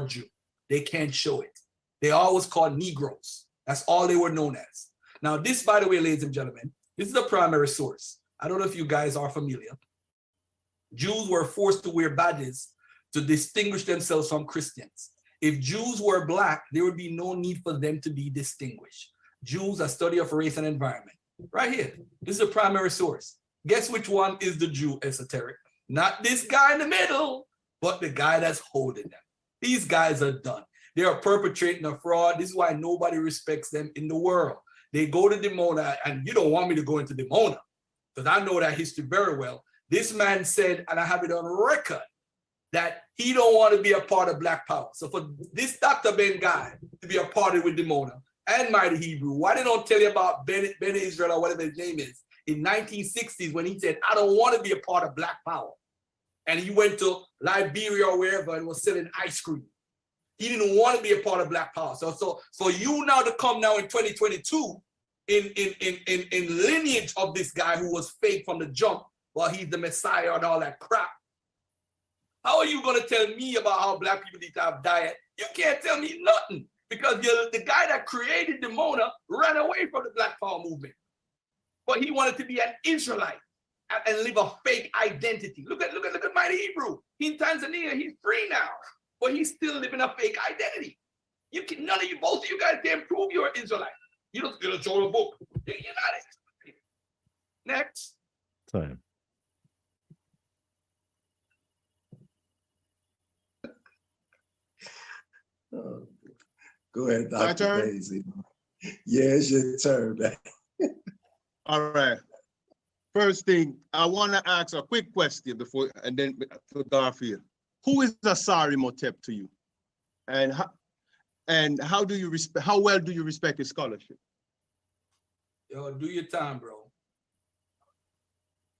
Jew. They can't show it. They always called Negroes. That's all they were known as. Now, this, by the way, ladies and gentlemen, this is the primary source. I don't know if you guys are familiar. Jews were forced to wear badges to distinguish themselves from Christians. If Jews were Black, there would be no need for them to be distinguished. Jews, a study of race and environment. Right here, this is the primary source. Guess which one is the Jew esoteric? Not this guy in the middle, but the guy that's holding them. These guys are done. They are perpetrating a fraud. This is why nobody respects them in the world. They go to Dimona, and you don't want me to go into Dimona, because I know that history very well. This man said, and I have it on record, that he don't want to be a part of Black Power. So for this Dr. Ben guy to be a party with Dimona and Mighty Hebrew, why they don't tell you about Ben Israel or whatever his name is in 1960s when he said, I don't want to be a part of Black Power. And he went to Liberia or wherever and was selling ice cream. He didn't want to be a part of Black Power. So you now to come now in 2022 in lineage of this guy who was fake from the jump, well, he's the Messiah and all that crap. How are you going to tell me about how Black people need to have diet? You can't tell me nothing because the guy that created Dimona ran away from the Black Power movement. But he wanted to be an Israelite and live a fake identity. Look at Mighty Hebrew. He's in Tanzania, he's free now, but he's still living a fake identity. None of you, both of you guys can prove you're an Israelite. You don't show a book. You're not it. Next. Time. Go ahead, My Dr. turn? Daisy. Yeah, it's your turn, man. All right. First thing, I want to ask a quick question before, and then for Garfield. Who is Asari Motep to you? And how do you respect? How well do you respect his scholarship? Yo, do your time, bro.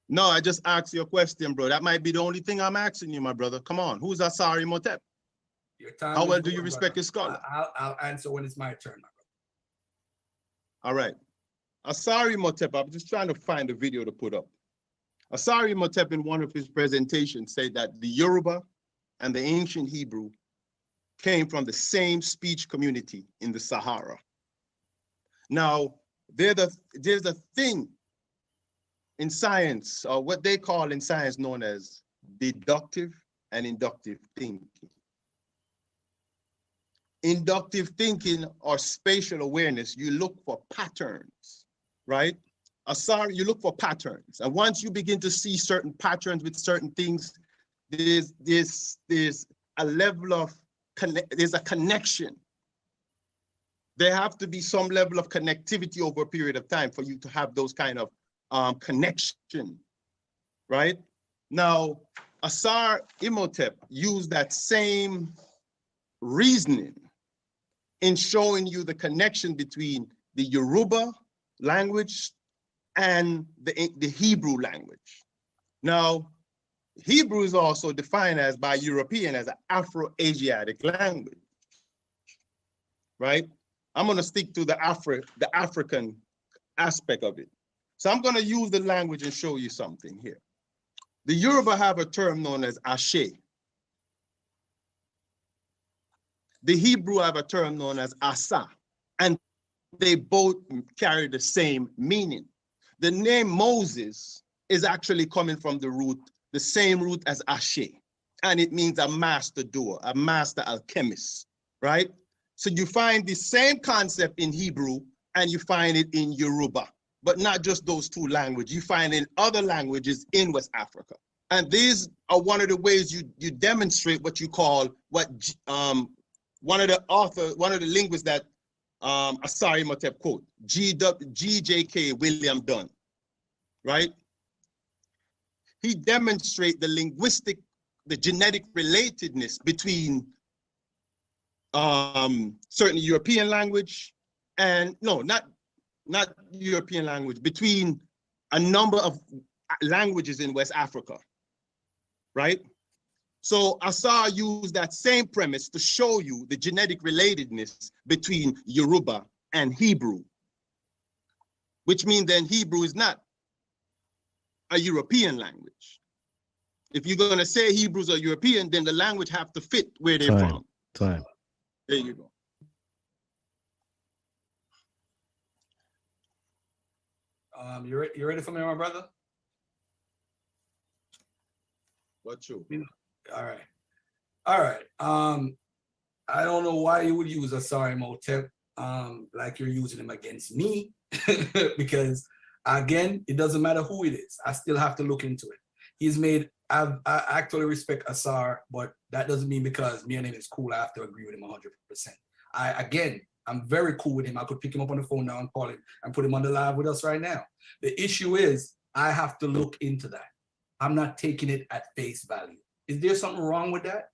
No, I just asked you a question, bro. That might be the only thing I'm asking you, my brother. Come on, who's Asari Motep? Your time. How well do over, you respect brother. his scholar? I'll answer when it's my turn, my brother. All right. Asari Motep, I'm just trying to find a video to put up. Asari Motep in one of his presentations said that the Yoruba and the ancient Hebrew came from the same speech community in the Sahara. Now, there's a thing in science, or what they call in science known as deductive and inductive thinking. Inductive thinking or spatial awareness, you look for patterns, right? Asari, you look for patterns. And once you begin to see certain patterns with certain things, there's a level of, there's a connection. There have to be some level of connectivity over a period of time for you to have those kind of connection, right? Now, Asar Imhotep used that same reasoning in showing you the connection between the Yoruba language and the Hebrew language. Now, Hebrew is also defined as by European as an Afro-Asiatic language, right? I'm going to stick to the African aspect of it. So I'm going to use the language and show you something here. The Yoruba have a term known as ashe. The Hebrew have a term known as asa, and they both carry the same meaning. The name Moses is actually coming from the same root as ashe, and it means a master doer, a master alchemist, right? So you find the same concept in Hebrew and you find it in Yoruba, but not just those two languages. You find it in other languages in West Africa. And these are one of the ways you demonstrate what you call one of the linguists that Asari Motep quote, G.J.K. William Dunn, right? He demonstrates the genetic relatedness between certain European language and, no, not European language, between a number of languages in West Africa, right? So Asar used that same premise to show you the genetic relatedness between Yoruba and Hebrew, which means then Hebrew is not a European language. If you're going to say Hebrews are European, then the language have to fit where they're from. Time. There you go. You ready for me, my brother? What's true? All right. All right. I don't know why you would use Asari Motep like you're using him against me, because again, it doesn't matter who it is. I still have to look into it. He's made, I actually respect Asar, but that doesn't mean because me and him is cool, I have to agree with him 100%. I'm very cool with him. I could pick him up on the phone now and call him and put him on the live with us right now. The issue is I have to look into that. I'm not taking it at face value. Is there something wrong with that?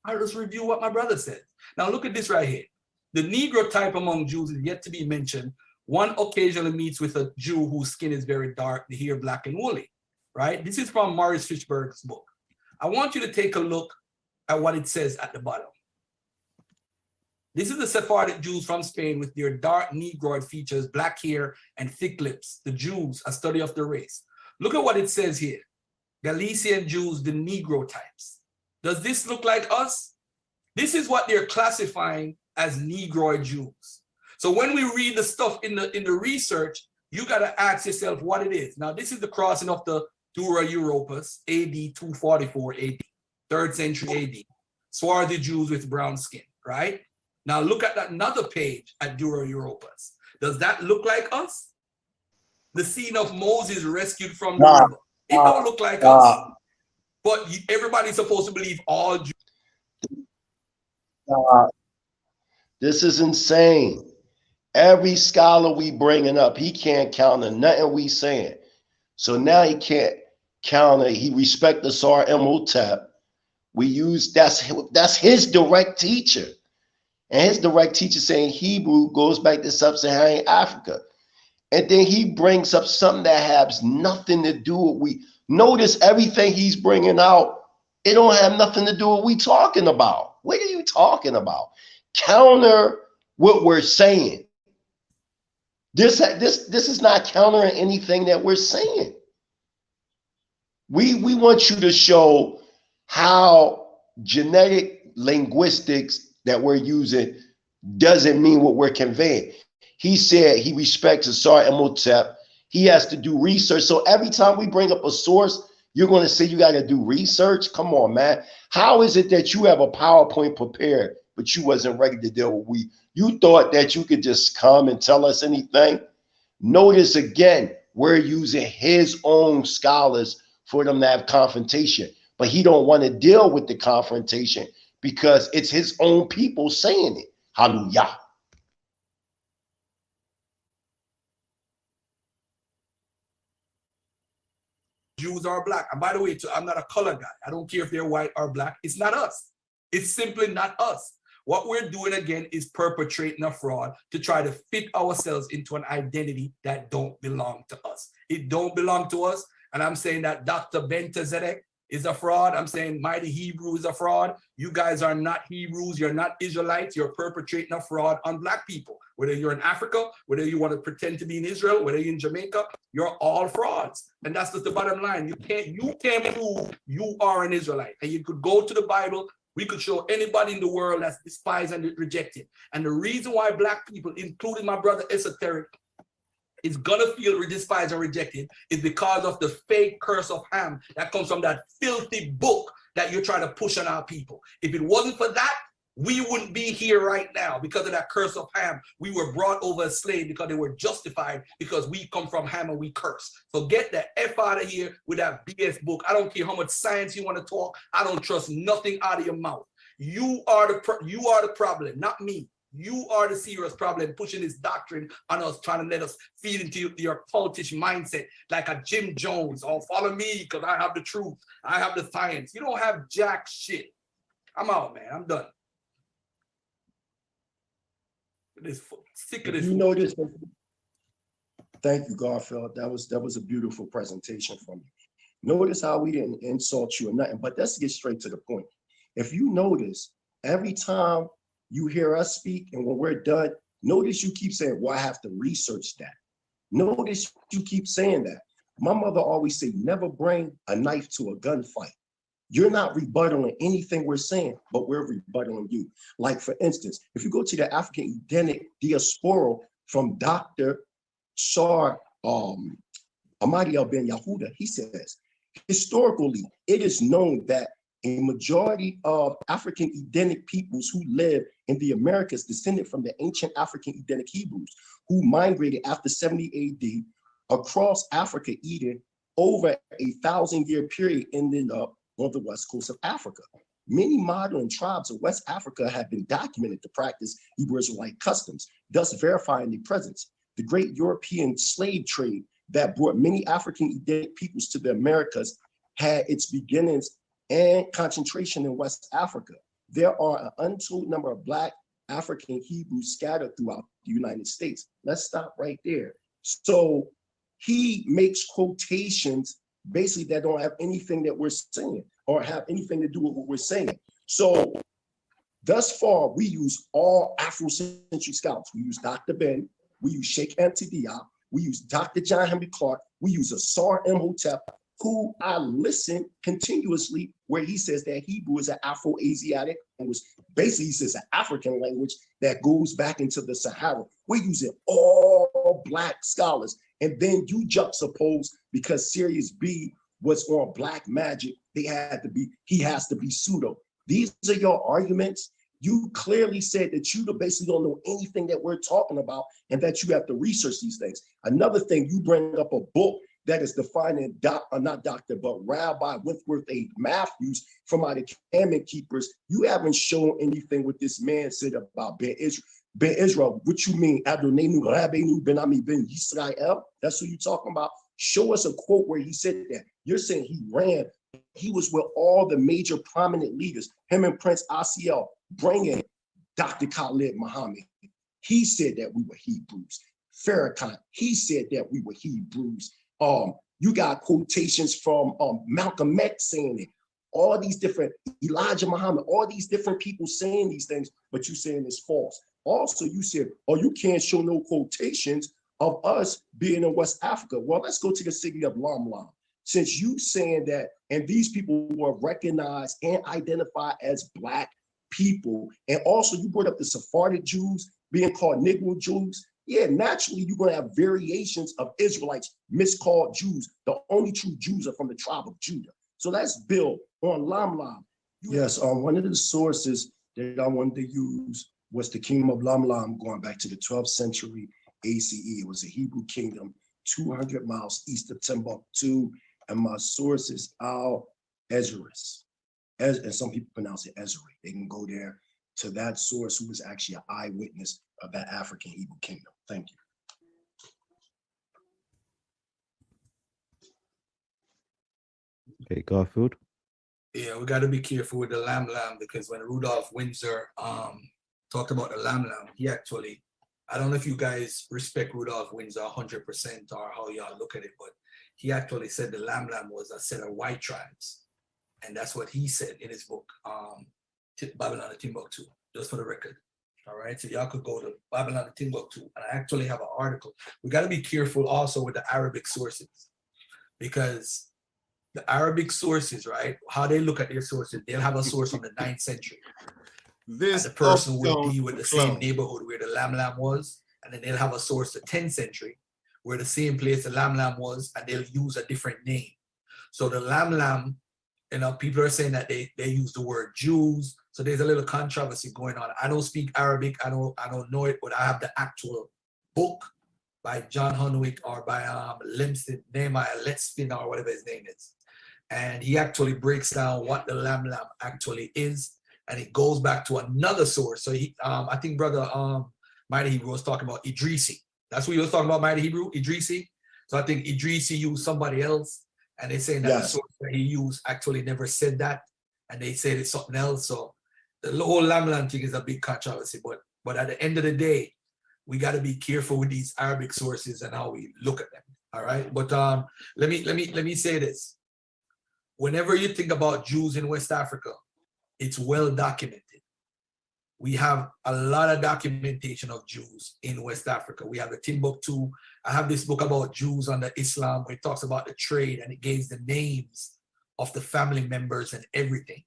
I'll just review what my brother said. Now look at this right here. The Negro type among Jews is yet to be mentioned. One occasionally meets with a Jew whose skin is very dark, the hair black and woolly, right? This is from Maurice Fishberg's book. I want you to take a look at what it says at the bottom. This is the Sephardic Jews from Spain with their dark Negroid features, black hair, and thick lips. The Jews, a study of the race. Look at what it says here. Galician Jews, the Negro types. Does this look like us? This is what they're classifying as Negroid Jews. So when we read the stuff in the research, you got to ask yourself what it is. Now, this is the crossing of the Dura Europus, AD 244 AD, 3rd century AD. Swarthy Jews with brown skin, right? Now look at that another page at Dura Europus. Does that look like us? The scene of Moses rescued from the river. It don't look like us. But everybody's supposed to believe all Jews. This is insane. Every scholar we bringing up, he can't counter nothing we saying. So now he can't counter. He respect the SAR Imhotep. We use that's his direct teacher, and his direct teacher saying Hebrew goes back to sub-Saharan Africa, and then he brings up something that has nothing to do with we. Notice everything he's bringing out. It don't have nothing to do with what we talking about. What are you talking about? Counter what we're saying. This is not countering anything that we're saying. We want you to show how genetic linguistics that we're using doesn't mean what we're conveying. He said he respects Asar Imhotep. He has to do research. So every time we bring up a source, you're going to say you got to do research? Come on, man. How is it that you have a PowerPoint prepared, but you wasn't ready to deal with you thought that you could just come and tell us anything? Notice again, we're using his own scholars for them to have confrontation, but he don't want to deal with the confrontation because it's his own people saying it. Hallelujah. Jews are black. And by the way, too, I'm not a color guy. I don't care if they're white or black. It's not us. It's simply not us. What we're doing again is perpetrating a fraud to try to fit ourselves into an identity that don't belong to us. It don't belong to us. And I'm saying that Dr. Ben Tsedek is a fraud. I'm saying Mighty Hebrew is a fraud. You guys are not Hebrews. You're not Israelites. You're perpetrating a fraud on Black people. Whether you're in Africa, whether you want to pretend to be in Israel, whether you're in Jamaica, you're all frauds. And that's just the bottom line. You can't prove you are an Israelite. And you could go to the Bible. We could show anybody in the world that's despised and rejected. And the reason why Black people, including my brother Esoteric, is gonna feel despised and rejected is because of the fake curse of Ham that comes from that filthy book that you're trying to push on our people. If it wasn't for that, we wouldn't be here right now because of that curse of Ham. We were brought over as slaves because they were justified because we come from Ham and we curse. So get the F out of here with that BS book. I don't care how much science you want to talk. I don't trust nothing out of your mouth. You are the problem, not me. You are the serious problem pushing this doctrine on us, trying to let us feed into your politician mindset like a Jim Jones. Oh, follow me because I have the truth. I have the science. You don't have jack shit. I'm out, man. I'm done. Sick of this. You know this. Thank you, Garfield. That was a beautiful presentation from you. Notice how we didn't insult you or nothing, but let's get straight to the point. If you notice, every time you hear us speak and when we're done, notice you keep saying, well, I have to research that. Notice you keep saying that. My mother always said, never bring a knife to a gunfight. You're not rebuttaling anything we're saying, but we're rebuttaling you. Like, for instance, if you go to the African Edenic diaspora from Dr. SHAR Ahmadi Ben Yahuda, he says, historically, it is known that a majority of African Edenic peoples who live in the Americas descended from the ancient African Edenic Hebrews who migrated after 70 AD across Africa, Eden, over a 1,000-year period ending up on the west coast of Africa. Many modern tribes of West Africa have been documented to practice Hebrew Israelite customs, thus verifying their presence. The great European slave trade that brought many African Edenic peoples to the Americas had its beginnings and concentration in West Africa. There are an untold number of Black African Hebrews scattered throughout the United States. Let's stop right there. So he makes quotations basically that don't have anything that we're saying or have anything to do with what we're saying. So thus far, we use all Afrocentric scholars. We use Dr. Ben, we use Sheikh Anta Diop, we use Dr. John Henry Clark, we use Asar Imhotep, who I listen continuously where he says that Hebrew is an Afro-Asiatic language. Basically, he says an African language that goes back into the Sahara. We're using all Black scholars. And then you juxtapose, because Sirius B was on black magic, he has to be pseudo. These are your arguments. You clearly said that you basically don't know anything that we're talking about and that you have to research these things. Another thing, you bring up a book that is defining, not doctor, but Rabbi Wentworth A. Matthews from out of Cammon Keepers. You haven't shown anything what this man said about Ben Israel. Ben Israel, what you mean? Adonenu Rabbeinu Ben Ami Ben Yisrael? That's what you're talking about? Show us a quote where he said that. You're saying he ran. He was with all the major prominent leaders, him and Prince Asiel, bringing Dr. Khalid Muhammad. He said that we were Hebrews. Farrakhan, he said that we were Hebrews. You got quotations from Malcolm X saying it. All these different, Elijah Muhammad, all these different people saying these things, but you saying it's false. Also, you said, oh, you can't show no quotations of us being in West Africa. Well, let's go to the city of Lam Lam. Since you saying that, and these people were recognized and identified as Black people, and also you brought up the Sephardic Jews being called Negro Jews. Yeah, naturally, you're going to have variations of Israelites miscalled Jews. The only true Jews are from the tribe of Judah. So let's build on Lam Lam. Yes, one of the sources that I wanted to use was the kingdom of Lam Lam going back to the 12th century ACE. It was a Hebrew kingdom 200 miles east of Timbuktu. And my source is Al-Ezra's. And some people pronounce it Ezra. They can go there to that source who was actually an eyewitness of that African Hebrew kingdom. Thank you. Okay, Garfield. Yeah, we got to be careful with the Lam Lam, because when Rudolph Windsor talked about the Lam Lam, he actually, I don't know if you guys respect Rudolph Windsor 100% or how y'all look at it, but he actually said the Lam Lam was a set of white tribes. And that's what he said in his book, Babylon and Timbuktu, just for the record. All right, so y'all could go to Babylon and Timbuktu, and I actually have an article. We got to be careful also with the Arabic sources, because the Arabic sources, right, how they look at their sources, they'll have a source from the 9th century. This and the person will be with the same neighborhood where the Lam Lam was, and then they'll have a source the 10th century where the same place the Lam Lam was, and they'll use a different name. So the Lam Lam, you know, people are saying that they use the word Jews. So there's a little controversy going on. I don't speak Arabic. I don't know it, but I have the actual book by John Hunwick or by Nehemiah Letspin or whatever his name is. And he actually breaks down what the Lam Lam actually is. And it goes back to another source. So he, I think brother Mighty Hebrew was talking about Idrisi. That's what he was talking about, Mighty Hebrew, Idrisi. So I think Idrisi used somebody else. And they're saying that the source that he used actually never said that. And they said it's something else. So the whole Lam Lam thing is a big controversy. But at the end of the day, we got to be careful with these Arabic sources and how we look at them. All right. But let me say this. Whenever you think about Jews in West Africa, it's well documented. We have a lot of documentation of Jews in West Africa. We have the Timbuktu. I have this book about Jews under Islam where it talks about the trade, and it gives the names of the family members and everything.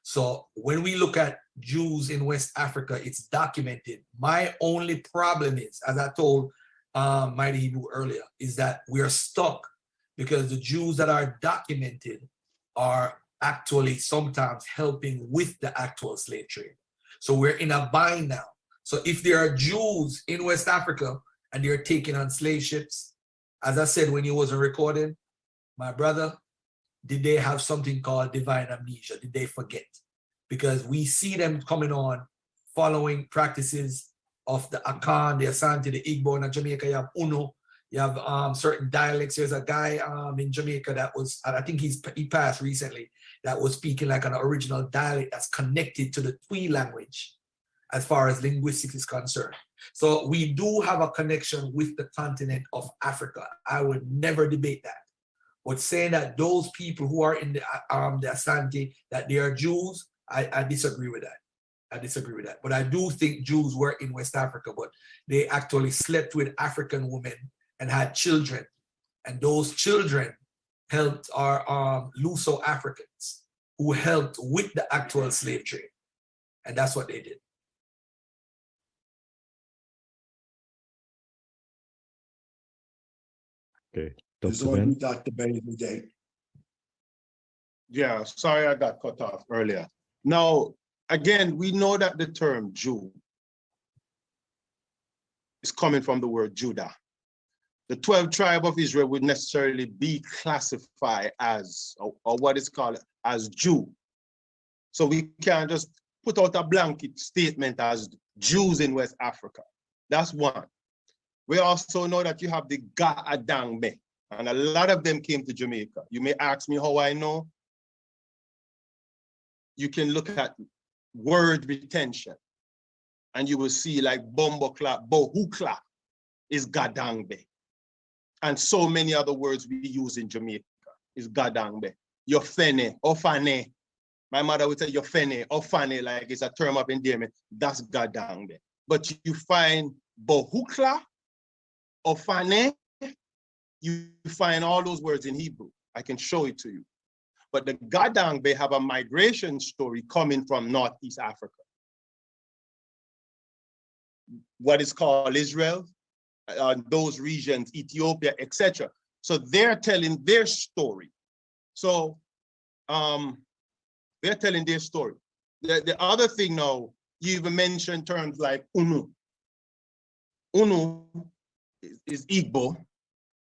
So when we look at Jews in West Africa, it's documented. My only problem is, as I told Mighty Hebrew earlier, is that we're stuck because the Jews that are documented are actually sometimes helping with the actual slave trade. So we're in a bind now. So if there are Jews in West Africa and they're taking on slave ships, as I said when you wasn't recording, my brother, did they have something called divine amnesia? Did they forget? Because we see them coming on following practices of the Akan, the Asante, the Igbo. In Jamaica, you have Uno. You have certain dialects. There's a guy in Jamaica that was, I think he passed recently, that was speaking like an original dialect that's connected to the Twi language as far as linguistics is concerned. So we do have a connection with the continent of Africa. I would never debate that. But saying that those people who are in the Asante, that they are Jews, I disagree with that. I disagree with that. But I do think Jews were in West Africa, but they actually slept with African women and had children. And those children helped our Luso-Africans who helped with the actual slave trade. And that's what they did. Okay, It's Dr. on Ben. you, Dr. Benny today. Yeah, sorry I got cut off earlier. Now, again, we know that the term Jew is coming from the word Judah. The 12 tribes of Israel would necessarily be classified as, or what is called as Jew. So we can't just put out a blanket statement as Jews in West Africa. That's one. We also know that you have the Ga-Adangbe, and a lot of them came to Jamaica. You may ask me how I know. You can look at word retention, and you will see like Bombokla, Bohukla is Gadangbe. And so many other words we use in Jamaica is Gadangbe. Yofene, Ofane. My mother would say Yofene, Ofane, like it's a term of endearment. That's Gadangbe. But you find Bohukla, Ofane, you find all those words in Hebrew. I can show it to you. But the Gadangbe have a migration story coming from Northeast Africa. What is called Israel, those regions, Ethiopia, etc. So they're telling their story. So they're telling their story. The other thing now, you even mentioned terms like Unu. Unu is Igbo,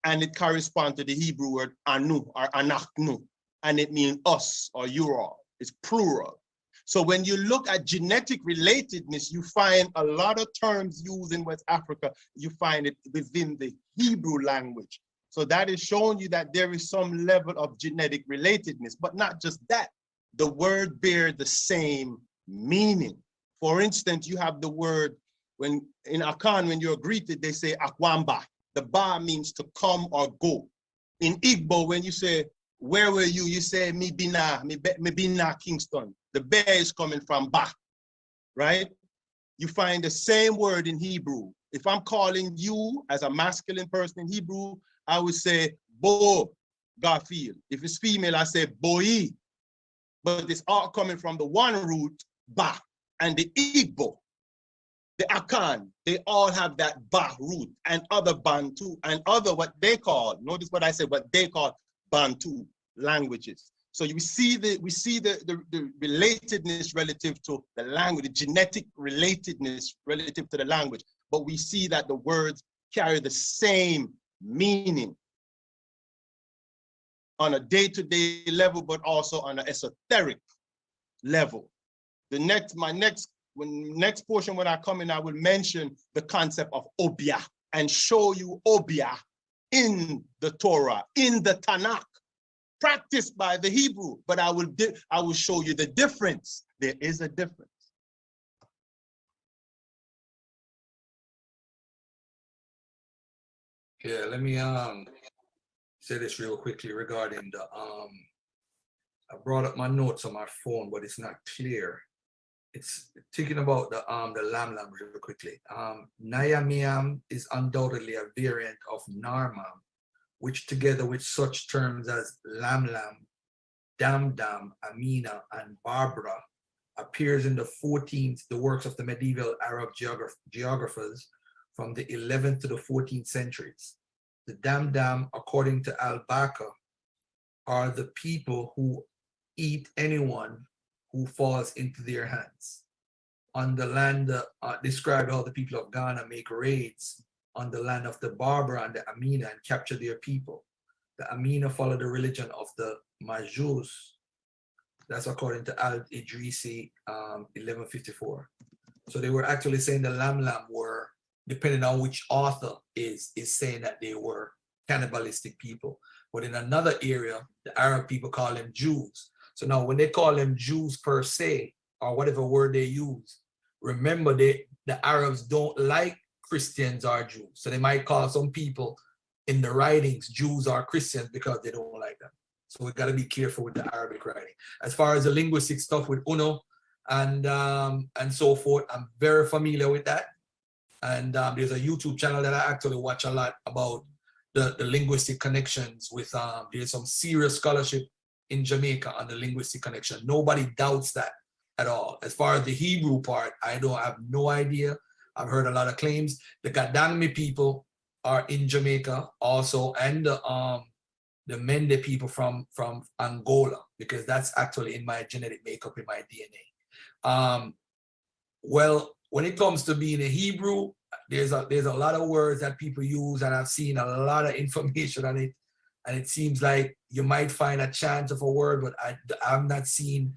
and it corresponds to the Hebrew word Anu or Anachnu, and it means us or Ural. It's plural. So when you look at genetic relatedness, you find a lot of terms used in West Africa, you find it within the Hebrew language. So that is showing you that there is some level of genetic relatedness, but not just that. The word bears the same meaning. For instance, you have the word, when in Akan, when you're greeted, they say Akwamba. The ba means to come or go. In Igbo, when you say where were you? You say, me bina Kingston. The bear is coming from Ba, right? You find the same word in Hebrew. If I'm calling you as a masculine person in Hebrew, I would say Bo, Garfield. If it's female, I say Boi. But it's all coming from the one root, Ba, and the Igbo, the Akan, they all have that Ba root, and other Bantu, and other what they call, notice what I said, what they call Bantu languages. So we see the relatedness relative to the language, the genetic relatedness relative to the language, but we see that the words carry the same meaning on a day-to-day level, but also on an esoteric level. My next portion when I come in, I will mention the concept of Obia and show you Obia in the Torah, in the Tanakh, practiced by the Hebrew, but I will show you the difference. There is a difference. Yeah, let me say this real quickly regarding the I brought up my notes on my phone, but it's not clear. It's thinking about the lam real quickly. Nayamiam is undoubtedly a variant of Narmam, which together with such terms as lam, dam, Amina, and Barbara appears in the works of the medieval Arab geographers from the 11th to the 14th centuries. The dam, according to Al-Baqir, are the people who eat anyone who falls into their hands. On the land, describe how the people of Ghana make raids on the land of the Barbara and the Amina and capture their people. The Amina follow the religion of the Majus. That's according to Al-Idrisi, 1154. So they were actually saying the Lam were, depending on which author is saying that they were cannibalistic people. But in another area, the Arab people call them Jews. So now when they call them Jews per se, or whatever word they use, remember the Arabs don't like Christians or Jews. So they might call some people in the writings Jews or Christians because they don't like them. So we got to be careful with the Arabic writing. As far as the linguistic stuff with Uno and so forth, I'm very familiar with that. And there's a YouTube channel that I actually watch a lot about the linguistic connections with, there's some serious scholarship in Jamaica on the linguistic connection. Nobody doubts that at all. As far as the Hebrew part, I have no idea. I've heard a lot of claims. The Gadangme people are in Jamaica also, and the Mende people from Angola, because that's actually in my genetic makeup, in my DNA. Well, when it comes to being a Hebrew, there's a lot of words that people use, and I've seen a lot of information on it. And it seems like you might find a chance of a word, but I've not seen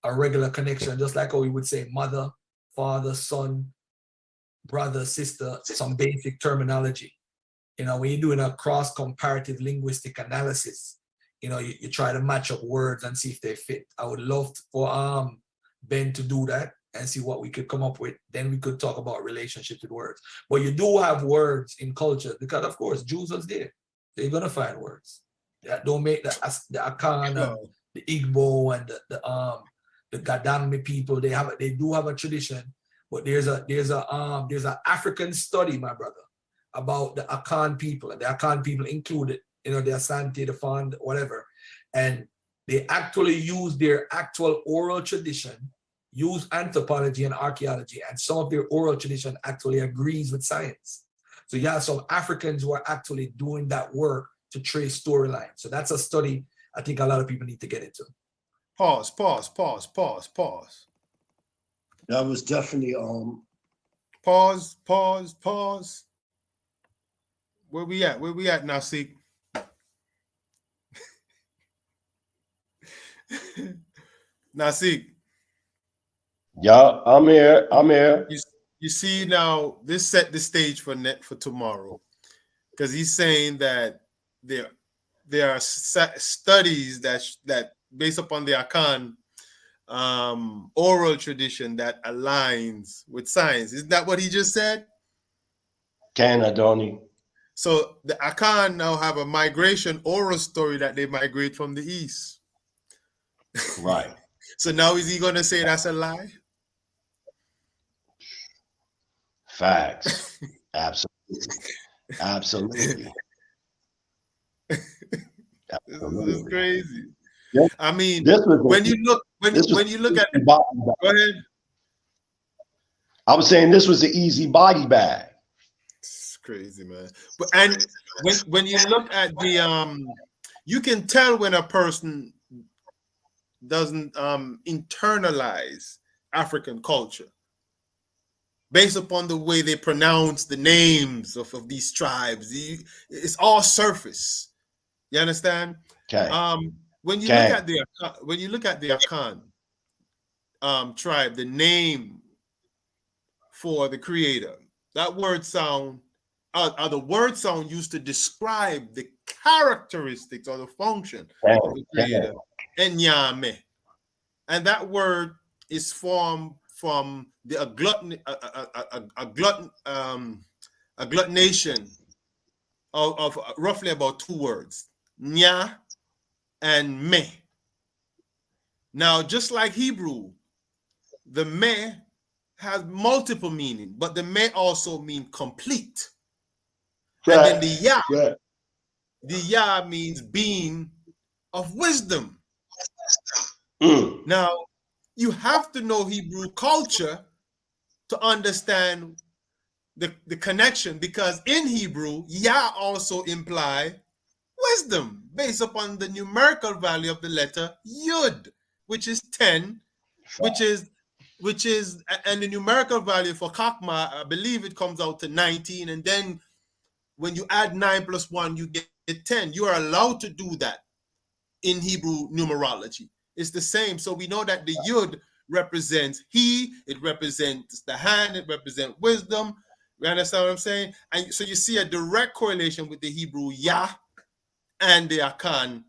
a regular connection, just like how we would say mother, father, son, brother, sister, some basic terminology. You know, when you're doing a cross-comparative linguistic analysis, you know, you try to match up words and see if they fit. I would love for Ben to do that and see what we could come up with. Then we could talk about relationships with words. But you do have words in culture, because of course, Jews was there. They're gonna find words that don't make the Akan and the Igbo and the Gadangme people. They do have a tradition, but there's an African study, my brother, about the Akan people, and the Akan people included, you know, the Asante, the Fand, whatever, and they actually use their actual oral tradition, use anthropology and archaeology, and some of their oral tradition actually agrees with science. So you have some Africans who are actually doing that work to trace storylines. So that's a study I think a lot of people need to get into. Pause. That was definitely Pause. Where we at now, see? Nasik. Yeah, I'm here. You see now, this set the stage for tomorrow, because he's saying that there are studies that based upon the Akan oral tradition that aligns with science. Isn't that what he just said? Can Adoni. So the Akan now have a migration oral story that they migrate from the east. Right. So now is he going to say that's a lie? Facts. Absolutely. Absolutely. This is crazy. Yeah. I mean, This was when you look at it, go ahead. I was saying this was an easy body bag. It's crazy, man. But and when you look at the you can tell when a person doesn't internalize African culture based upon the way they pronounce the names of these tribes. It's all surface. You understand? Okay. When you look at the Akan tribe, the name for the creator, that word sound, the word sound used to describe the characteristics or the function of the creator, Enyame. And that word is formed from the agglutination of roughly about 2 words, nya and me. Now, just like Hebrew, the me has multiple meaning, but the me also mean complete. And then the ya means being of wisdom. Now, you have to know Hebrew culture to understand the connection, because in Hebrew, ya also imply wisdom based upon the numerical value of the letter yud, which is 10, which is and the numerical value for Chakma, I believe it comes out to 19, and then when you add 9 plus 1, you get 10. You are allowed to do that in Hebrew numerology. It's the same. So we know that the yud represents he, it represents the hand, it represents wisdom. You understand what I'm saying? And so you see a direct correlation with the Hebrew Yah and the Akan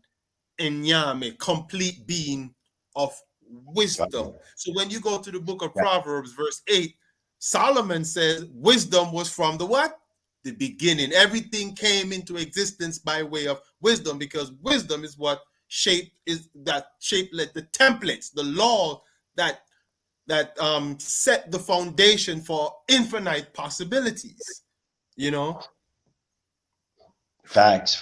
Enyame, complete being of wisdom. So when you go to the book of Proverbs, verse 8, Solomon says wisdom was from the what? The beginning. Everything came into existence by way of wisdom, because wisdom is what shaped the templates, the law that set the foundation for infinite possibilities, you know? Facts.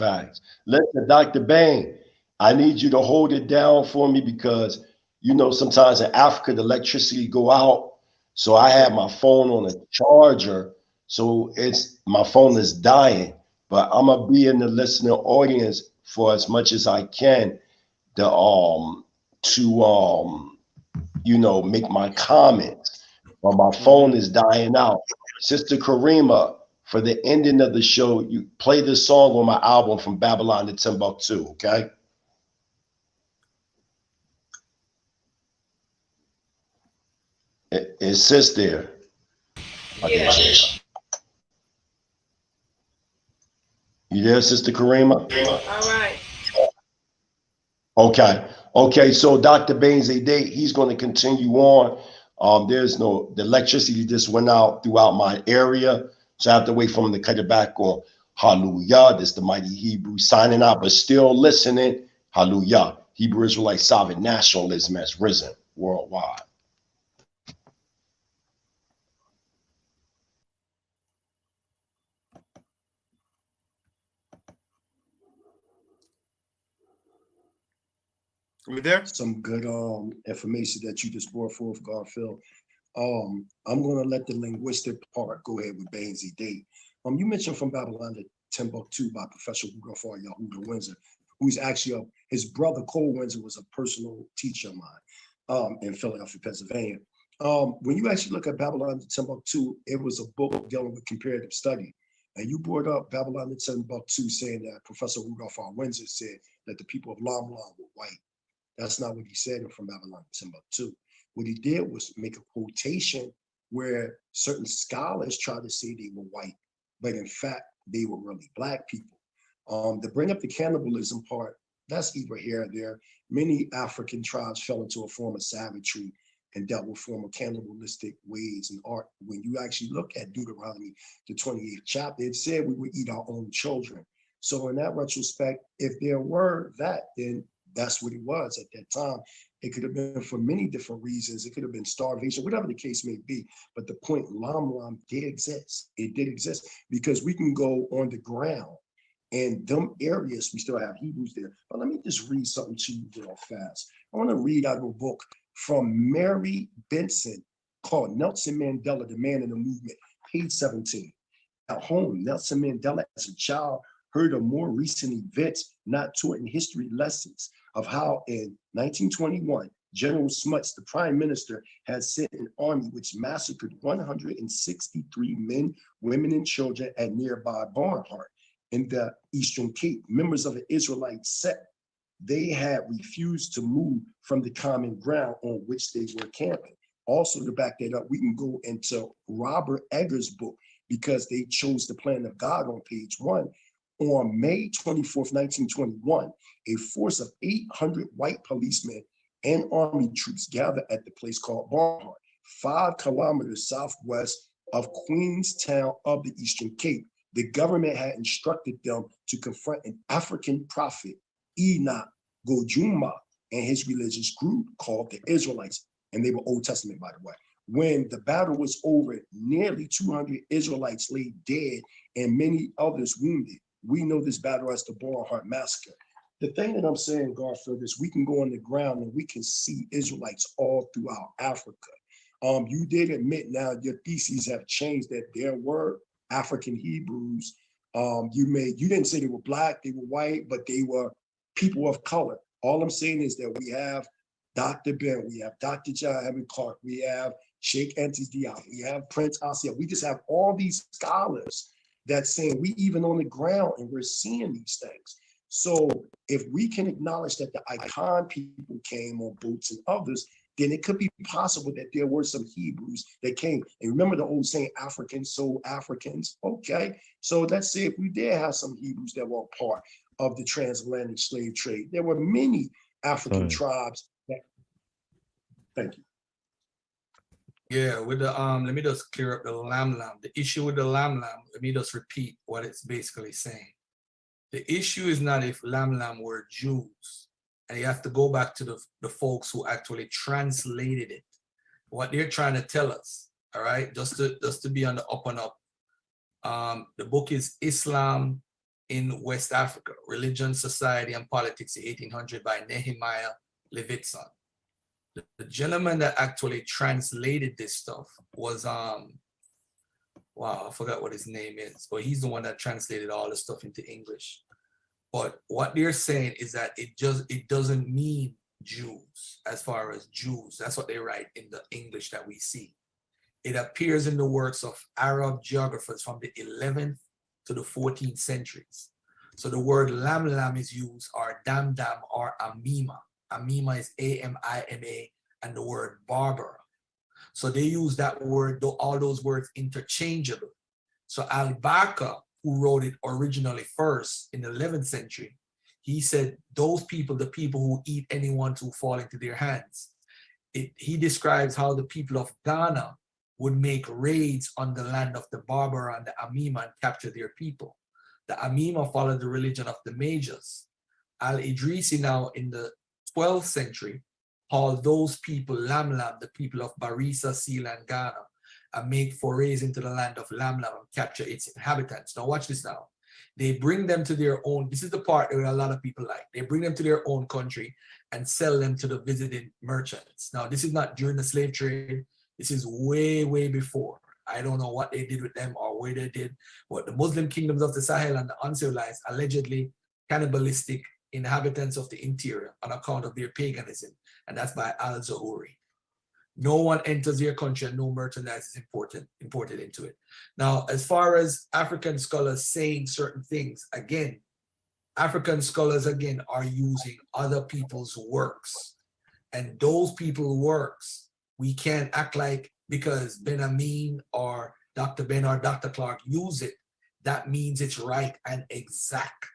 Listen, Dr. Bain, I need you to hold it down for me, because, you know, sometimes in Africa, the electricity go out. So I have my phone on a charger. So my phone is dying, but I'm going to be in the listening audience for as much as I can to you know, make my comments, but my phone is dying out. Sister Karima, for the ending of the show, you play this song on my album From Babylon to Timbuktu, okay? Is sis there? Yeah. You there, Sister Karima? All right. Okay, so Dr. Baines, he's going to continue on. The electricity just went out throughout my area, so I have to wait for him to cut it back on. Hallelujah. This is the mighty Hebrew signing out, but still listening. Hallelujah. Hebrew Israelite sovereign nationalism has risen worldwide. We there? Some good information that you just brought forth, Garfield. I'm going to let the linguistic part go ahead with Bainesy Day. You mentioned From Babylon to Timbuktu by Professor Rudolph R. Yehuda Windsor, who's actually his brother Cole Windsor was a personal teacher of mine in Philadelphia, Pennsylvania. When you actually look at Babylon to Timbuktu, it was a book dealing with comparative study. And you brought up Babylon to Timbuktu, saying that Professor Rudolph R. Windsor said that the people of Lamlam were white. That's not what he said From Babylon to Timbuktu. What he did was make a quotation where certain scholars tried to say they were white, but in fact, they were really black people. To bring up the cannibalism part, that's either here or there. Many African tribes fell into a form of savagery and dealt with former cannibalistic ways and art. When you actually look at Deuteronomy, the 28th chapter, it said we would eat our own children. So in that retrospect, if there were that, then that's what it was at that time. It could have been for many different reasons. It could have been starvation, whatever the case may be. But the point, Lam did exist. It did exist because we can go on the ground and them areas, we still have Hebrews there. But let me just read something to you real fast. I want to read out of a book from Mary Benson called Nelson Mandela, the Man in the Movement, page 17. At home, Nelson Mandela as a child heard of more recent events not taught in history lessons of how in 1921, General Smuts, the prime minister, had sent an army which massacred 163 men, women, and children at nearby Barnhart in the Eastern Cape. Members of the Israelite sect, they had refused to move from the common ground on which they were camping. Also, to back that up, we can go into Robert Eggers' book, Because They Chose the Plan of God on page 1. On May 24th, 1921, a force of 800 white policemen and army troops gathered at the place called Barnhart, 5 kilometers southwest of Queenstown of the Eastern Cape. The government had instructed them to confront an African prophet, Enoch Gojuma, and his religious group called the Israelites, and they were Old Testament, by the way. When the battle was over, nearly 200 Israelites lay dead and many others wounded. We know this battle as the Barnhart Massacre. The thing that I'm saying, Garfield, is we can go on the ground and we can see Israelites all throughout Africa. You did admit now your theses have changed that there were African Hebrews. You didn't say they were black, they were white, but they were people of color. All I'm saying is that we have Dr. Ben, we have Dr. John Evan Clark, we have Sheikh Antis Diop, we have Prince Asiya. We just have all these scholars that's saying we even on the ground and we're seeing these things. So if we can acknowledge that the Icon people came on boats and others, then it could be possible that there were some Hebrews that came. And remember the old saying, Africans sold Africans. Okay, so let's say if we did have some Hebrews that were part of the transatlantic slave trade, there were many African tribes that, thank you. Yeah, with the let me just clear up the lam. The issue with the lam, let me just repeat what it's basically saying. The issue is not if lam were Jews, and you have to go back to the folks who actually translated it. What they're trying to tell us, all right, just to be on the up and up. The book is Islam in West Africa, Religion, Society, and Politics, 1800 by Nehemiah Levitson. The gentleman that actually translated this stuff was wow, I forgot what his name is, but he's the one that translated all the stuff into English. But what they're saying is that it doesn't mean Jews as far as Jews. That's what they write in the English that we see. It appears in the works of Arab geographers from the 11th to the 14th centuries. So the word lam is used, or dam or amima. Amima is A-M-I-M-A, and the word Barbara. So they use that word, all those words interchangeable. So Al-Baka, who wrote it originally first in the 11th century, he said those people, the people who eat anyone who fall into their hands. He describes how the people of Ghana would make raids on the land of the Barbara and the Amima and capture their people. The Amima followed the religion of the Majors. Al-Idrisi now in the 12th century called those people Lam, the people of Barisa, Sila, and Ghana, and make forays into the land of Lam and capture its inhabitants. Now watch this now. They bring them to their own, this is the part that a lot of people like, they bring them to their own country and sell them to the visiting merchants. Now this is not during the slave trade, this is way, way before. I don't know what they did with them or where they did, but the Muslim kingdoms of the Sahel and the uncivilized, allegedly cannibalistic inhabitants of the interior on account of their paganism, and that's by Al-Zuhuri. No one enters their country and no merchandise is imported into it. Now, as far as African scholars saying certain things, again, African scholars, again, are using other people's works. And those people's works, we can't act like because Ben Amin or Dr. Ben or Dr. Clark use it, that means it's right and exact.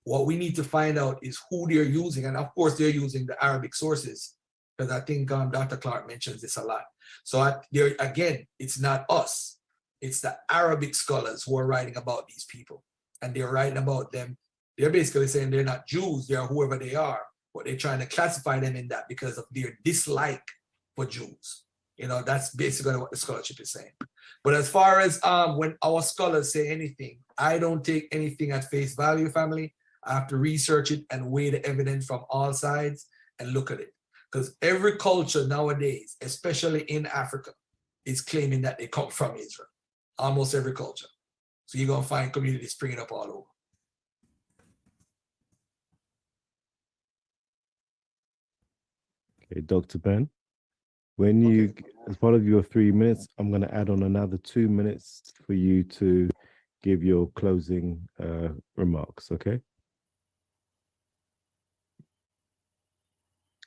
What we need to find out is who they're using. And of course, they're using the Arabic sources, because I think Dr. Clark mentions this a lot. So there again, it's not us. It's the Arabic scholars who are writing about these people. And they're writing about them. They're basically saying they're not Jews, they're whoever they are, but they're trying to classify them in that because of their dislike for Jews. You know, that's basically what the scholarship is saying. But as far as when our scholars say anything, I don't take anything at face value, family. I have to research it and weigh the evidence from all sides and look at it. Because every culture nowadays, especially in Africa, is claiming that they come from Israel. Almost every culture. So you're going to find communities springing up all over. Okay, Dr. Ben, when you, as part of your 3 minutes, I'm going to add on another 2 minutes for you to give your closing remarks, okay?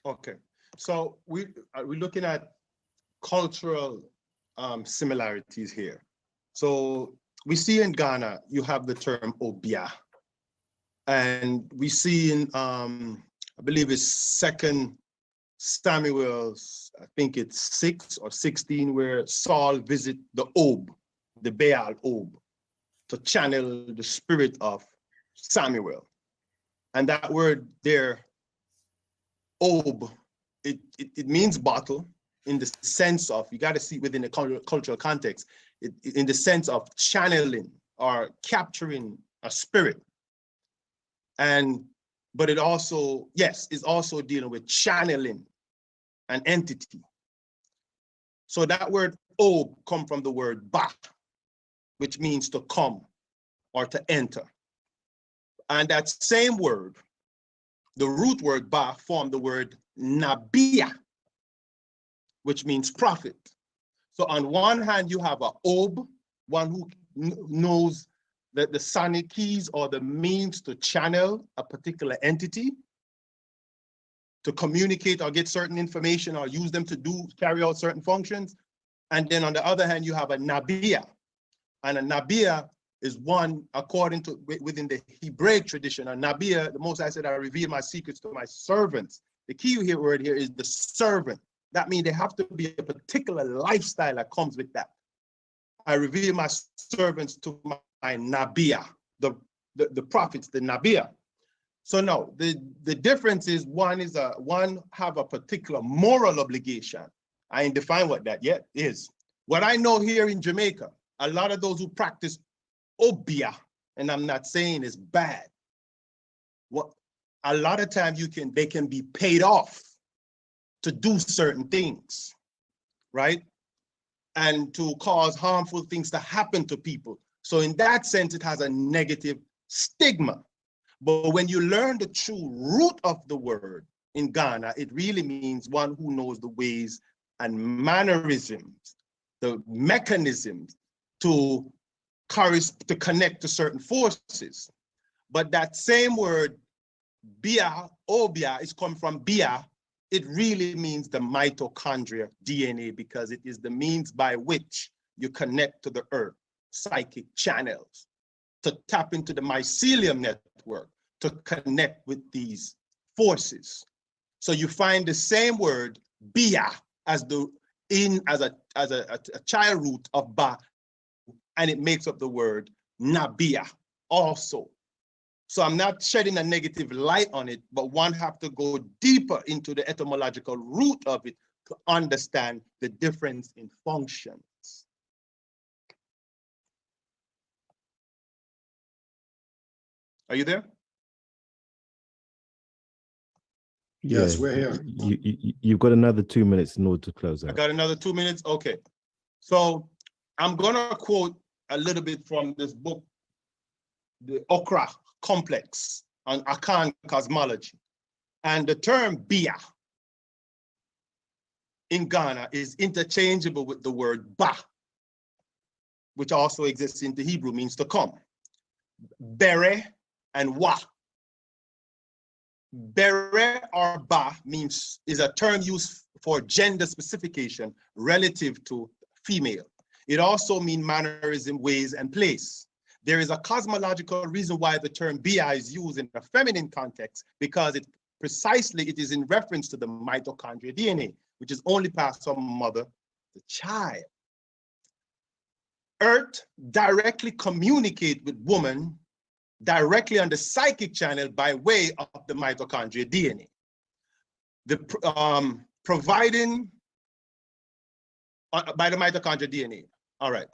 Okay, so we're looking at cultural similarities here. So we see in Ghana, you have the term obia. And we see in, I believe it's 2 Samuel, I think it's 6 or 16, where Saul visit the Ob, the Baal Ob, to channel the spirit of Samuel. And that word there, Ob, it means bottle in the sense of, you got to see within the cultural context, in the sense of channeling or capturing a spirit. But it also, yes, it's also dealing with channeling an entity. So that word Ob come from the word ba, which means to come or to enter. And that same word, the root word ba, formed the word nabia, which means prophet. So on one hand, you have a Ob, one who knows that the sonic keys or the means to channel a particular entity, to communicate or get certain information or use them to carry out certain functions. And then on the other hand, you have a Nabia. And a Nabia is one, according to, within the Hebraic tradition, a Nabia, the Most High said, I reveal my secrets to my servants. The key word here is the servant. That means there have to be a particular lifestyle that comes with that. I reveal my servants to my Nabia, the prophets, the Nabia. So no, the difference is one have a particular moral obligation. I ain't defined what that yet is. What I know here in Jamaica, a lot of those who practice obia, and I'm not saying it's bad. What a lot of times they can be paid off to do certain things, right? And to cause harmful things to happen to people. So in that sense, it has a negative stigma. But when you learn the true root of the word in Ghana, it really means one who knows the ways and mannerisms, the mechanisms to connect to certain forces. But that same word, bia, obia, is come from bia. It really means the mitochondria DNA, because it is the means by which you connect to the earth, psychic channels, to tap into the mycelium network, to connect with these forces. So you find the same word, bia, as a child root of ba, and it makes up the word nabia also. So I'm not shedding a negative light on it, but one have to go deeper into the etymological root of it to understand the difference in functions. Are you there? Yes, we're here. You've got another 2 minutes in order to close out. I got another 2 minutes? Okay. So I'm gonna quote a little bit from this book, the Okra Complex on Akan cosmology. And the term bia in Ghana is interchangeable with the word ba, which also exists in the Hebrew, means to come. Bere and wa. Bere or ba is a term used for gender specification relative to female. It also means mannerism, ways, and place. There is a cosmological reason why the term bia is used in a feminine context, because it precisely it is in reference to the mitochondrial DNA, which is only passed from mother to child. Earth directly communicate with woman directly on the psychic channel by way of the mitochondrial DNA. Providing by the mitochondrial DNA. All right.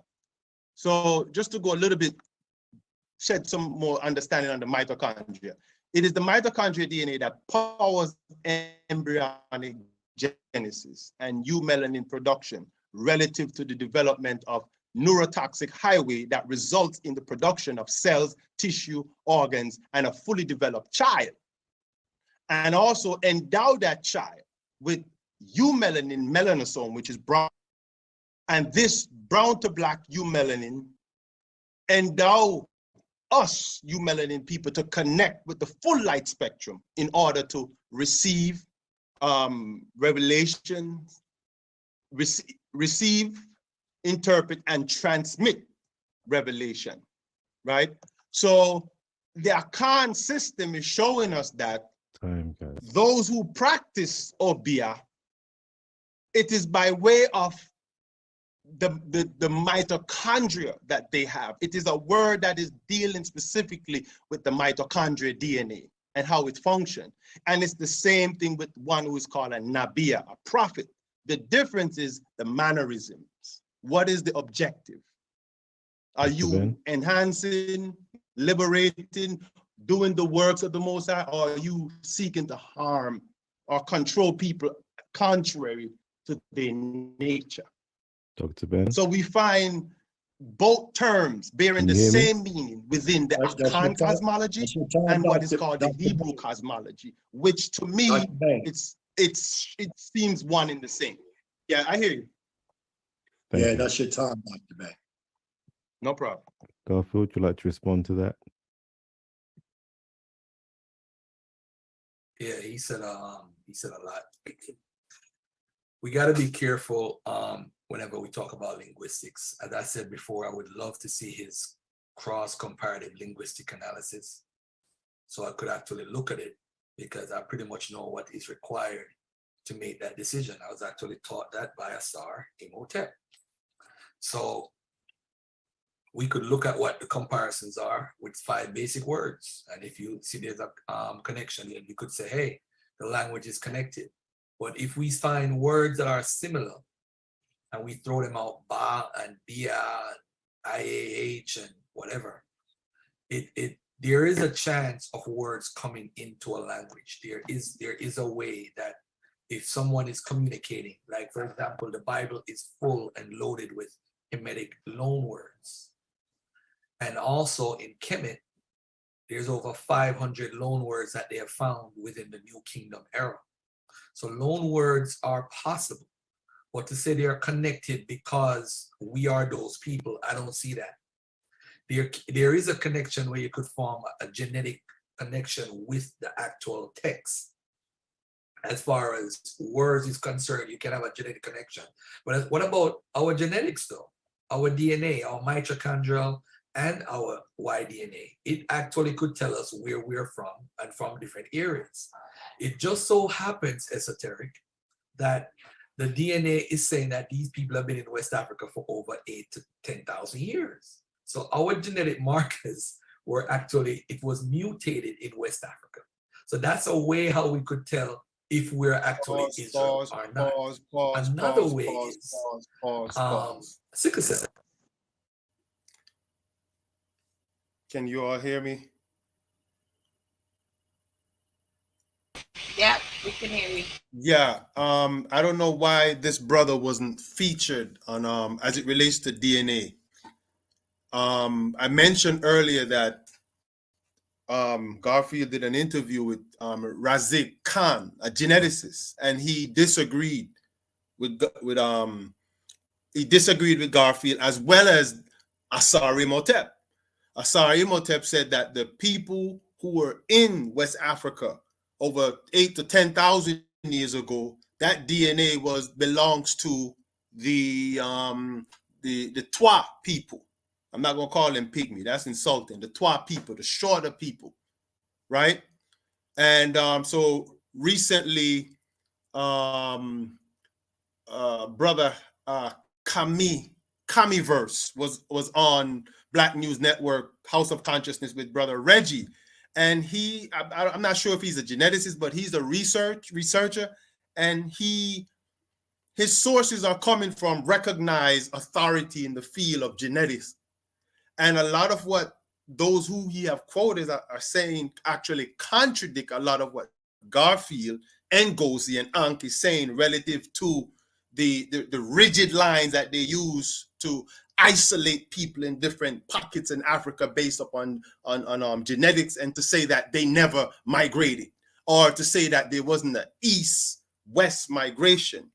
So just to go a little bit, shed some more understanding on the mitochondria. It is the mitochondrial DNA that powers embryonic genesis and eumelanin production relative to the development of neurotoxic highway that results in the production of cells, tissue, organs, and a fully developed child. And also endow that child with eumelanin melanosome, which is brown. And this brown to black eumelanin endow us eumelanin people to connect with the full light spectrum in order to receive revelations, receive, interpret, and transmit revelation, right? So the Akan system is showing us that those who practice Obia, it is by way of the mitochondria that they have. It is a word that is dealing specifically with the mitochondria DNA and how it functions. And it's the same thing with one who is called a Nabia, a prophet. The difference is the mannerisms. What is the objective? Are you enhancing, liberating, doing the works of the Most High, or are you seeking to harm or control people contrary to their nature? Dr. Ben. So we find both terms bearing the same meaning within the Akan cosmology and what is called the Hebrew cosmology, which to me, it seems one and the same. Yeah, I hear you. Yeah, that's your time, Dr. Ben. No problem. Garfield, would you like to respond to that? Yeah, he said a lot. We got to be careful whenever we talk about linguistics. As I said before, I would love to see his cross-comparative linguistic analysis, so I could actually look at it, because I pretty much know what is required to make that decision. I was actually taught that by a SHAR Imhotep. So we could look at what the comparisons are with 5 basic words. And if you see there's a connection, you could say, hey, the language is connected. But if we find words that are similar and we throw them out, ba and bia, IAH and whatever, there is a chance of words coming into a language. There is a way that if someone is communicating, like for example, the Bible is full and loaded with Hamitic loan words. And also in Kemet, there's over 500 loan words that they have found within the New Kingdom era. So loan words are possible, but to say they are connected because we are those people, I don't see that. There is a connection where you could form a genetic connection with the actual text. As far as words is concerned, you can have a genetic connection. But what about our genetics though? Our DNA, our mitochondrial and our Y-DNA. It actually could tell us where we're from and from different areas. It just so happens, esoteric, that the DNA is saying that these people have been in West Africa for over 8,000 to 10,000 years. So our genetic markers were actually, it was mutated in West Africa. So that's a way how we could tell if we're actually Israel or not. Another way is sickle cell. Can you all hear me? Yeah, we can hear you. Yeah, I don't know why this brother wasn't featured on as it relates to DNA. I mentioned earlier that Garfield did an interview with Razik Khan, a geneticist, and he disagreed with Garfield as well as Asari Imhotep. Asari Imhotep said that the people who were in West Africa over 8,000 to 10,000 years ago, that DNA belongs to the Twa people. I'm not gonna call them pygmy. That's insulting. The Twa people, the shorter people, right? And so recently, brother Kamiverse was on Black News Network, House of Consciousness, with brother Reggie, and I'm not sure if he's a geneticist, but he's a researcher, and his sources are coming from recognized authority in the field of genetics, and a lot of what those who he have quoted are saying actually contradict a lot of what Garfield and Ngozi and Ankh is saying relative to the rigid lines that they use to isolate people in different pockets in Africa based upon genetics, and to say that they never migrated, or to say that there wasn't an east-west migration.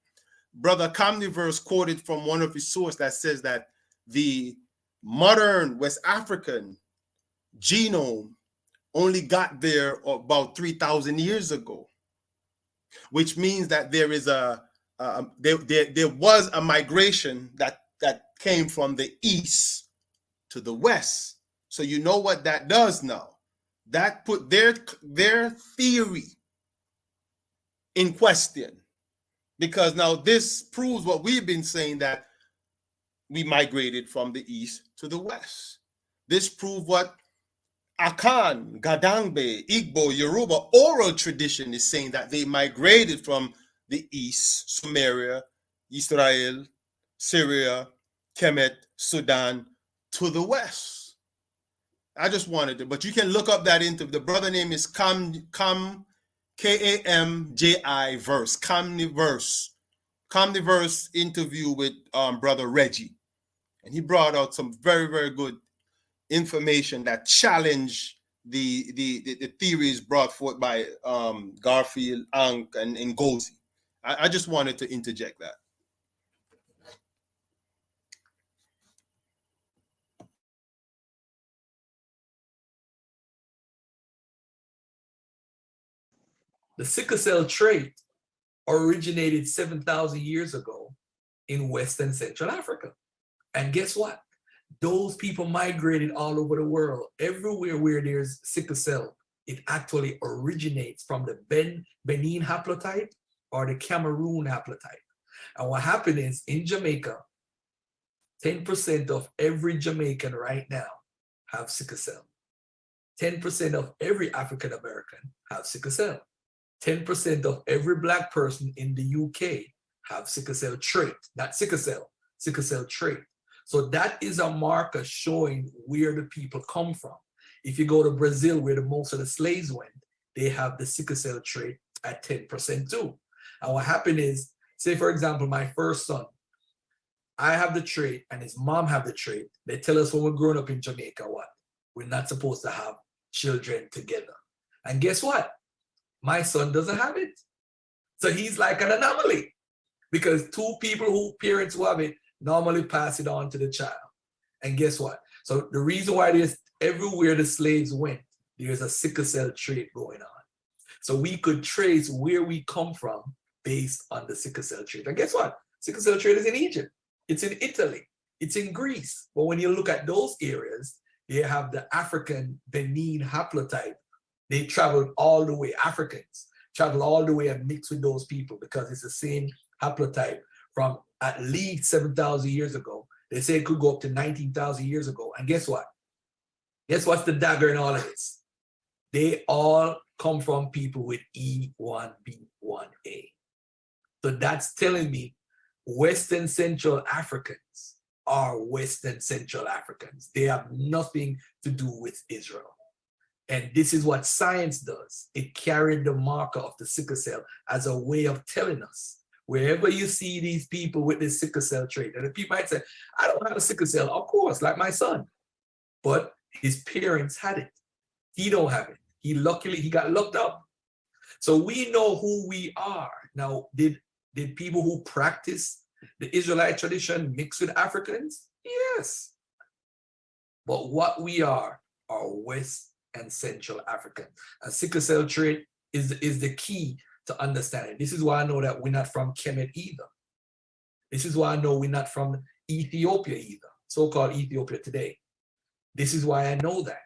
Brother Comniverse quoted from one of his sources that says that the modern West African genome only got there about 3,000 years ago, which means that there is there was a migration that came from the east to the west. So you know what that does now? That put their theory in question, because now this proves what we've been saying, that we migrated from the east to the west. This proves what Akan, Gadangbe, Igbo, Yoruba oral tradition is saying, that they migrated from the east, Sumeria, Israel, Syria, Kemet, Sudan, to the west. I just wanted to, but you can look up that into the brother name is Kamji verse, Kamniverse interview with brother Reggie, and he brought out some very, very good information that challenge the theories brought forth by Garfield, Ankh, and Ngozi. I just wanted to interject that. The sickle cell trait originated 7,000 years ago in West and Central Africa. And guess what? Those people migrated all over the world. Everywhere where there's sickle cell, it actually originates from the Benin haplotype or the Cameroon haplotype. And what happened is, in Jamaica, 10% of every Jamaican right now have sickle cell. 10% of every African American have sickle cell. 10% of every Black person in the UK have sickle cell trait, not sickle cell trait. So that is a marker showing where the people come from. If you go to Brazil, where most of the slaves went, they have the sickle cell trait at 10% too. And what happened is, say for example, my first son, I have the trait and his mom have the trait. They tell us when we're growing up in Jamaica, what? We're not supposed to have children together. And guess what? My son doesn't have it. So he's like an anomaly, because two people parents who have it normally pass it on to the child. And guess what? So the reason why there's everywhere the slaves went, there's a sickle cell trait going on. So we could trace where we come from based on the sickle cell trait. And guess what? Sickle cell trait is in Egypt. It's in Italy. It's in Greece. But when you look at those areas, they have the African Benin haplotype. They traveled all the way, Africans traveled all the way and mixed with those people, because it's the same haplotype from at least 7,000 years ago. They say it could go up to 19,000 years ago. And guess what? Guess what's the dagger in all of this? They all come from people with E1B1A. So that's telling me Western Central Africans are Western Central Africans. They have nothing to do with Israel. And this is what science does. It carried the marker of the sickle cell as a way of telling us, wherever you see these people with this sickle cell trait, and the people might say, I don't have a sickle cell, of course, like my son, but his parents had it. He don't have it. He got locked up. So we know who we are. Now, did people who practice the Israelite tradition mix with Africans? Yes. But what we are West and Central African. And sickle cell trait is the key to understanding. This is why I know that we're not from Kemet either. This is why I know we're not from Ethiopia either, so-called Ethiopia today. This is why I know that.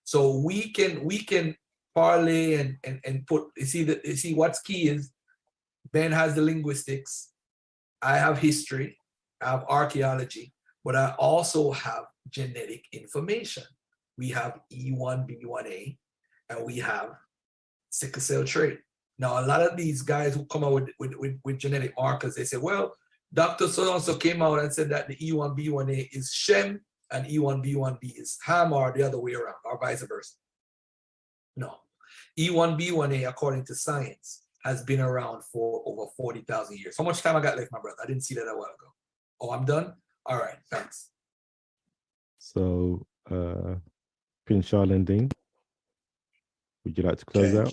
So we can parlay and put, you see what's key is Ben has the linguistics, I have history, I have archaeology, but I also have genetic information. We have E1B1A and we have sickle cell trait. Now, a lot of these guys who come out with genetic markers, they say, well, Dr. So-and-so came out and said that the E1B1A is Shem and E1B1B is Ham, or the other way around, or vice versa. No. E1B1A, according to science, has been around for over 40,000 years. How much time I got left, my brother? I didn't see that a while ago. Oh, I'm done? All right, thanks. So, Prince LAN'DIIN, would you like to close out?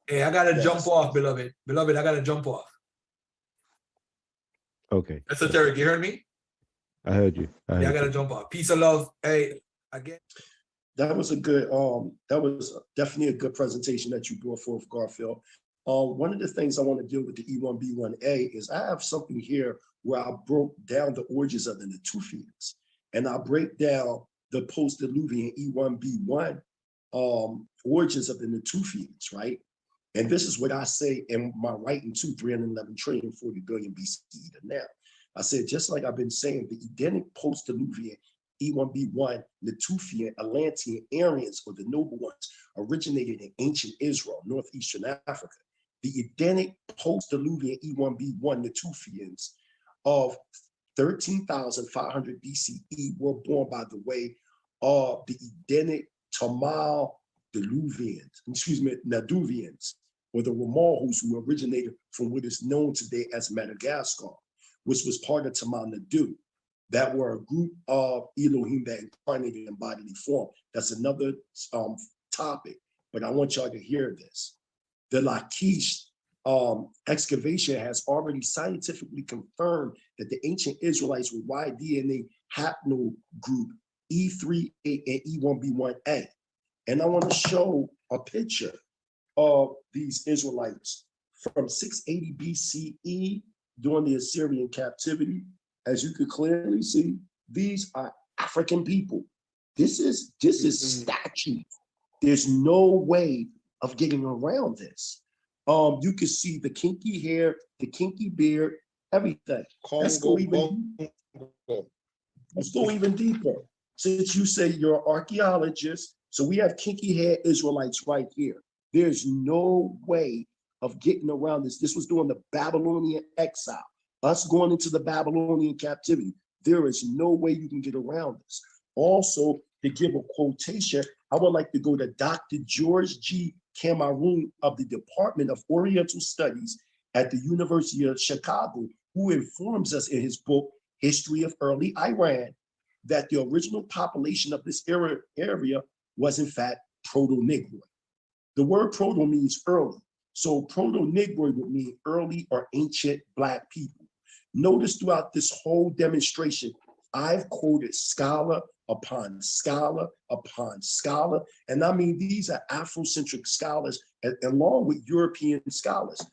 Hey, I got to jump off, beloved. Beloved, I got to jump off. Okay. Esoteric, you heard me? I heard you. I got to jump off. Peace and love. Hey, again. That was a good, that was definitely a good presentation that you brought forth, Garfield. One of the things I want to deal with the E1B1A is I have something here where I broke down the origins of the Natufians, and I break down the post-Diluvian E1B1 origins of the Natufians, right? And this is what I say in my writing to 311 trillion 40 billion BCE to now. I said, just like I've been saying, the Edenic post-Diluvian E1B1, Natufian, Atlantean, Aryans, or the noble ones, originated in ancient Israel, northeastern Africa. The Edenic post-Diluvian E1B1 Natufians of 13,500 BCE were born by the way of the Edenic Tamal Diluvians, Naduvians, or the Ramalhus, who originated from what is known today as Madagascar, which was part of Tamal Nadu, that were a group of Elohim that incarnated in bodily form. That's another topic, but I want y'all to hear this. The Lachish excavation has already scientifically confirmed that the ancient Israelites were Y-DNA haplogroup E3A and E1B1A. And I want to show a picture of these Israelites from 680 BCE during the Assyrian captivity. As you could clearly see, these are African people. This is statue. There's no way of getting around this. You can see the kinky hair, the kinky beard, everything. Let's go even deeper. Since you say you're an archaeologist, so we have kinky hair Israelites right here. There's no way of getting around this. This was during the Babylonian exile, us going into the Babylonian captivity. There is no way you can get around this. Also, to give a quotation, I would like to go to Dr. George G. Cameroon of the Department of Oriental Studies at the University of Chicago, who informs us in his book, History of Early Iran, that the original population of this area was in fact Proto-Negroid. The word proto means early. So Proto-Negroid would mean early or ancient Black people. Notice throughout this whole demonstration, I've quoted scholar upon scholar upon scholar. And I mean, these are Afrocentric scholars along with European scholars.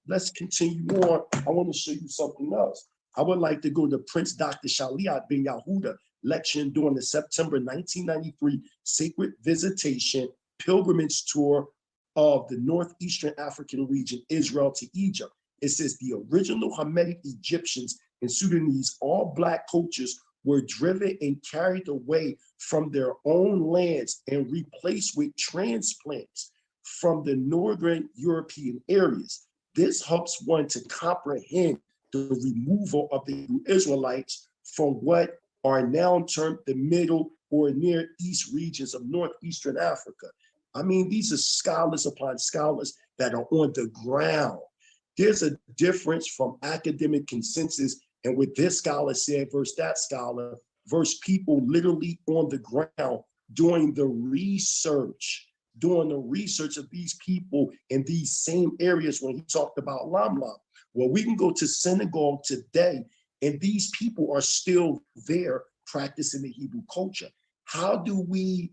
Let's continue on. I want to show you something else. I would like to go to Prince Dr. Shaliat bin Yahuda lecturing during the September 1993 Sacred Visitation Pilgrimage Tour of the Northeastern African region, Israel to Egypt. It says the original Hamitic Egyptians and Sudanese, all Black cultures, were driven and carried away from their own lands and replaced with transplants from the Northern European areas. This helps one to comprehend the removal of the Israelites from what are now termed the Middle or Near East regions of Northeastern Africa. I mean, these are scholars upon scholars that are on the ground. There's a difference from academic consensus and what this scholar said versus that scholar versus people literally on the ground doing the research of these people in these same areas when he talked about Lamlam. Well, we can go to Senegal today and these people are still there practicing the Hebrew culture. How do we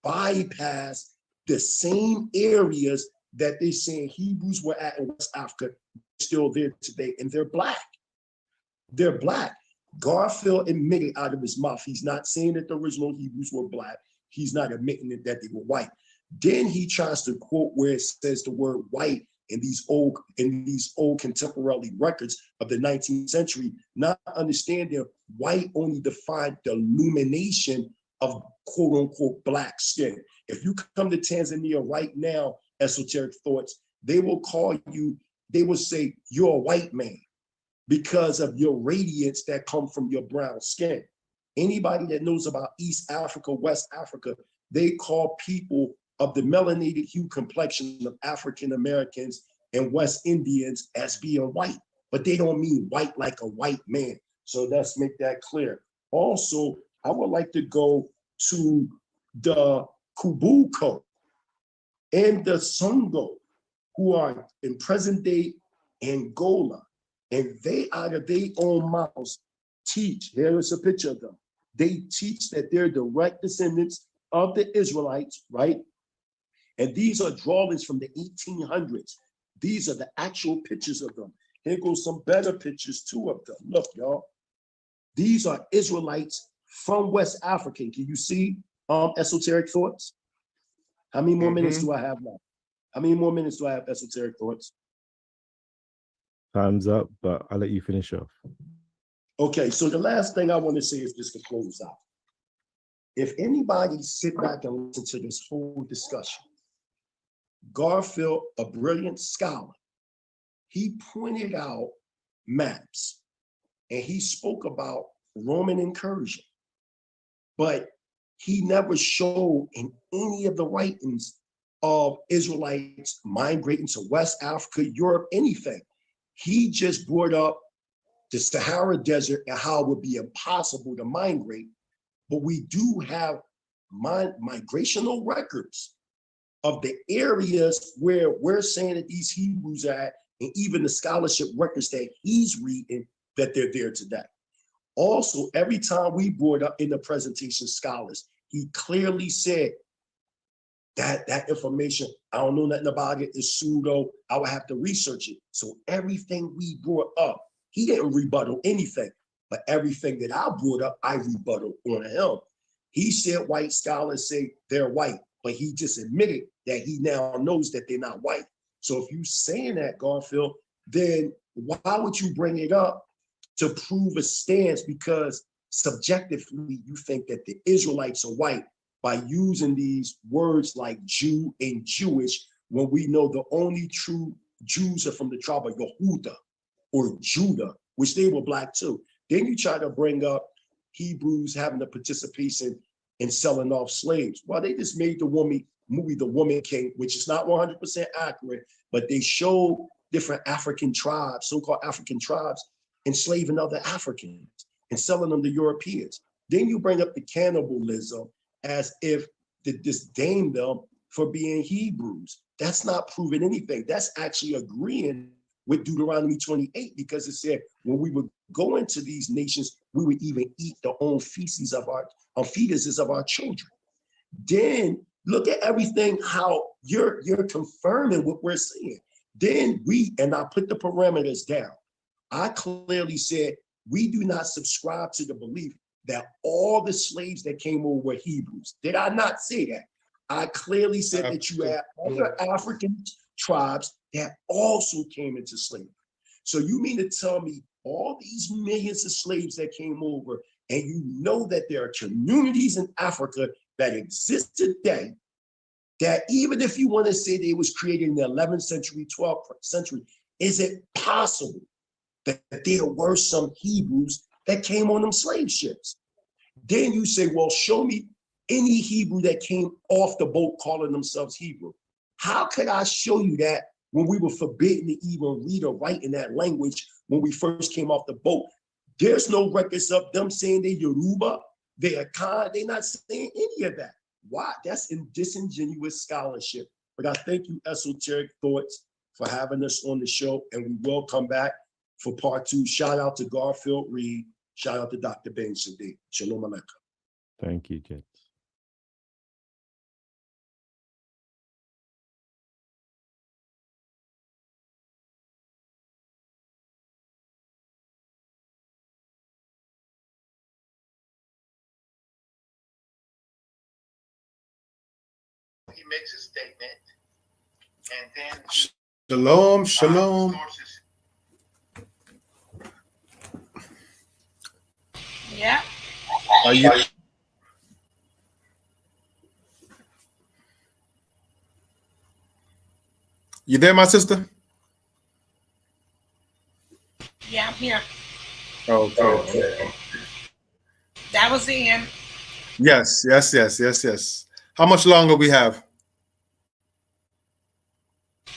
bypass the same areas that they're saying Hebrews were at in West Africa, still there today, and they're Black. They're Black. Garfield admitted out of his mouth, he's not saying that the original Hebrews were Black. He's not admitting that they were white. Then he tries to quote where it says the word white in these old contemporary records of the 19th century, not understanding white only defined the illumination of quote unquote black skin. If you come to Tanzania right now, esoteric thoughts, they will call you, they will say you're a white man because of your radiance that come from your brown skin. Anybody that knows about East Africa, West Africa, they call people of the melanated hue complexion of African Americans and West Indians as being white, but they don't mean white like a white man. So let's make that clear. Also, I would like to go to the Kubuko and the Songo, who are in present day Angola, and they out of their own mouths teach, here is a picture of them. They teach that they're direct descendants of the Israelites, right? And these are drawings from the 1800s. These are the actual pictures of them. Here goes some better pictures too of them. Look, y'all. These are Israelites from West Africa. Can you see esoteric thoughts? How many more minutes do I have left? How many more minutes do I have, esoteric thoughts? Time's up, but I'll let you finish off. Okay, so the last thing I want to say is just to close out. If anybody sit back and listen to this whole discussion, Garfield, a brilliant scholar, he pointed out maps and he spoke about Roman incursion, but he never showed in any of the writings of Israelites migrating to West Africa, Europe, anything. He just brought up the Sahara Desert and how it would be impossible to migrate, but we do have migrational records of the areas where we're saying that these Hebrews are at, and even the scholarship records that he's reading that they're there today. Also, every time we brought up in the presentation scholars, he clearly said that that information, I don't know nothing about it, is pseudo, I would have to research it. So everything we brought up, he didn't rebuttal anything, but everything that I brought up, I rebutted on him. He said white scholars say they're white, but he just admitted that he now knows that they're not white. So if you're saying that, Garfield, then why would you bring it up to prove a stance? Because subjectively, you think that the Israelites are white by using these words like Jew and Jewish, when we know the only true Jews are from the tribe of Yehuda or Judah, which they were black too. Then you try to bring up Hebrews having a participation in selling off slaves. Well, they just made the movie The Woman King, which is not 100% accurate, but they showed different African tribes, so-called African tribes, enslaving other Africans and selling them to Europeans. Then you bring up the cannibalism as if to disdain them for being Hebrews. That's not proving anything. That's actually agreeing with Deuteronomy 28, because it said when we would go into these nations, we would even eat the own feces of our fetuses of our children. Then look at everything, how you're confirming what we're saying. Then and I put the parameters down. I clearly said we do not subscribe to the belief that all the slaves that came over were Hebrews. Did I not say that? I clearly said that you had other African tribes that also came into slavery. So you mean to tell me all these millions of slaves that came over, and you know that there are communities in Africa that exist today, that even if you want to say they was created in the 11th century, 12th century, is it possible that there were some Hebrews that came on them slave ships? Then you say, well, show me any Hebrew that came off the boat calling themselves Hebrew. How could I show you that when we were forbidden to even read or write in that language when we first came off the boat? There's no records of them saying they're Yoruba, they're Khan, they're not saying any of that. Why? That's in disingenuous scholarship. But I thank you, Esoteric Thoughts, for having us on the show, and we will come back for part 2. Shout out to Garfield Reed. Shout out to Dr. Ben Sadiq. Shalom Aleichem. Thank you, Jet. he makes a statement, and then Shalom, shalom. Yeah. Are you? You there, my sister? Yeah, I'm here. Okay. That was the end. Yes. How much longer we have?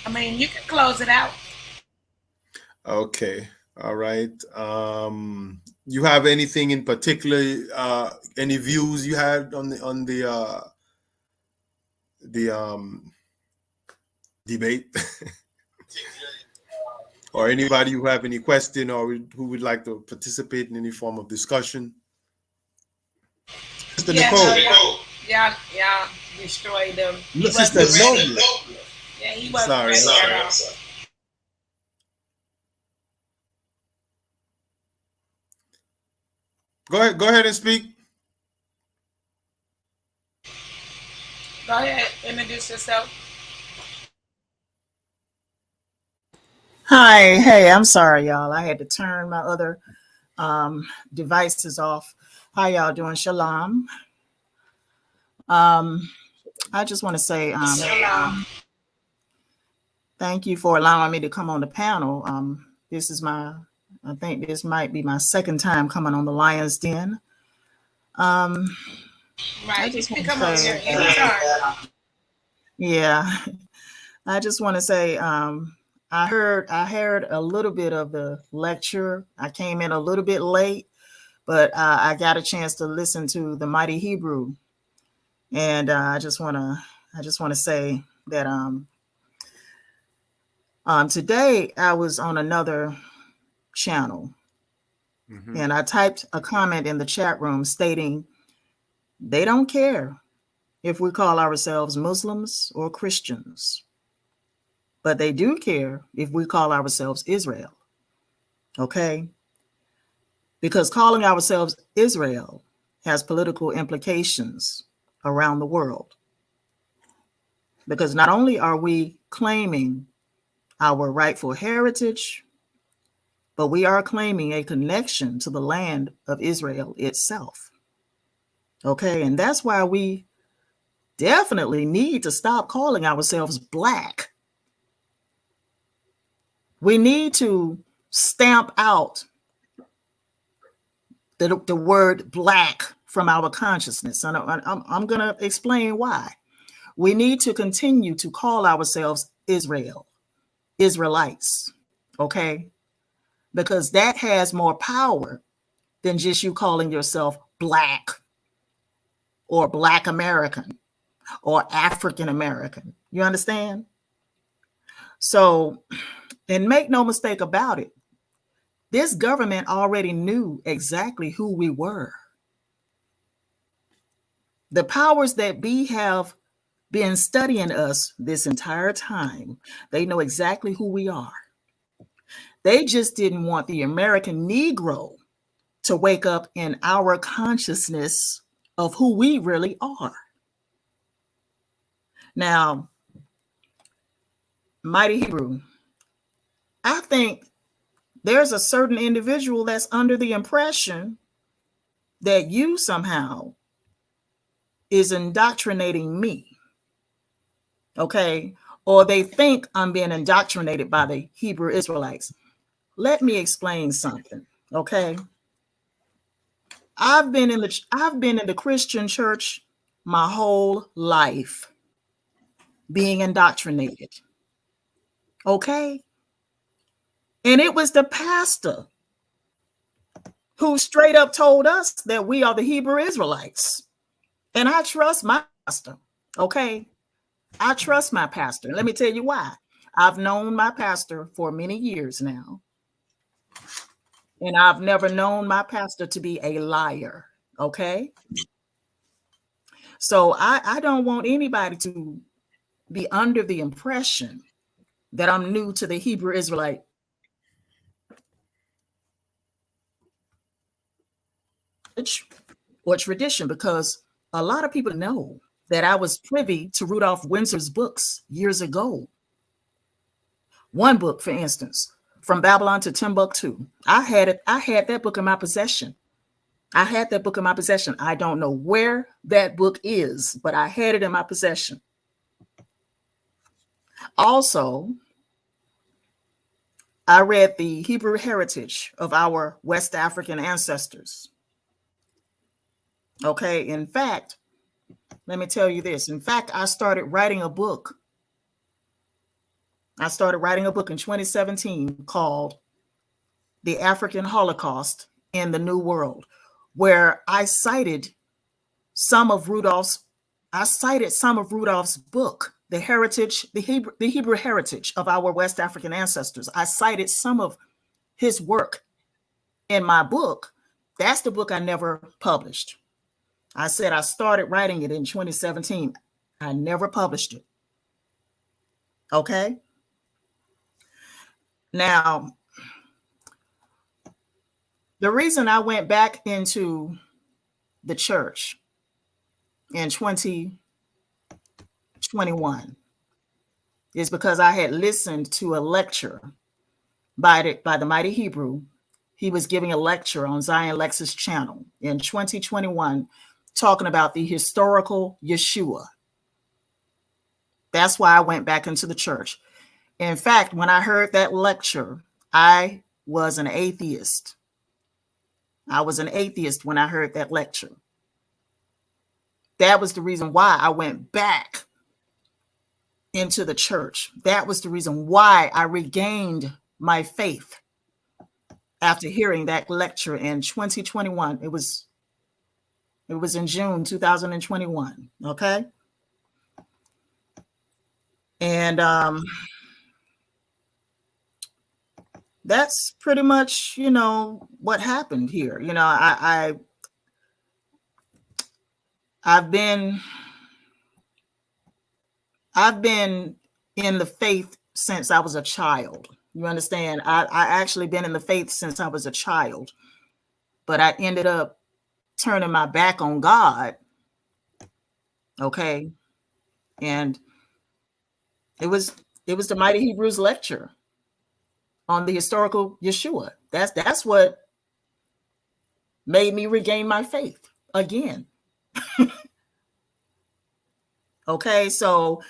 I mean, you can close it out. Okay. All right. You have anything in particular? Any views you had on the debate, or anybody who have any question or who would like to participate in any form of discussion? Sister Nicole. Yeah, destroyed them. Sister Noble. Yeah, he wasn't ready at all. Go ahead and speak. Go ahead, introduce yourself. Hi, hey, I'm sorry, y'all. I had to turn my other devices off. How y'all doing? Shalom. I just want to say thank you for allowing me to come on the panel. This is I think this might be my second time coming on the Lion's Den. Right, you can come on here anytime. Yeah, I just want to say I heard a little bit of the lecture. I came in a little bit late, but I got a chance to listen to the Mighty Hebrew, and I just want to say that today I was on another channel, and I typed a comment in the chat room stating they don't care if we call ourselves Muslims or Christians, but they do care if we call ourselves Israel. Okay? Because calling ourselves Israel has political implications around the world. Because not only are we claiming our rightful heritage, but we are claiming a connection to the land of Israel itself. Okay, and that's why we definitely need to stop calling ourselves Black. We need to stamp out the word Black from our consciousness. And I'm going to explain why. We need to continue to call ourselves Israel, Israelites, okay? Because that has more power than just you calling yourself Black or Black American or African American. You understand? So, and make no mistake about it, this government already knew exactly who we were. The powers that be have been studying us this entire time. They know exactly who we are. They just didn't want the American Negro to wake up in our consciousness of who we really are. Now, Mighty Hebrew, I think there's a certain individual that's under the impression that you somehow is indoctrinating me. Okay? Or they think I'm being indoctrinated by the Hebrew Israelites. Let me explain something, okay? I've been in the Christian church my whole life, being indoctrinated. Okay? And it was the pastor who straight up told us that we are the Hebrew Israelites. And I trust my pastor. Okay? I trust my pastor. Let me tell you why. I've known my pastor for many years now. And I've never known my pastor to be a liar. Okay? So I don't want anybody to be under the impression that I'm new to the Hebrew Israelite or tradition, because a lot of people know that I was privy to Rudolph Windsor's books years ago. One book, for instance, From Babylon to Timbuktu. I had that book in my possession. I had that book in my possession. I don't know where that book is, but I had it in my possession. Also, I read the Hebrew heritage of our West African ancestors. Okay, in fact, let me tell you this. In fact, I started writing a book. I started writing a book in 2017 called The African Holocaust in the New World, where I cited some of Rudolph's book, the Hebrew heritage of our West African ancestors. I cited some of his work in my book. That's the book I never published. I said I started writing it in 2017. I never published it. Okay. Now, the reason I went back into the church in 2021 is because I had listened to a lecture by the Mighty Hebrew. He was giving a lecture on Zion Lex's channel in 2021, talking about the historical Yeshua. That's why I went back into the church. In fact, when I heard that lecture, I was an atheist. I was an atheist when I heard that lecture. That was the reason why I went back into the church. That was the reason why I regained my faith after hearing that lecture in 2021. It was in June 2021. Okay. And that's pretty much, what happened here. I've been in the faith since I was a child. You understand? I actually been in the faith since I was a child, but I ended up turning my back on God. Okay. And it was the Mighty Hebrews lecture on the historical Yeshua. That's what made me regain my faith again. Okay, so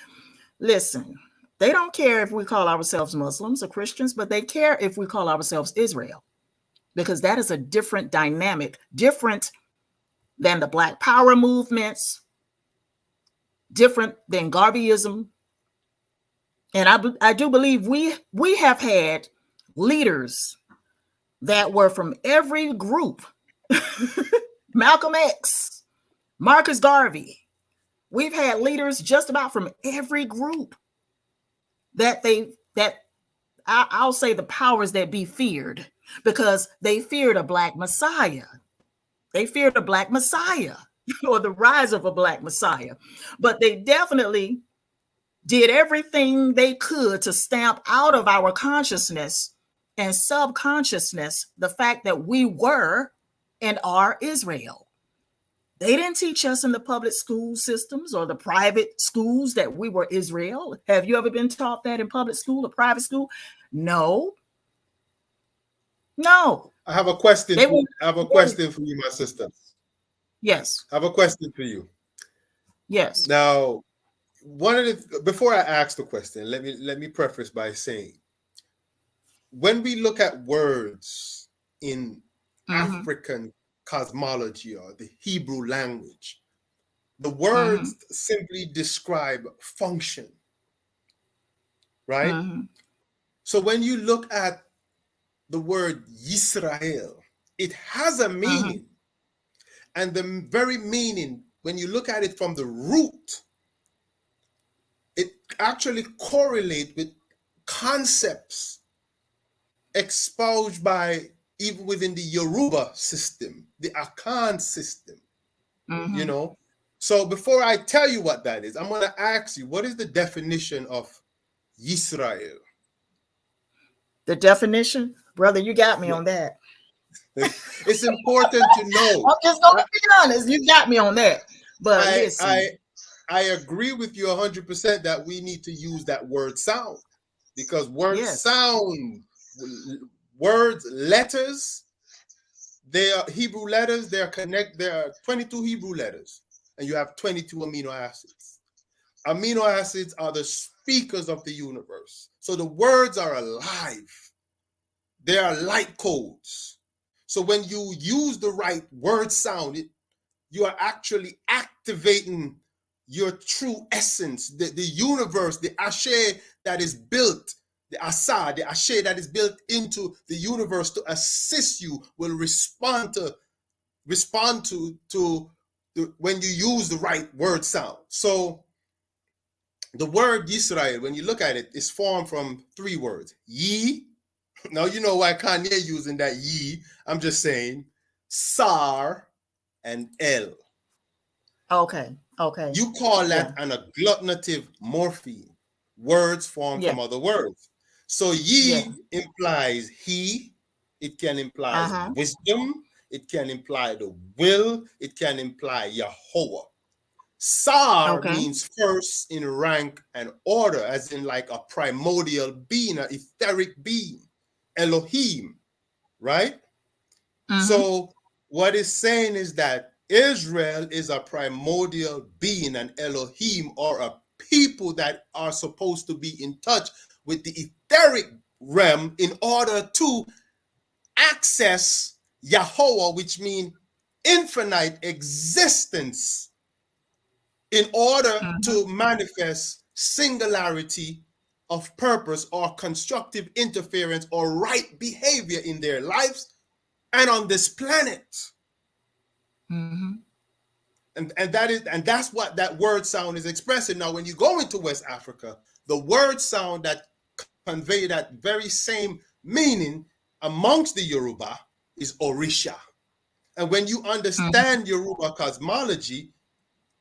listen, they don't care if we call ourselves Muslims or Christians, but they care if we call ourselves Israel, because that is a different dynamic, different than the Black Power movements, different than Garveyism. And I do believe we have had leaders that were from every group. Malcolm X, Marcus Garvey. We've had leaders just about from every group I'll say the powers that be feared, because they feared a Black Messiah. They feared a Black Messiah or the rise of a Black Messiah. But they definitely did everything they could to stamp out of our consciousness and subconsciousness the fact that we were and are Israel. They didn't teach us in the public school systems or the private schools that we were Israel. Have you ever been taught that in public school or private school? No. I have a question. I have a question for you, my sister. Yes. I have a question for you. Yes. Now, before I ask the question, let me preface by saying, when we look at words in African cosmology or the Hebrew language, the words simply describe function, right? So when you look at the word Yisrael, it has a meaning, and the very meaning, when you look at it from the root, it actually correlates with concepts exposed by even within the Yoruba system, the Akan system, So before I tell you what that is, I'm going to ask you, what is the definition of Yisrael? The definition? Brother, you got me on that. It's important to know. I'm just going to be honest. You got me on that. But listen. I agree with you 100% that we need to use that word sound, because word sound, words, letters, they are Hebrew letters. They are There are 22 Hebrew letters, and you have 22 amino acids. Amino acids are the speakers of the universe. So the words are alive. They are light codes. So when you use the right word sound, you are actually activating your true essence, the universe, the ashe that is built, the asa, the ashe that is built into the universe to assist you will respond to when you use the right word sound. So the word Yisrael, when you look at it, is formed from 3 words. Ye, now you know why Kanye using that ye. I'm just saying, SHAR and El. Okay. You call that an agglutinative morpheme, words formed from other words. So ye implies he, it can imply wisdom, it can imply the will, it can imply Yahweh. SHAR means first in rank and order, as in like a primordial being, an etheric being, Elohim, right? So what it's saying is that Israel is a primordial being, an Elohim, or a people that are supposed to be in touch with the etheric realm in order to access Yahweh, which means infinite existence, in order to manifest singularity of purpose or constructive interference or right behavior in their lives and on this planet. And that's what that word sound is expressing. Now, when you go into West Africa, the word sound that convey that very same meaning amongst the Yoruba is Orisha. And when you understand Yoruba cosmology,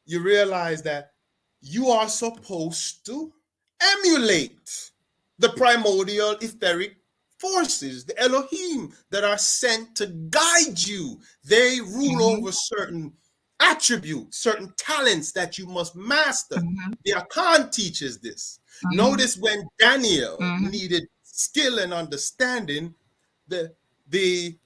you realize that you are supposed to emulate the primordial etheric forces, the Elohim, that are sent to guide you. They rule over certain attributes, certain talents that you must master. The Akan teaches this. Notice when Daniel needed skill and understanding, the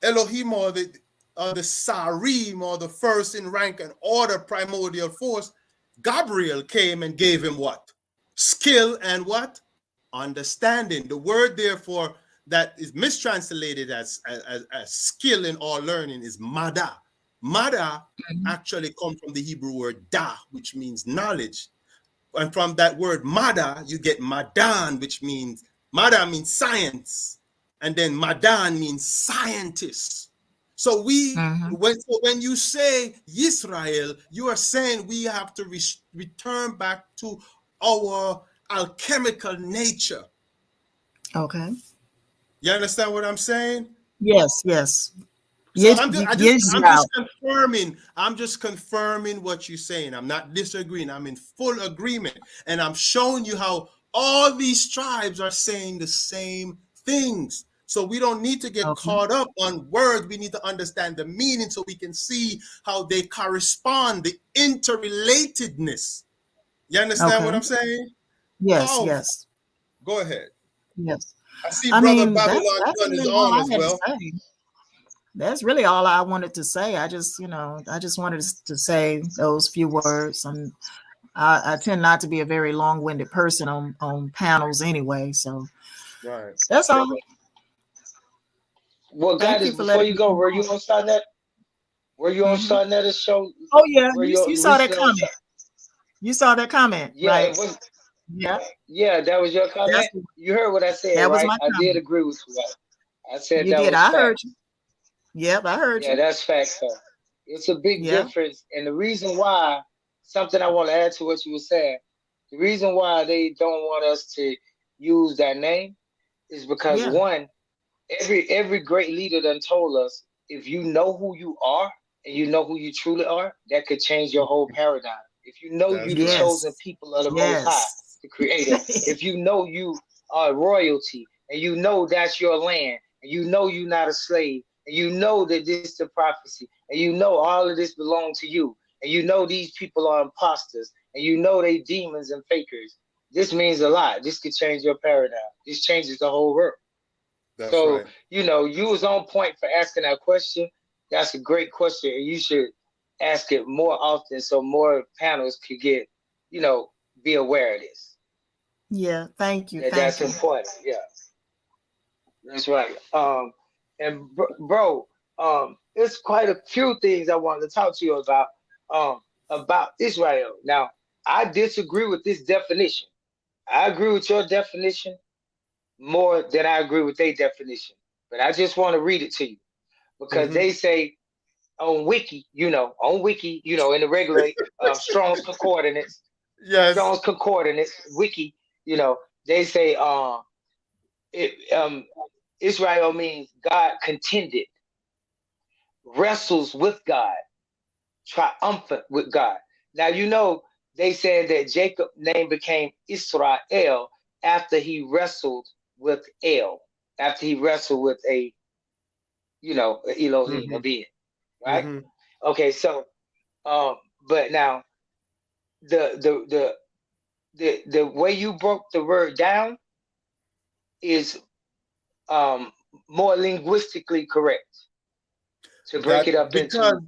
Elohim or the Sarim, or the first in rank and order primordial force, Gabriel came and gave him what? Skill and what? Understanding. The word, therefore, that is mistranslated as skill in all learning is mada. Mada actually comes from the Hebrew word da, which means knowledge. And from that word mada, you get madan, which means, mada means science. And then madan means scientist. So when you say Israel, you are saying we have to return back to our alchemical nature. Okay. You understand what I'm saying? Yes. So I'm just confirming what you're saying. I'm not disagreeing. I'm in full agreement. And I'm showing you how all these tribes are saying the same things. So we don't need to get caught up on words. We need to understand the meaning so we can see how they correspond, the interrelatedness. You understand what I'm saying? Yes. Go ahead. Yes. I see Brother Babylon Gun is on as well. That's really all I wanted to say. I just wanted to say those few words. I tend not to be a very long-winded person on panels anyway. So that's all. Well, guys, before you go, were you on Starnet? Were you on Starnet a show? Oh yeah, you saw that comment. You saw that comment, yeah, right? It was, yeah, that was your comment. You heard what I said, that was right? my comment. I did agree with you. I said you that did. was I fact. heard you. Yep, I heard you. Yeah, that's fact, sir. It's a big difference, and the reason why, something I want to add to what you were saying, the reason why they don't want us to use that name is because one, every great leader done told us, if you know who you are and you know who you truly are, that could change your whole paradigm. If you know you the chosen people of the Most High, the Creator, if you know you are royalty and you know that's your land and you know you're not a slave and you know that this is the prophecy and you know all of this belongs to you and you know these people are imposters, and you know they demons and fakers, this means a lot. This could change your paradigm. This changes the whole world. That's so, right. you know, you was on point for asking that question. That's a great question, and you should ask it more often so more panels could get, you know, be aware of this. Yeah, thank you. That's important. Yeah, that's right. And bro, there's quite a few things I wanted to talk to you about Israel. Now, I disagree with this definition. I agree with your definition more than I agree with their definition. But I just want to read it to you because they say on Wiki, you know, in the regular Strong's Concordance, Strong's Concordance, Wiki, you know, they say Israel means God contended, wrestles with God, triumphant with God. Now, you know, they said that Jacob's name became Israel after he wrestled with El, after he wrestled with a, you know, Elohim, a being, right? Okay, so, but now, the way you broke the word down is more linguistically correct. To break it up into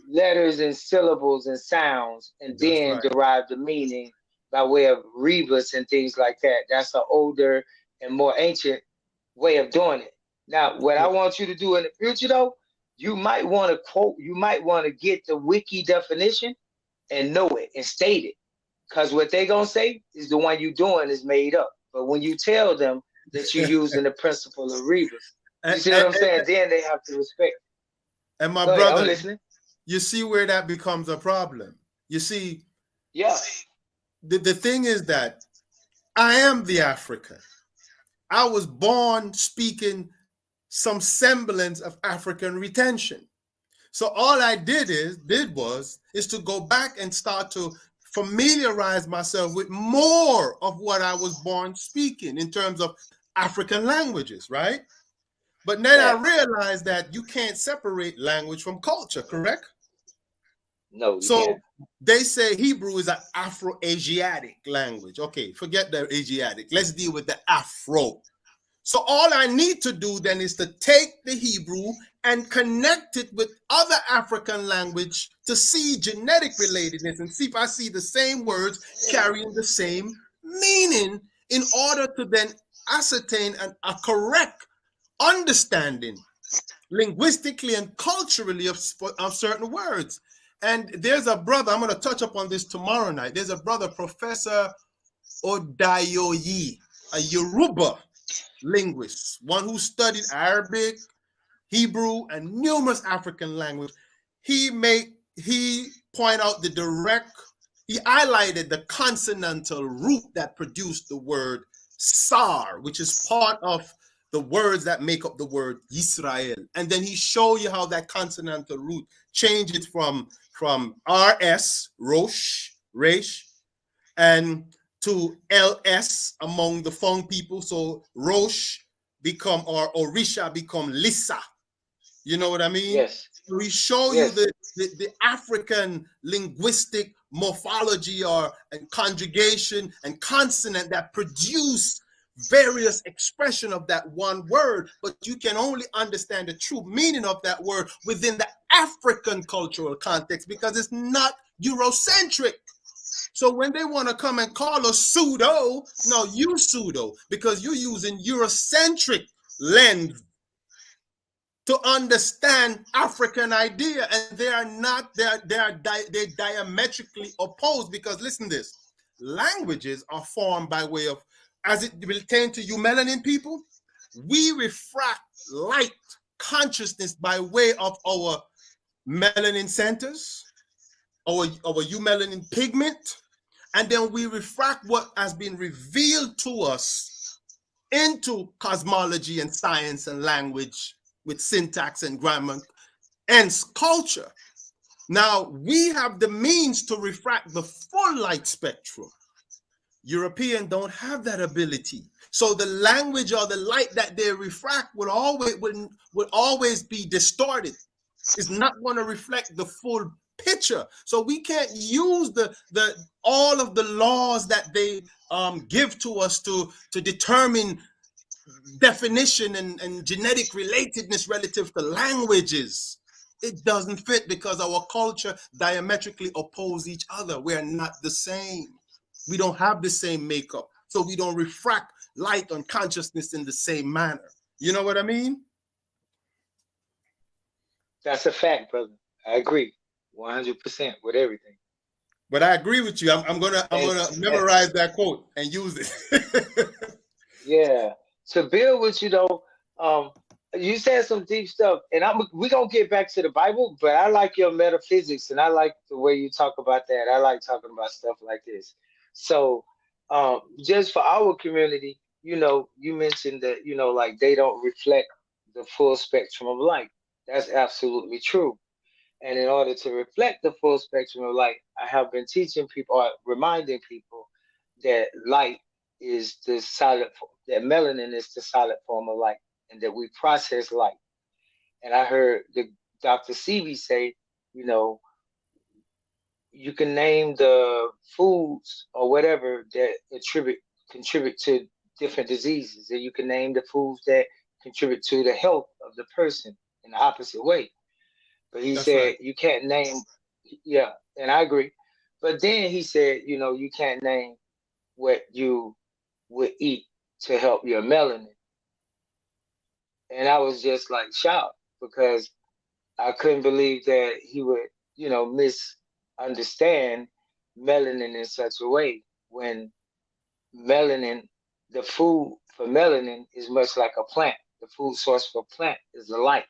letters and syllables and sounds, and then derive the meaning by way of rebus and things like that. That's an older and more ancient way of doing it. Now, what I want you to do in the future, though, you might want to quote, you might want to get the wiki definition and know it and state it. Because what they're going to say is the one you're doing is made up. But when you tell them that you're using the principle of rebus, you see what I'm saying? Then they have to respect. And my brother, brother, I'm listening. You see where that becomes a problem. You see, the thing is that I am the African. I was born speaking some semblance of African retention. So all I did was to go back and start to familiarize myself with more of what I was born speaking in terms of African languages, right? But then I realized that you can't separate language from culture, correct? No. So they say Hebrew is an Afro-Asiatic language. Okay, forget the Asiatic. Let's deal with the Afro. So all I need to do then is to take the Hebrew and connect it with other African language to see genetic relatedness and see if I see the same words carrying the same meaning in order to then ascertain a correct understanding linguistically and culturally of certain words. And there's a brother, I'm going to touch upon this tomorrow night. There's a brother, Professor Odayoyi, a Yoruba linguist, one who studied Arabic, Hebrew, and numerous African languages. He pointed out he highlighted the consonantal root that produced the word SHAR, which is part of the words that make up the word Israel. And then he showed you how that consonantal root changes from RS, Rosh, Resh, and to LS among the Fung people. So Rosh become, or Orisha become Lissa. You know what I mean? Yes. So we show you the African linguistic morphology and conjugation and consonant that produce various expression of that one word, but you can only understand the true meaning of that word within the African cultural context because it's not Eurocentric. So when they want to come and call us pseudo, no, you pseudo, because you're using Eurocentric lens to understand African idea, and they are not, they're diametrically opposed. Because listen to this, languages are formed by way of, as it pertains to you melanin people, we refract light consciousness by way of our melanin centers, our eumelanin pigment, and then we refract what has been revealed to us into cosmology and science and language with syntax and grammar, hence culture. Now, we have the means to refract the full light spectrum. Europeans don't have that ability. So the language or the light that they refract will always be distorted. It's not going to reflect the full picture. So we can't use the all of the laws that they give to us to determine definition and genetic relatedness relative to languages. It doesn't fit because our culture diametrically oppose each other. We're not the same. We don't have the same makeup. So we don't refract light on consciousness in the same manner. You know what I mean? That's a fact, brother. I agree 100% with everything. But I agree with you. I'm gonna memorize that quote and use it. Yeah. To build with you though, you said some deep stuff, and we're gonna get back to the Bible, but I like your metaphysics and I like the way you talk about that. I like talking about stuff like this. So just for our community, you know, you mentioned that, you know, like they don't reflect the full spectrum of light. That's absolutely true. And in order to reflect the full spectrum of light, I have been teaching people or reminding people that light is the solid, that melanin is the solid form of light, and that we process light. And I heard the Dr. Sebi say, you know, you can name the foods or whatever that contribute to different diseases, and you can name the foods that contribute to the health of the person in the opposite way. But he said, right, you can't name, yeah, and I agree. But then he said, you know, you can't name what you would eat to help your melanin. And I was just like shocked because I couldn't believe that he would, you know, misunderstand melanin in such a way when melanin, the food for melanin is much like a plant. The food source for a plant is the light.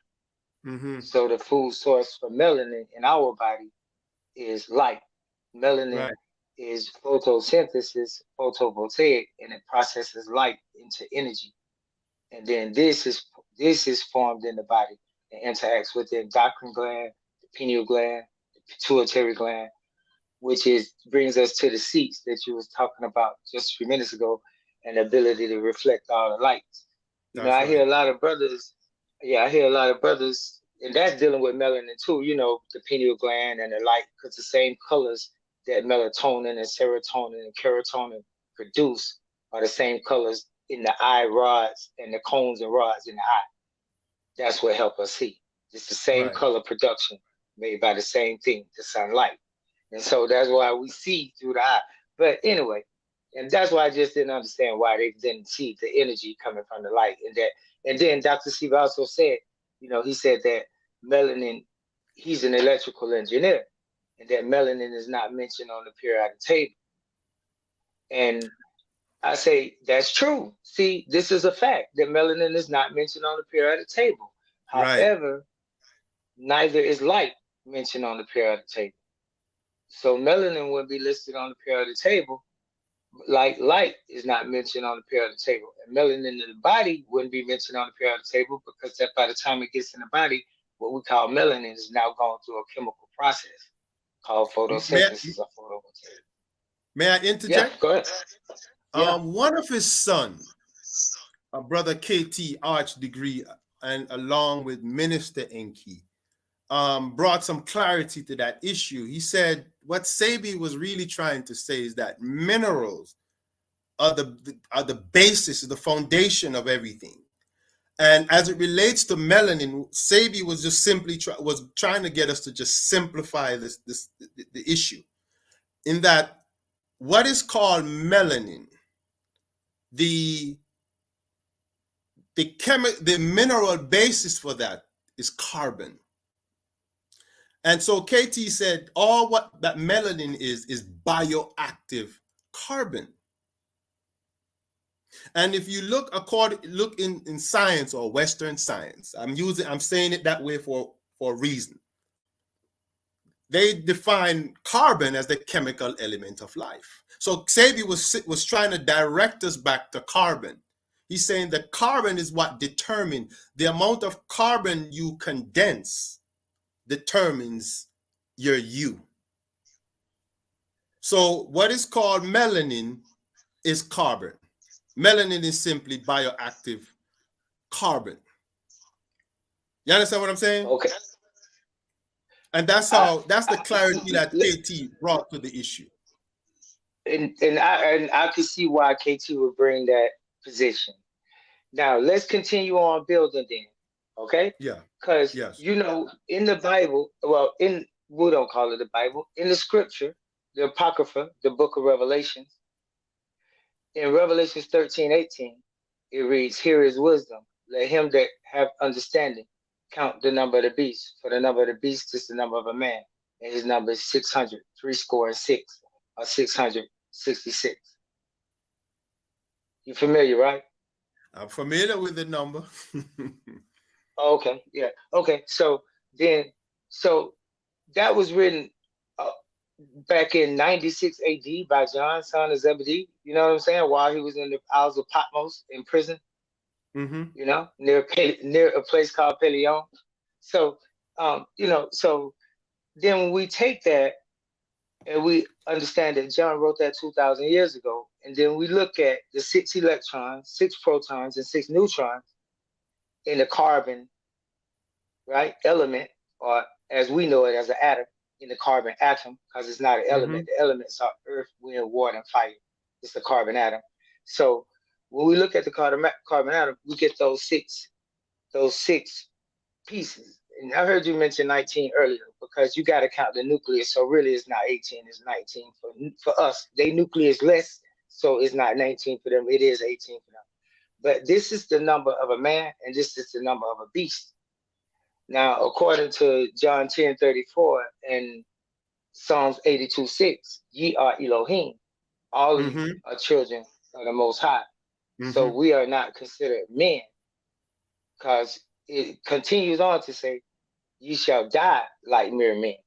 Mm-hmm. So the food source for melanin in our body is light. Melanin is photosynthesis, photovoltaic, and it processes light into energy. And then this is formed in the body and interacts with the endocrine gland, the pineal gland, the pituitary gland, which brings us to the seats that you was talking about just a few minutes ago, and the ability to reflect all the lights. You know, I hear a lot of brothers. Yeah, I hear a lot of brothers, and that's dealing with melanin too, you know, the pineal gland and the light, because the same colors that melatonin and serotonin and serotonin produce are the same colors in the eye rods and the cones and rods in the eye. That's what helps us see. It's the same color production made by the same thing, the sunlight. And so that's why we see through the eye. But anyway, and that's why I just didn't understand why they didn't see the energy coming from the light. And then Dr. Steve also said, you know, he said that melanin, he's an electrical engineer, and that melanin is not mentioned on the periodic table. And I say, that's true. See, this is a fact that melanin is not mentioned on the periodic table. However, neither is light mentioned on the periodic table. So melanin would be listed on the periodic table, like light is not mentioned on the periodic table. And melanin in the body wouldn't be mentioned on the periodic table because that by the time it gets in the body, what we call melanin is now going through a chemical process called photosynthesis or photovoltaic. May I interject? Yeah, go ahead. One of his sons, a brother KT, arch degree, and along with Minister Enki, brought some clarity to that issue. He said what Sebi was really trying to say is that minerals are the basis, the foundation of everything. And as it relates to melanin, Sebi was just simply trying to get us to just simplify the issue, in that what is called melanin, the mineral basis for that is carbon. And so KT said all what that melanin is bioactive carbon. And if you look in science or Western science, I'm saying it that way for a reason. They define carbon as the chemical element of life. So Sebi was trying to direct us back to carbon. He's saying that carbon is what determines the amount of carbon you condense determines your you. So what is called melanin is carbon. Melanin is simply bioactive carbon. You understand what I'm saying? Okay. And that's the clarity that KT brought to the issue. And I could see why KT would bring that position. Now let's continue on building then. Okay? Yeah. Because yes. In the Bible, we don't call it the Bible, in the scripture, the Apocrypha, the book of Revelations, in Revelations 13:18, it reads, "Here is wisdom. Let him that have understanding count the number of the beast. For the number of the beast is the number of a man, and his number is 600, 66, or 666." You familiar, right? I'm familiar with the number. Okay, yeah. Okay, so that was written back in 96 AD by John, son of Zebedee. You know what I'm saying? While he was in the Isles of Patmos in prison. Near a place called Pelion. So, so then when we take that and we understand that John wrote that 2,000 years ago, and then we look at the 6 electrons, 6 protons, and 6 neutrons in the carbon, right, element, or as we know it as an atom, in the carbon atom, because it's not an element. The elements are earth, wind, water, and fire. It's the carbon atom. So when we look at the carbon atom, we get those six pieces. And I heard you mention 19 earlier, because you got to count the nucleus. So really it's not 18, it's 19 for us. They nucleus less, so it's not 19 for them. It is 18 for them. But this is the number of a man, and this is the number of a beast. Now, according to John 10:34 and Psalms 82:6, ye are Elohim. All of you are children of the Most High. So we are not considered men, because it continues on to say, ye shall die like mere men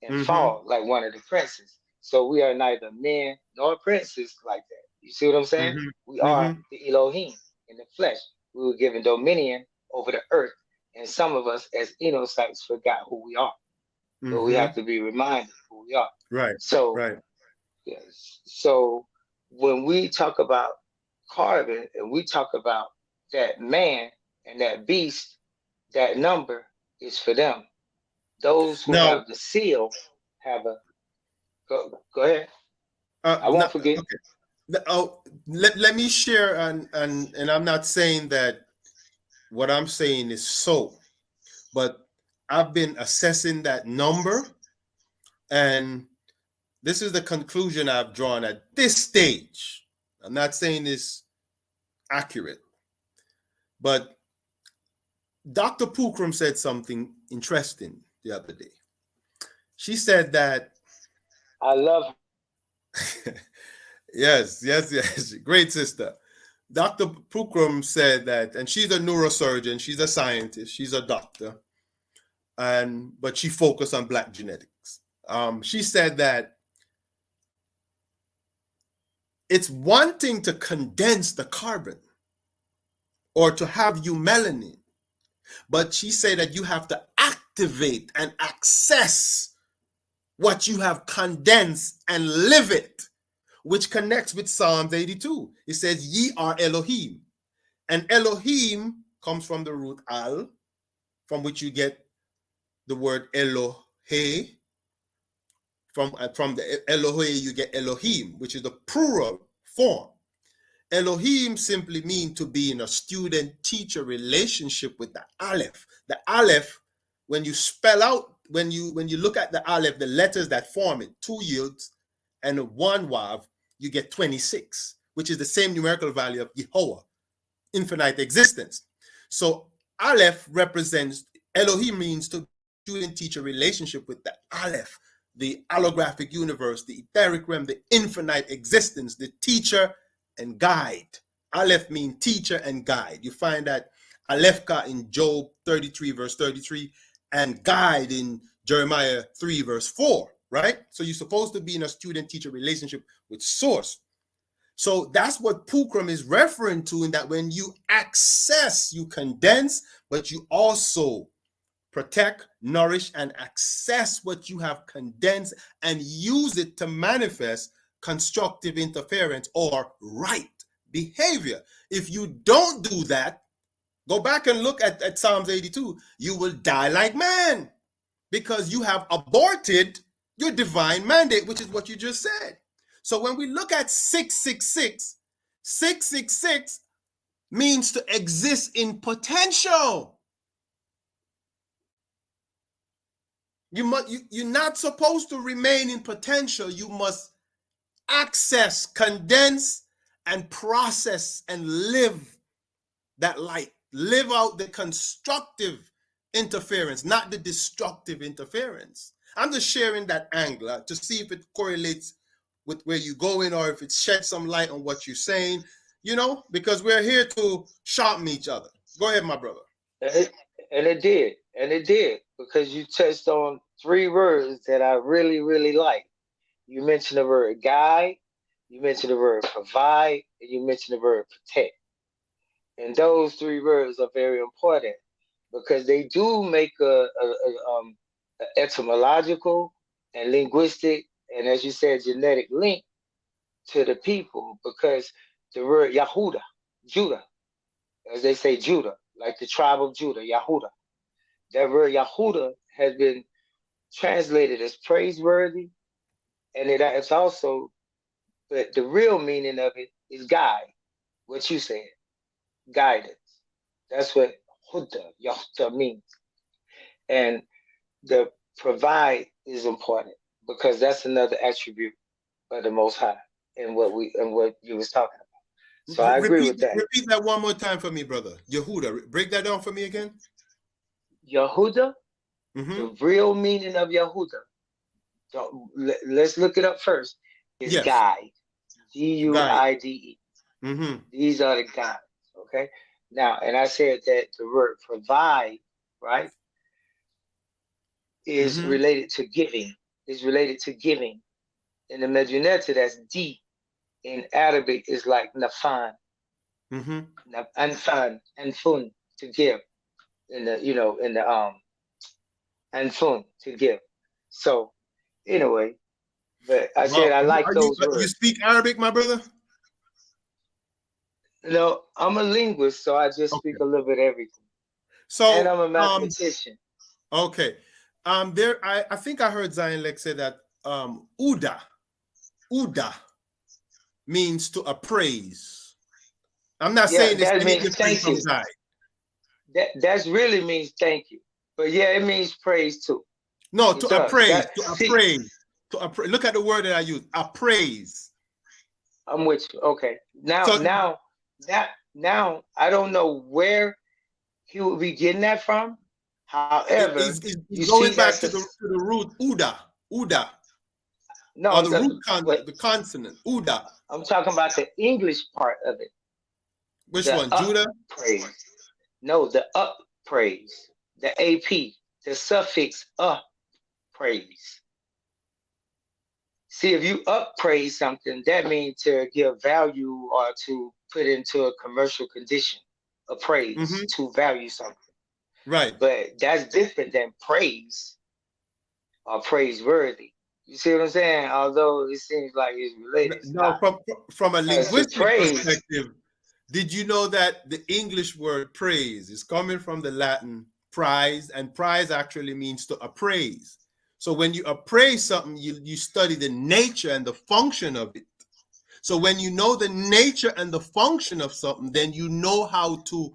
and fall like one of the princes. So we are neither men nor princes like that. You see what I'm saying? We are the Elohim in the flesh. We were given dominion over the earth. And some of us as Enocytes forgot who we are. But we have to be reminded who we are. Right. So, yes. So when we talk about carbon and we talk about that man and that beast, that number is for them. Those who have the seal have a go ahead. I won't forget. Okay. Let me share, and I'm not saying that what I'm saying is so, but I've been assessing that number, and this is the conclusion I've drawn at this stage. I'm not saying it's accurate, but Dr. Pookrum said something interesting the other day. She said that I love yes, great sister. Dr. Pookrum said that, and she's a neurosurgeon, she's a scientist, she's a doctor, but she focused on Black genetics. She said that it's one thing to condense the carbon or to have eumelanin, but she said that you have to activate and access what you have condensed and live it, which connects with Psalms 82. It says, ye are Elohim. And Elohim comes from the root al, from which you get the word Elohe. From the Elohe, you get Elohim, which is the plural form. Elohim simply means to be in a student-teacher relationship with the Aleph. The Aleph, when you spell out, when you look at the Aleph, the letters that form it, 2 yields and 1 wav, you get 26, which is the same numerical value of Yehovah, infinite existence. So Aleph represents, Elohim means to student-teacher relationship with the Aleph, the allographic universe, the etheric realm, the infinite existence, the teacher and guide. Aleph means teacher and guide. You find that Alephka in Job 33 verse 33 and guide in Jeremiah 3 verse 4, right? So you're supposed to be in a student-teacher relationship with source. So that's what Pookrum is referring to, in that when you access, you condense, but you also protect, nourish, and access what you have condensed and use it to manifest constructive interference or right behavior. If you don't do that, go back and look at Psalms 82, you will die like man. because you have aborted your divine mandate, which is what you just said. So when we look at 666, 666 means to exist in potential. You're not supposed to remain in potential. You must access, condense, and process and live that light. Live out the constructive interference, not the destructive interference. I'm just sharing that angle to see if it correlates with where you're going or if it sheds some light on what you're saying, you know, because we're here to sharpen each other. Go ahead, my brother. And it did, because you touched on 3 words that I really, really like. You mentioned the word guide, you mentioned the word provide, and you mentioned the word protect. And those 3 words are very important because they do make a etymological and linguistic, and as you said, genetic link to the people, because the word Yahuda, Judah, as they say Judah, like the tribe of Judah, Yahuda. That word Yahuda has been translated as praiseworthy, and it's also, but the real meaning of it is guide, what you said, guidance. That's what Huda, Yahuda means. And the provide is important because that's another attribute of the Most High and what you was talking about. So I agree with that. Repeat that one more time for me, brother. Yehuda, break that down for me again. Yehuda, the real meaning of Yehuda, let's look it up first, is guide. Guide. These are the guides, okay? Now, and I said that the word provide, right, is related to giving. Is related to giving. In the Medjuneta, that's D. In Arabic, is like nafan. Anfan, anfun, to give. In the anfun, to give. So, anyway, but I said I like those words. You speak Arabic, my brother? No, I'm a linguist, so I just speak a little bit of everything. So, and I'm a mathematician. Okay. I think I heard Zion Lex say that Uda means to appraise. I'm not saying it's any different from guide. That really means thank you. But yeah, it means praise too. No, to appraise. To appraise. Look at the word that I use. Appraise. I'm with you. Okay. Now I don't know where he would be getting that from. However, he's going back to the root Uda. No, or the root the consonant Uda. I'm talking about the English part of it. Which one, Judah? Praise. No, the up praise, the AP, the suffix up praise. See, if you up praise something, that means to give value or to put into a commercial condition, appraise, to value something. Right. But that's different than praise or praiseworthy. You see what I'm saying? Although it seems like it's related. No, from a linguistic perspective, did you know that the English word praise is coming from the Latin prize, and prize actually means to appraise. So when you appraise something, you study the nature and the function of it. So when you know the nature and the function of something, then you know how to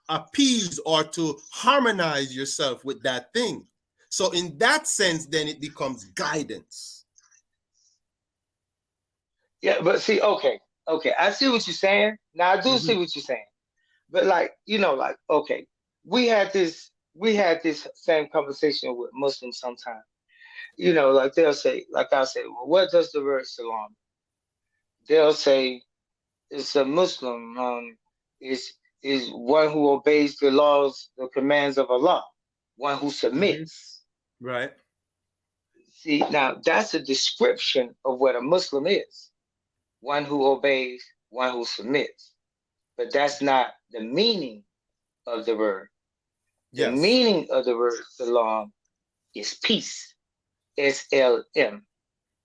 appease or to harmonize yourself with that thing. So in that sense, then it becomes guidance. Yeah, but see, okay, I see what you're saying. Now I do see what you're saying. But okay, we had this same conversation with Muslims sometimes. Like they'll say, like I'll say, well, what does the word salam? They'll say it's a Muslim, is one who obeys the laws, the commands of Allah, one who submits. Right. See, now that's a description of what a Muslim is. One who obeys, one who submits. But that's not the meaning of the word. The meaning of the word salam is peace. SLM.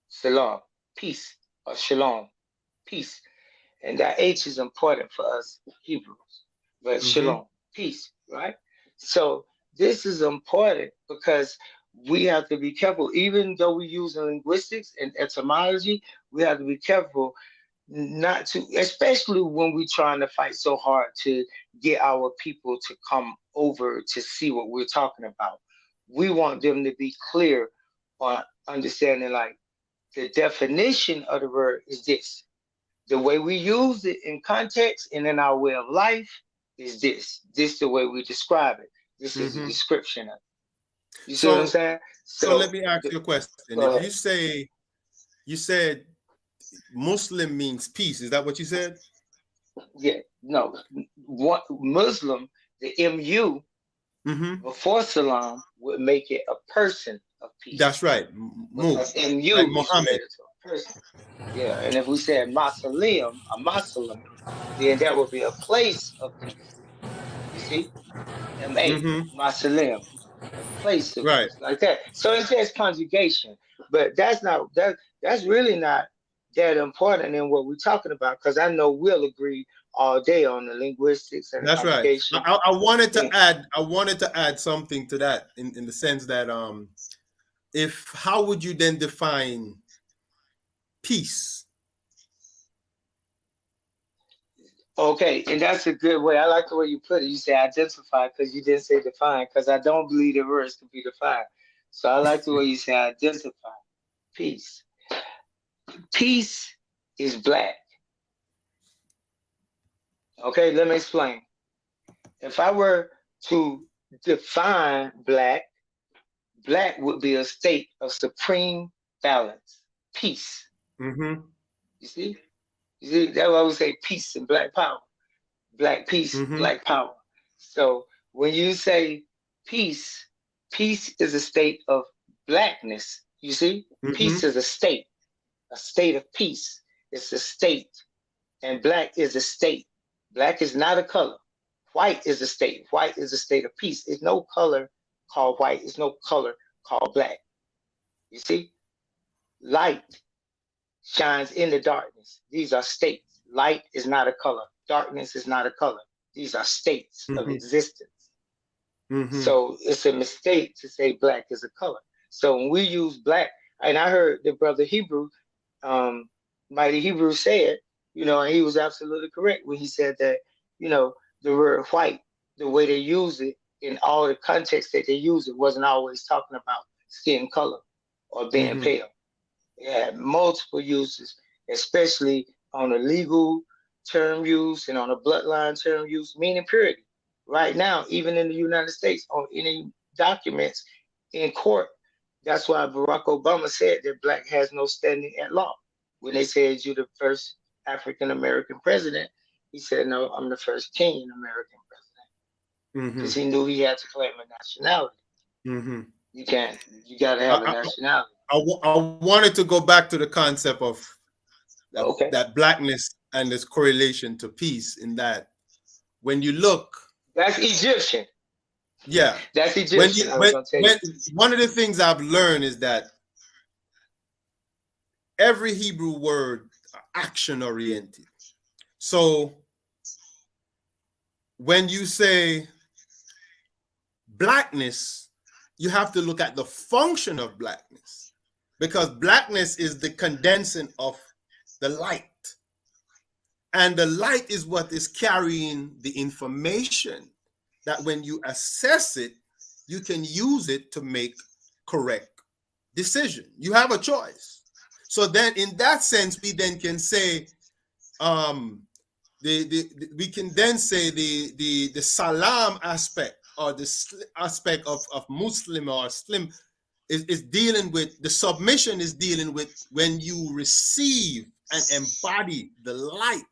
Salam. Peace. Or shalom. Peace. And that H is important for us Hebrews. But shalom. Peace. Right? So this is important because we have to be careful. Even though we use linguistics and etymology, we have to be careful not to, especially when we're trying to fight so hard to get our people to come over to see what we're talking about. We want them to be clear on understanding, like, the definition of the word is this. The way we use it in context and in our way of life is this. This is the way we describe it. This is the description of it. You see what I'm saying? So let me ask you a question. If you said Muslim means peace, is that what you said? Yeah, no. What Muslim, the MU before Salam would make it a person of peace. That's right. MU like Muhammad. A person. Yeah, and if we said Mausoleum, a Muslim, then that would be a place of peace. You see? Mausoleum, a place of peace, like that. So it says conjugation, but that's really not that important in what we're talking about, because I know we'll agree all day on the linguistics and that's right. I wanted to add something to that in the sense that how would you then define peace? Okay, and that's a good way. I like the way you put it. You say identify because you didn't say define, because I don't believe the words can be defined. So I like the way you say identify. Peace. Peace is black. Okay, let me explain. If I were to define black, black would be a state of supreme balance, peace. You see? You see, that's why we say peace and black power. Black peace, black power. So when you say peace, peace is a state of blackness. You see? Peace is a state of peace. It's a state. And black is a state. Black is not a color. White is a state. White is a state of peace. There's no color called white. There's no color called black. You see? Light shines in the darkness. These are states. Light is not a color. Darkness is not a color. These are states of existence. So it's a mistake to say black is a color. So when we use black, and I heard the brother Hebrew, Mighty Hebrew said, and he was absolutely correct when he said that, the word white, the way they use it in all the contexts that they use it, wasn't always talking about skin color or being pale. It had multiple uses, especially on a legal term use and on a bloodline term use, meaning purity. Right now, even in the United States, on any documents in court, that's why Barack Obama said that black has no standing at law. When they said you're the first African-American president, he said, no, I'm the first Kenyan American president. Because he knew he had to claim a nationality. You got to have a nationality. I wanted to go back to the concept of that blackness and this correlation to peace, in that when you look. That's Egyptian. Yeah. That's Egyptian. One of the things I've learned is that every Hebrew word are action oriented. So when you say blackness, you have to look at the function of blackness, because blackness is the condensing of the light. And the light is what is carrying the information that when you assess it, you can use it to make correct decision. You have a choice. So then in that sense, we then can say, we can then say the salam aspect, or the aspect of Muslim or Slim is dealing with, the submission is dealing with when you receive and embody the light.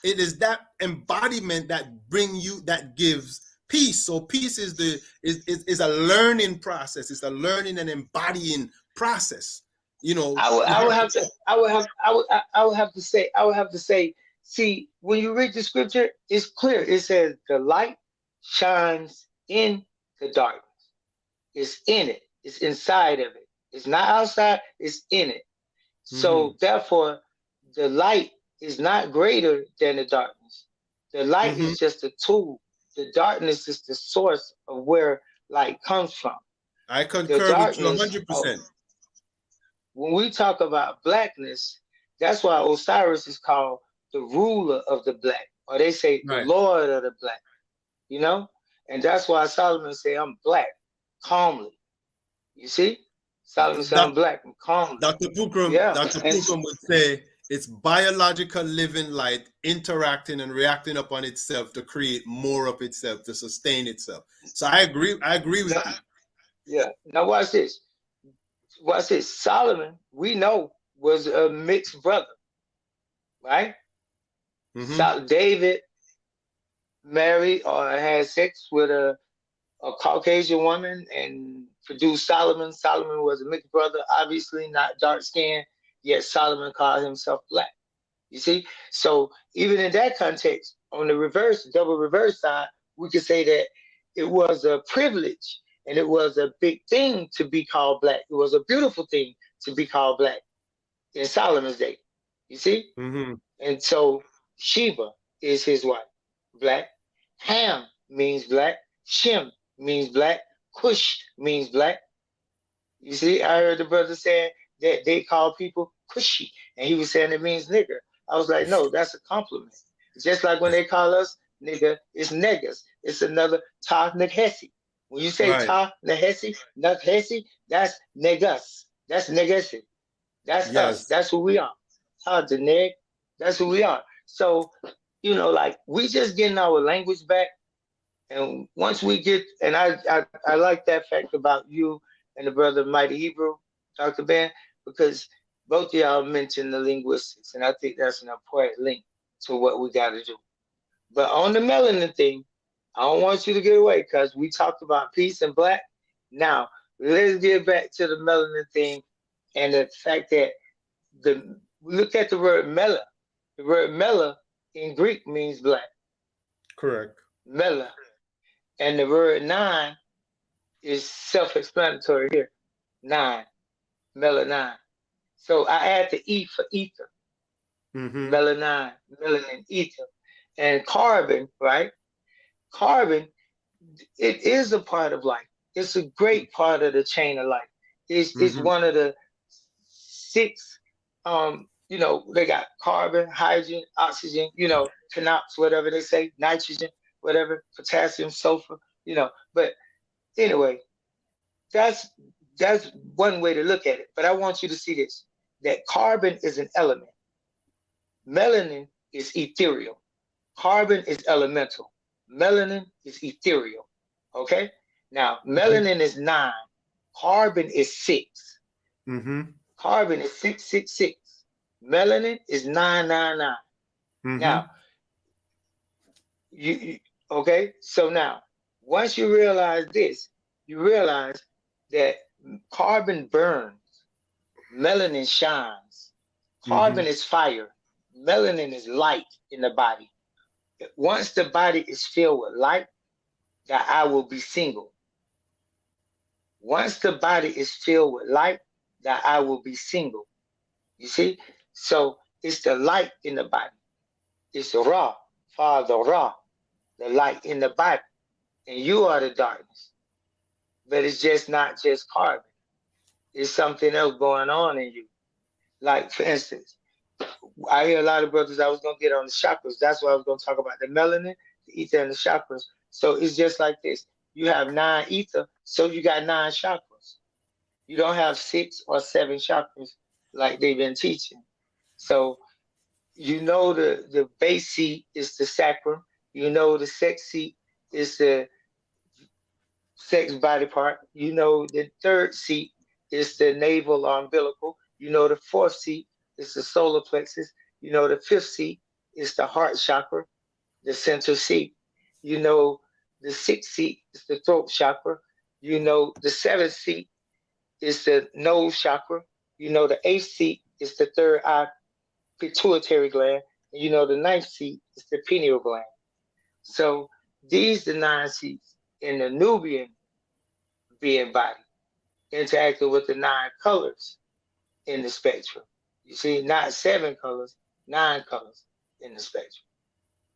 It is that embodiment that that gives peace. So peace is a learning process. It's a learning and embodying process. I would have to say, see, when you read the scripture, it's clear. It says the light shines in the darkness. It's in it. It's inside of it. It's not outside. It's in it. So therefore, the light is not greater than the darkness. The light is just a tool. The darkness is the source of where light comes from. I The concur with you darkness. 100%. When we talk about blackness, that's why Osiris is called the ruler of the black, or they say the Right. Lord of the black, you know? And that's why Solomon say, I'm black, calmly. You see? Solomon said, I'm black and calmly. Dr. Pookrum, Yeah. Dr. Pookrum would say it's biological living light interacting and reacting upon itself to create more of itself, to sustain itself. So I agree with you. Yeah. Now watch this. Watch this. Solomon, we know, was a mixed brother, right? So David married or had sex with a Caucasian woman and produced Solomon. Solomon was a mixed brother, obviously not dark skinned, yet Solomon called himself black. You see? So even in that context, on the reverse, double reverse side, we could say that it was a privilege and it was a big thing to be called black. It was a beautiful thing to be called black in Solomon's day. You see? And so Sheba is his wife, black. Ham means black. Shem means black. Cush means black. You see, I heard the brother saying that they call people Cushy, and he was saying it means nigger. I was like, no, that's a compliment. Just like when they call us nigger, it's neggers. It's another ta neghesi. When you say ta neghesi, that's negus. That's negesi. That's us. That's who we are. Ta the neg. That's who we are. So, you know, like we just getting our language back. And once we get, and I like that fact about you and the brother Mighty Hebrew, Dr. Ben, because both of y'all mentioned the linguistics, and I think that's an important link to what we got to do. But on the melanin thing, I don't want you to get away because we talked about peace and black. Now, let's get back to the melanin thing and the fact that look at the word mela. The word mela in Greek means black. Correct. Mela. And the word nine is self-explanatory here. Nine. Melanin. So I add the E for ether. Melanin, melanin, ether. And carbon, right? Carbon, it is a part of life. It's a great part of the chain of life. It's one of the 6, you know, they got carbon, hydrogen, oxygen, you know, knops, whatever they say, nitrogen, whatever, potassium, sulfur, you know. But anyway, that's one way to look at it. But I want you to see this, that carbon is an element. Melanin is ethereal. Carbon is elemental. Melanin is ethereal. Okay? Now, melanin is 9. Carbon is 6. Carbon is 666. Melanin is 999. Now, you okay? So now, once you realize this, you realize that carbon burns, melanin shines. Carbon is fire, melanin is light in the body. Once the body is filled with light, the eye will be single. Once the body is filled with light, the eye will be single. You see? So it's the light in the body. It's the Ra, Father Ra, the light in the body. And you are the darkness. But it's just not just carbon. It's something else going on in you. Like, for instance, I hear a lot of brothers, I was going to get on the chakras. That's why I was going to talk about the melanin, the ether, and the chakras. So it's just like this. You have 9 ether, so you got 9 chakras. You don't have 6 or 7 chakras like they've been teaching. So you know the base seat is the sacrum. You know the sex seat is the sex body part. You know the 3rd seat is the navel or umbilical. You know the 4th seat is the solar plexus. You know the 5th seat is the heart chakra, the center seat. You know the 6th seat is the throat chakra. You know the 7th seat is the nose chakra. You know the 8th seat is the 3rd eye pituitary gland. And you know the 9th seat is the pineal gland. So these are the 9 seats in the Nubian being body, interacting with the 9 colors in the spectrum. You see, not 7 colors, 9 colors in the spectrum.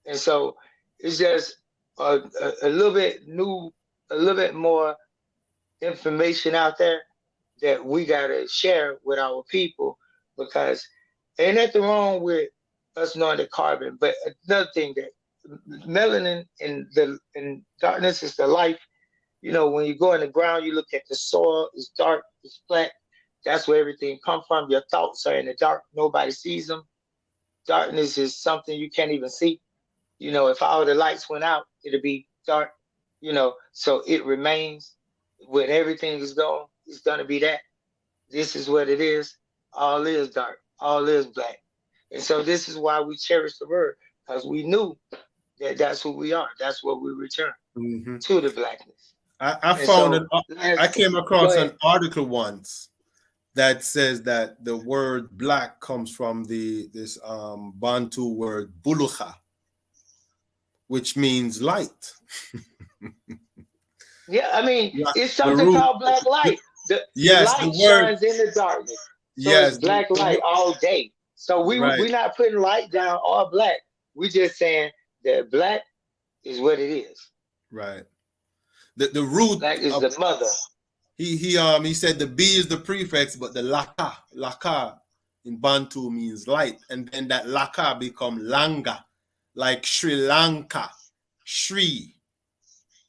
And so it's just a little bit new, a little bit more information out there that we gotta share with our people, because ain't nothing wrong with us knowing the carbon. But another thing, that melanin and darkness is the life. You know, when you go in the ground, you look at the soil, it's dark, it's flat. That's where everything comes from. Your thoughts are in the dark. Nobody sees them. Darkness is something you can't even see. You know, if all the lights went out, it'd be dark. You know, so it remains. When everything is gone, it's gonna be that. This is what it is. All is dark. All is black. And so this is why we cherish the word, because we knew that that's who we are. That's what we return to, the blackness. I came across an article once that says that the word black comes from this Bantu word bulucha, which means light. Yeah, I mean, it's something called black light. The light shines in the darkness. So it's black light all day. So we're not putting light down or black. We're just saying that black is what it is. Right. The root black is the mother. He said the B is the prefix, but the laka in Bantu means light, and then that laka become langa, like Sri Lanka, Shri,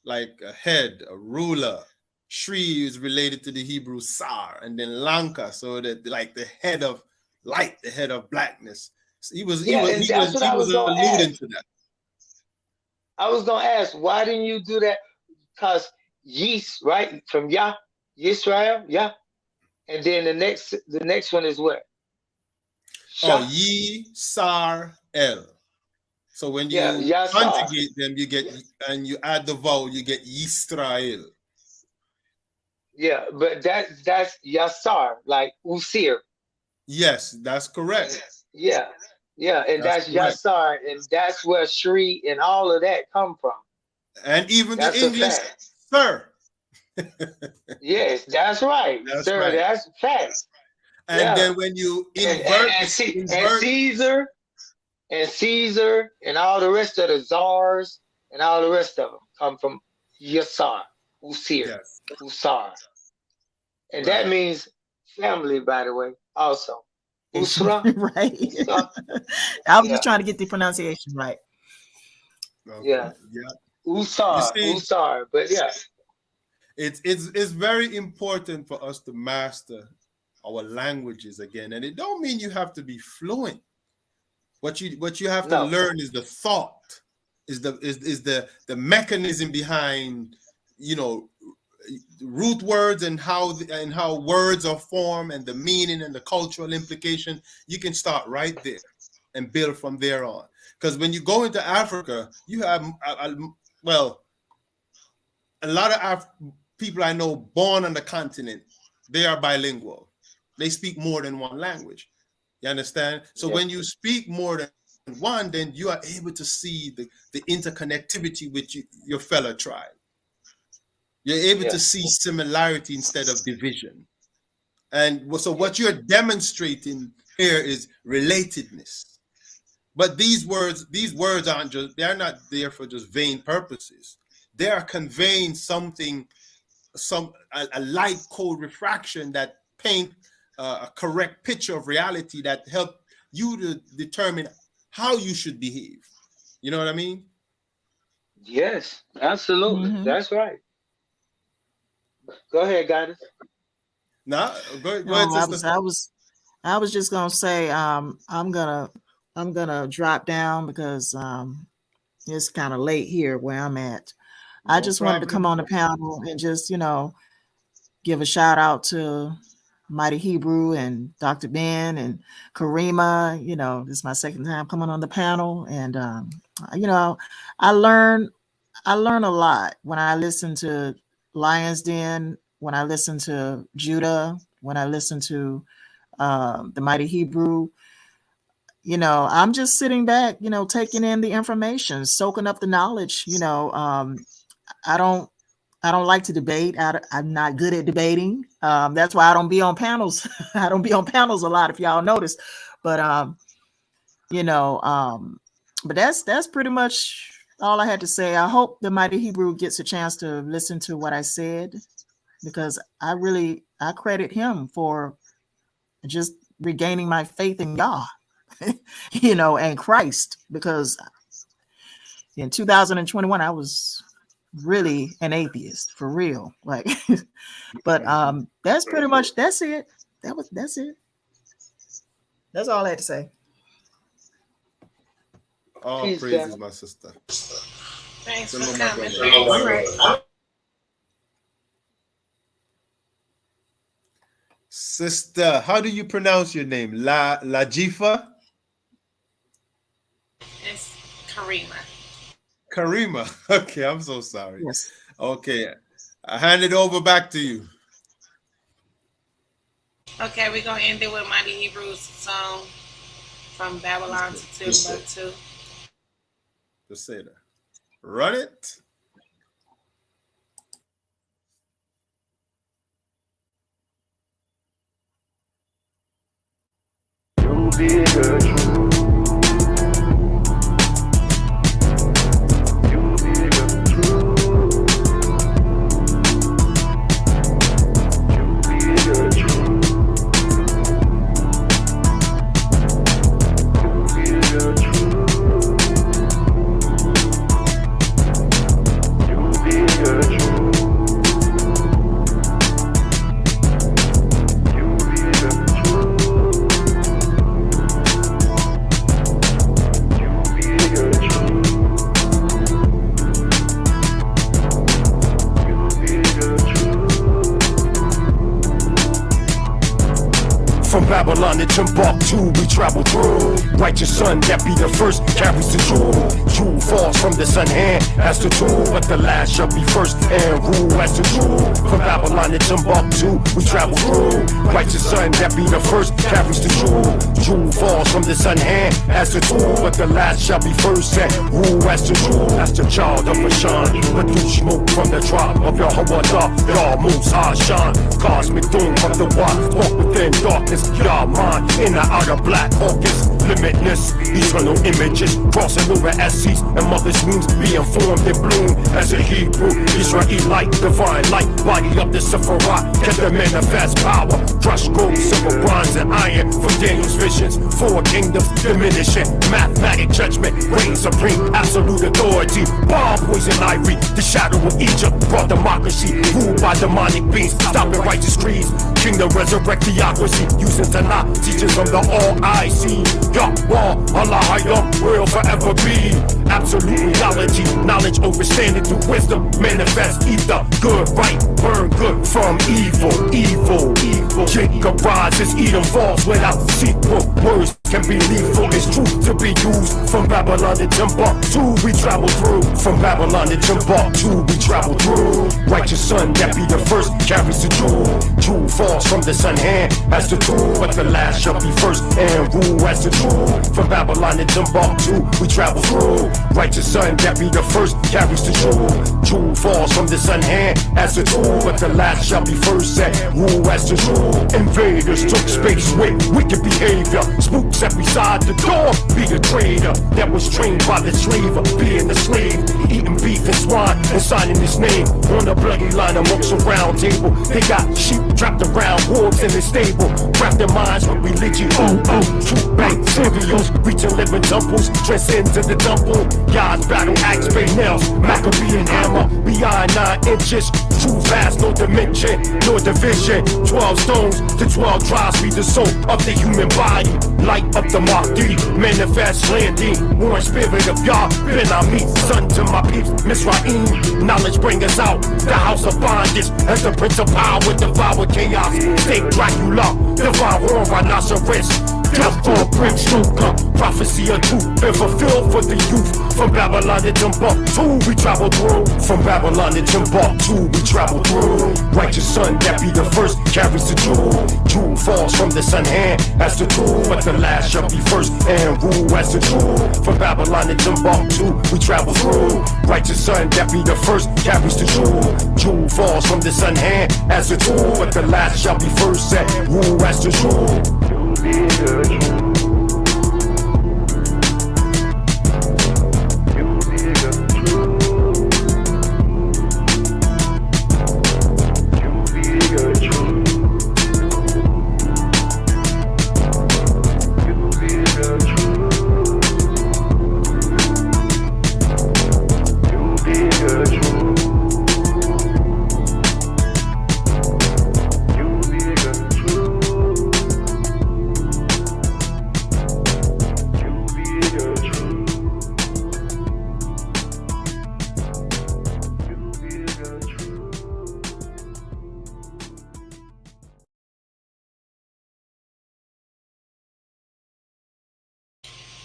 like a head, a ruler. Shri is related to the Hebrew SHAR, and then Lanka, so that like the head of light, the head of blackness. So he was alluding to that. I was gonna ask, why didn't you do that? Because yeast, right, from Yah, Yisrael, Yah, and then the next one is what? Shah. Oh, Yi Sar El. So when you conjugate them, you get, and you add the vowel, you get Yisrael. Yeah, but that's Yasar, like Usir. Yes, that's correct. Yeah, and that's Yasar, and that's where Shri and all of that come from. And even the English, sir. Yes, that's right, sir. Right. That's facts. And then when you invert, and Caesar, and all the rest of the czars, and all the rest of them come from Yasar, Usir, Usar, and that means family, by the way, also. Usra, right? Usra. I was just trying to get the pronunciation right. Okay. Yeah. Usar, but yeah. It's very important for us to master our languages again, and it don't mean you have to be fluent. What you have to learn is the thought, is the mechanism behind, you know, root words and how words are formed, and the meaning and the cultural implication. You can start right there and build from there on. Because when you go into Africa, you have a lot of people I know born on the continent, they are bilingual. They speak more than one language. You understand? So when you speak more than one, then you are able to see the interconnectivity with your fellow tribe. You're able to see similarity instead of division. And so what you're demonstrating here is relatedness. But these words aren't just, they're not there for just vain purposes. They are conveying something, a light code refraction that paint a correct picture of reality that help you to determine how you should behave. You know what I mean? Yes, absolutely. That's right. Go ahead, Goddess. No, go ahead, sister. I was just gonna say I'm gonna drop down because it's kind of late here where I'm at. I just wanted to come on the panel and just, you know, give a shout out to Mighty Hebrew and Dr. Ben and Karima. You know, this is my second time coming on the panel, and you know, I learn a lot when I listen to LAN'DIIN, when I listen to Judah, when I listen to the Mighty Hebrew. You know, I'm just sitting back, you know, taking in the information, soaking up the knowledge. You know, I don't like to debate. I'm not good at debating. That's why I don't be on panels. I don't be on panels a lot, if y'all notice. But you know, but that's pretty much all I had to say. I hope the Mighty Hebrew gets a chance to listen to what I said, because I credit him for just regaining my faith in God, and Christ, because in 2021 I was really an atheist for real, like. But that's pretty much that's it. That's it. That's all I had to say. All Peace, praises, Jeff. my sister. Thanks Shalom, for my coming. brother. All right. Sister, how do you pronounce your name? Lajifa? It's Karima. Karima. Okay, I'm so sorry. Yes. Okay, I hand it over back to you. Okay, we're gonna end it with Mighty Hebrews song from Babylon to Timbuktu. Just say that. Run it. From Babylon to Timbuktu, we travel through. Righteous son that be the first carries the jewel. Jewel falls from the sun hand as the tool, but the last shall be first and rule as the jewel. From Babylon to Timbuktu, we travel through. Righteous son that be the first carries the jewel. Jewel falls from the sun hand as the tool, but the last shall be first and rule as the jewel. As the child of Bashan, but through smoke from the tribe of Yahweh, Yah Most High shine. Cosmic doom of the wild, walk within darkness. Yah mind in the outer black caucus. Limitless, eternal images crossing over as seas and mother's wombs, being formed and bloom as a Hebrew Israelite, divine light, body of the Sephiroth, get the manifest power, crushed gold, silver, bronze, and iron from Daniel's visions. Four kingdoms diminishing, mathematic judgment reigns supreme, absolute authority. Bomb, poison, ivory, the shadow of Egypt brought democracy, ruled by demonic beings, stopping righteous creeds. Kingdom resurrect theocracy, using Tanakh, teachings from the all-I see. Yahweh, Allah, Hayam, will forever be. Absolute reality, knowledge overstanding through wisdom, manifest either good, right, burn good from evil, evil. Jacob rises, Edom falls without sequel. Words can be lethal, it's truth to be used. From Babylon to Timbuktu, we travel through. From Babylon to Timbuktu, we travel through. Righteous son that be the first carries the jewel. Jewel falls from the sun hand as the tool, but the last shall be first and rule as the jewel. From Babylon to Timbuktu, we travel through. Righteous son that be the first carries the jewel. Jewel falls from the sun hand as the tool, but the last shall be first and rule as the jewel. Invaders took space with wicked behavior. Spooks sat beside the door, be a traitor that was trained by the slaver, being the slave, eating beef and swine and signing his name on the bloody line amongst a round table. They got sheep trapped around wolves in the stable, wrap their minds with religion. True bank cereals, reaching living temples, transcend to the temple. God's battle axe, bay nails, Maccabean hammer, beyond 9 inches. True vast, no dimension, no division. 12 stones to 12 tribes be the soul of the human body. Light up the Mahdi, manifest LAN'DIIN. Warren spirit of Yah, Ben Ami, son to my peeps, Misraim. Knowledge bring us out, the house of bondage. As the prince of power, devour chaos. State Dracula, divine war, rhinoceros. Death for Prince Joker, prophecy of truth been fulfilled for the youth. From Babylon to Timbuktu, we travel through. From Babylon to Timbuktu, we travel through. Righteous son that be the first carries the jewel. Jewel falls from the sun hand as the tool, but the last shall be first and rule as the jewel. From Babylon to Timbuktu, we travel through. Righteous son that be the first carries the jewel. Jewel falls from the sun hand as the tool, but the last shall be first and rule as the jewel.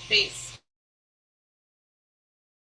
Peace.